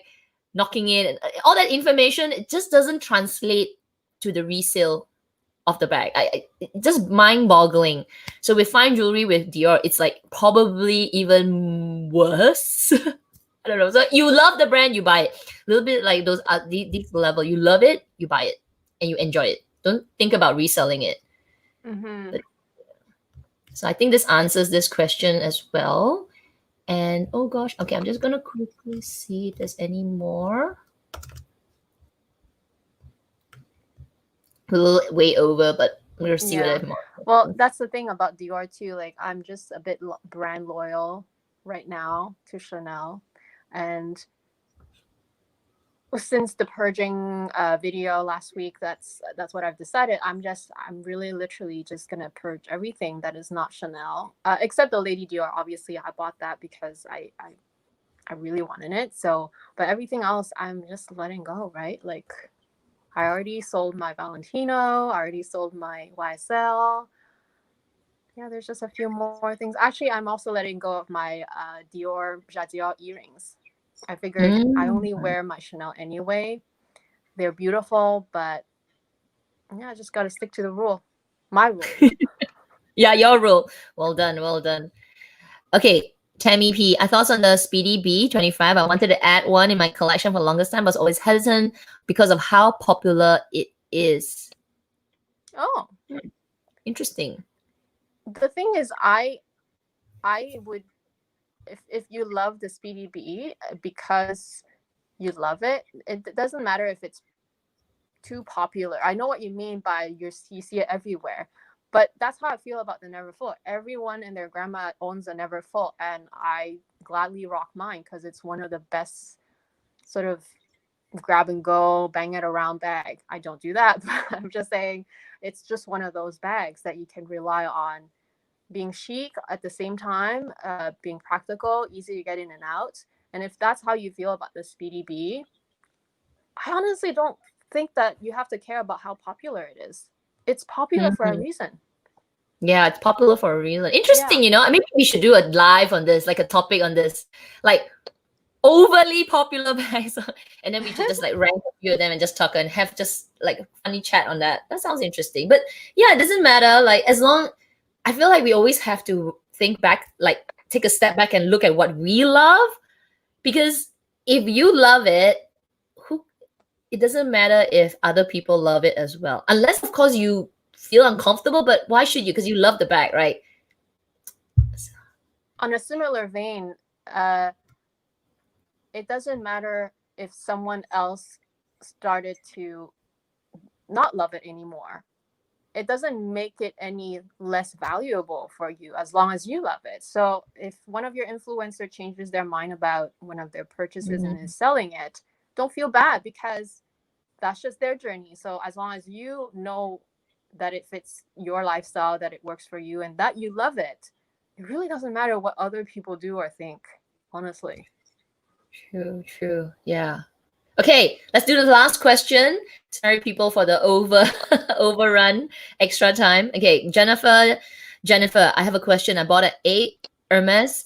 Speaker 1: knocking it, and all that information, it just doesn't translate to the resale of the bag. It's just mind-boggling. So with fine jewelry with Dior, it's like probably even worse. I don't know. So you love the brand, you buy it. A little bit like those these level. You love it, you buy it, and you enjoy it. Don't think about reselling it. So I think this answers this question as well. And oh gosh, okay, I'm just gonna quickly see if there's any more. A little way over, but we'll see what I have more.
Speaker 3: Well, that's the thing about Dior too. Like I'm just a bit brand loyal right now to Chanel, and since the purging video last week, that's what I've decided. I'm really literally just gonna purge everything that is not Chanel, except the Lady Dior. Obviously, I bought that because I really wanted it. So, but everything else, I'm just letting go, right? Like, I already sold my Valentino. I already sold my YSL. Yeah, there's just a few more things. Actually, I'm also letting go of my Dior Jadia earrings. I figured I only wear my Chanel anyway. They're beautiful, but yeah, I just got to stick to the rule. My rule.
Speaker 1: Yeah, your rule. Well done, well done. Okay, Tammy P. I thought on the Speedy B25. I wanted to add one in my collection for the longest time, but was always hesitant because of how popular it is.
Speaker 3: Oh,
Speaker 1: interesting.
Speaker 3: The thing is, I would, if you love the Speedy B because you love it, it doesn't matter if it's too popular. I know what you mean by you see it everywhere, but that's how I feel about the Never Full. Everyone and their grandma owns a Never Full, and I gladly rock mine because it's one of the best sort of grab and go, bang it around bag. I don't do that, but I'm just saying it's just one of those bags that you can rely on being chic at the same time, being practical, easy to get in and out. And if that's how you feel about the Speedy B, I honestly don't think that you have to care about how popular it is. It's popular for a reason.
Speaker 1: Yeah, it's popular for a reason. Interesting, you know. Maybe we should do a live on this, like a topic on this, like overly popular bags, and then we should just like rank a few of them and just talk and have just like funny chat on that. That sounds interesting. But yeah, it doesn't matter. Like as long, I feel like we always have to think back, like take a step back and look at what we love, because if you love it, it doesn't matter if other people love it as well, unless of course you feel uncomfortable. But why should you? Because you love the bag, right?
Speaker 3: On a similar vein, it doesn't matter if someone else started to not love it anymore. It doesn't make it any less valuable for you as long as you love it. So if one of your influencer changes their mind about one of their purchases and is selling it, don't feel bad because that's just their journey. So as long as you know that it fits your lifestyle, that it works for you, and that you love it, it really doesn't matter what other people do or think, honestly.
Speaker 1: True. Yeah. Okay, let's do the last question. Sorry, people, for the overrun extra time. Okay, Jennifer, I have a question. I bought an 8 Hermes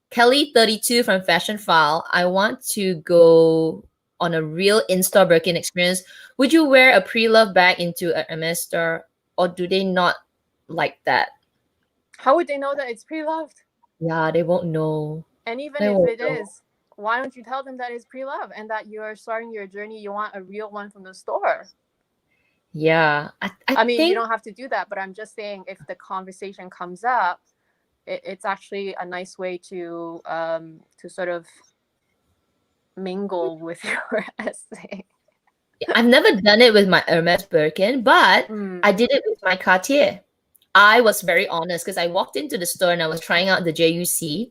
Speaker 1: Kelly 32 from Fashion File. I want to go on a real in-store Birkin experience. Would you wear a pre-loved bag into a Hermes store, or do they not like that?
Speaker 3: How would they know that it's pre-loved?
Speaker 1: Yeah, they won't know.
Speaker 3: And even if it is, why don't you tell them that it's pre-loved and that you're starting your journey, you want a real one from the store?
Speaker 1: Yeah.
Speaker 3: I mean, you don't have to do that, but I'm just saying if the conversation comes up, it's actually a nice way to sort of mingle with your essay.
Speaker 1: I've never done it with my Hermes Birkin, but I did it with my Cartier. I was very honest because I walked into the store and I was trying out the JUC,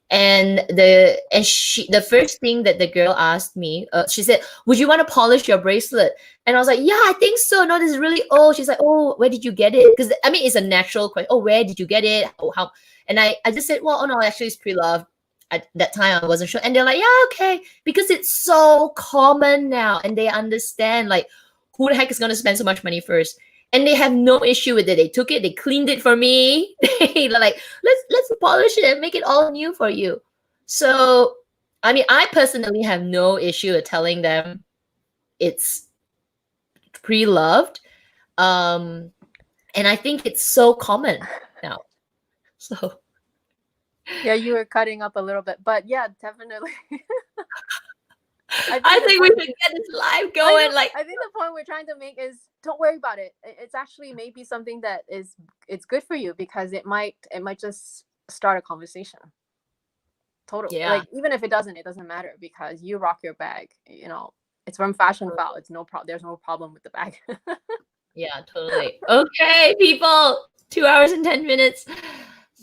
Speaker 1: and the first thing that the girl asked me, she said, "Would you want to polish your bracelet?" And I was like, "Yeah, I think so. No, this is really old." She's like, "Oh, where did you get it?" Because I mean, it's a natural question. Oh, where did you get it? Oh, how? And I just said, "Well, oh no, actually, it's pre-loved." At that time, I wasn't sure, and they're like, "Yeah, okay," because it's so common now, and they understand like who the heck is going to spend so much money first. And they have no issue with it. They took it, they cleaned it for me. They're like, let's polish it and make it all new for you. So, I mean, I personally have no issue with telling them it's pre-loved. And I think it's so common now. So
Speaker 3: yeah, you were cutting up a little bit, but yeah, definitely.
Speaker 1: I think we should get this live going.
Speaker 3: I think the point we're trying to make is don't worry about it. It's actually maybe something that it's good for you because it might just start a conversation. Totally.
Speaker 1: Yeah.
Speaker 3: Like even if it doesn't matter because you rock your bag. You know, it's from Fashion File. It's no problem. There's no problem with the bag.
Speaker 1: Yeah, totally. Okay, people. 2 hours and 10 minutes.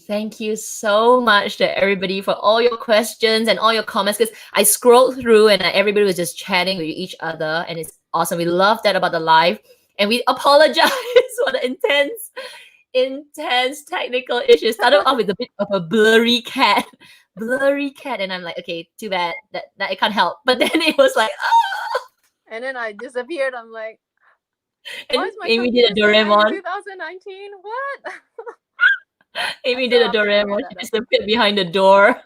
Speaker 1: thank you so much to everybody for all your questions and all your comments, because I scrolled through and everybody was just chatting with each other, and it's awesome. We love that about the live, and we apologize for the intense technical issues. Started off with a bit of a blurry cat, and I'm like, okay, too bad that I can't help. But then it was like, oh,
Speaker 3: And then I disappeared. I'm like,
Speaker 1: and
Speaker 3: why is my
Speaker 1: Amy did a
Speaker 3: computer saying I'm in
Speaker 1: Doraemon.
Speaker 3: 2019? What?
Speaker 1: Amy
Speaker 3: I
Speaker 1: did a
Speaker 3: still have to figure
Speaker 1: Doraemon.
Speaker 3: that
Speaker 1: She
Speaker 3: out.
Speaker 1: disappeared behind the door.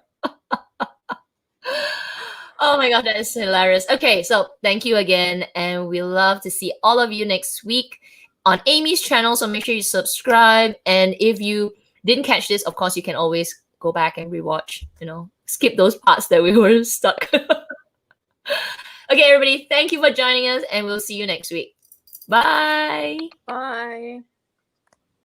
Speaker 1: Oh my god, that is hilarious. Okay, so thank you again, and we love to see all of you next week on Amy's channel. So make sure you subscribe, and if you didn't catch this, of course, you can always go back and rewatch. Skip those parts that we were stuck. Okay, everybody, thank you for joining us, and we'll see you next week. Bye.
Speaker 3: Bye.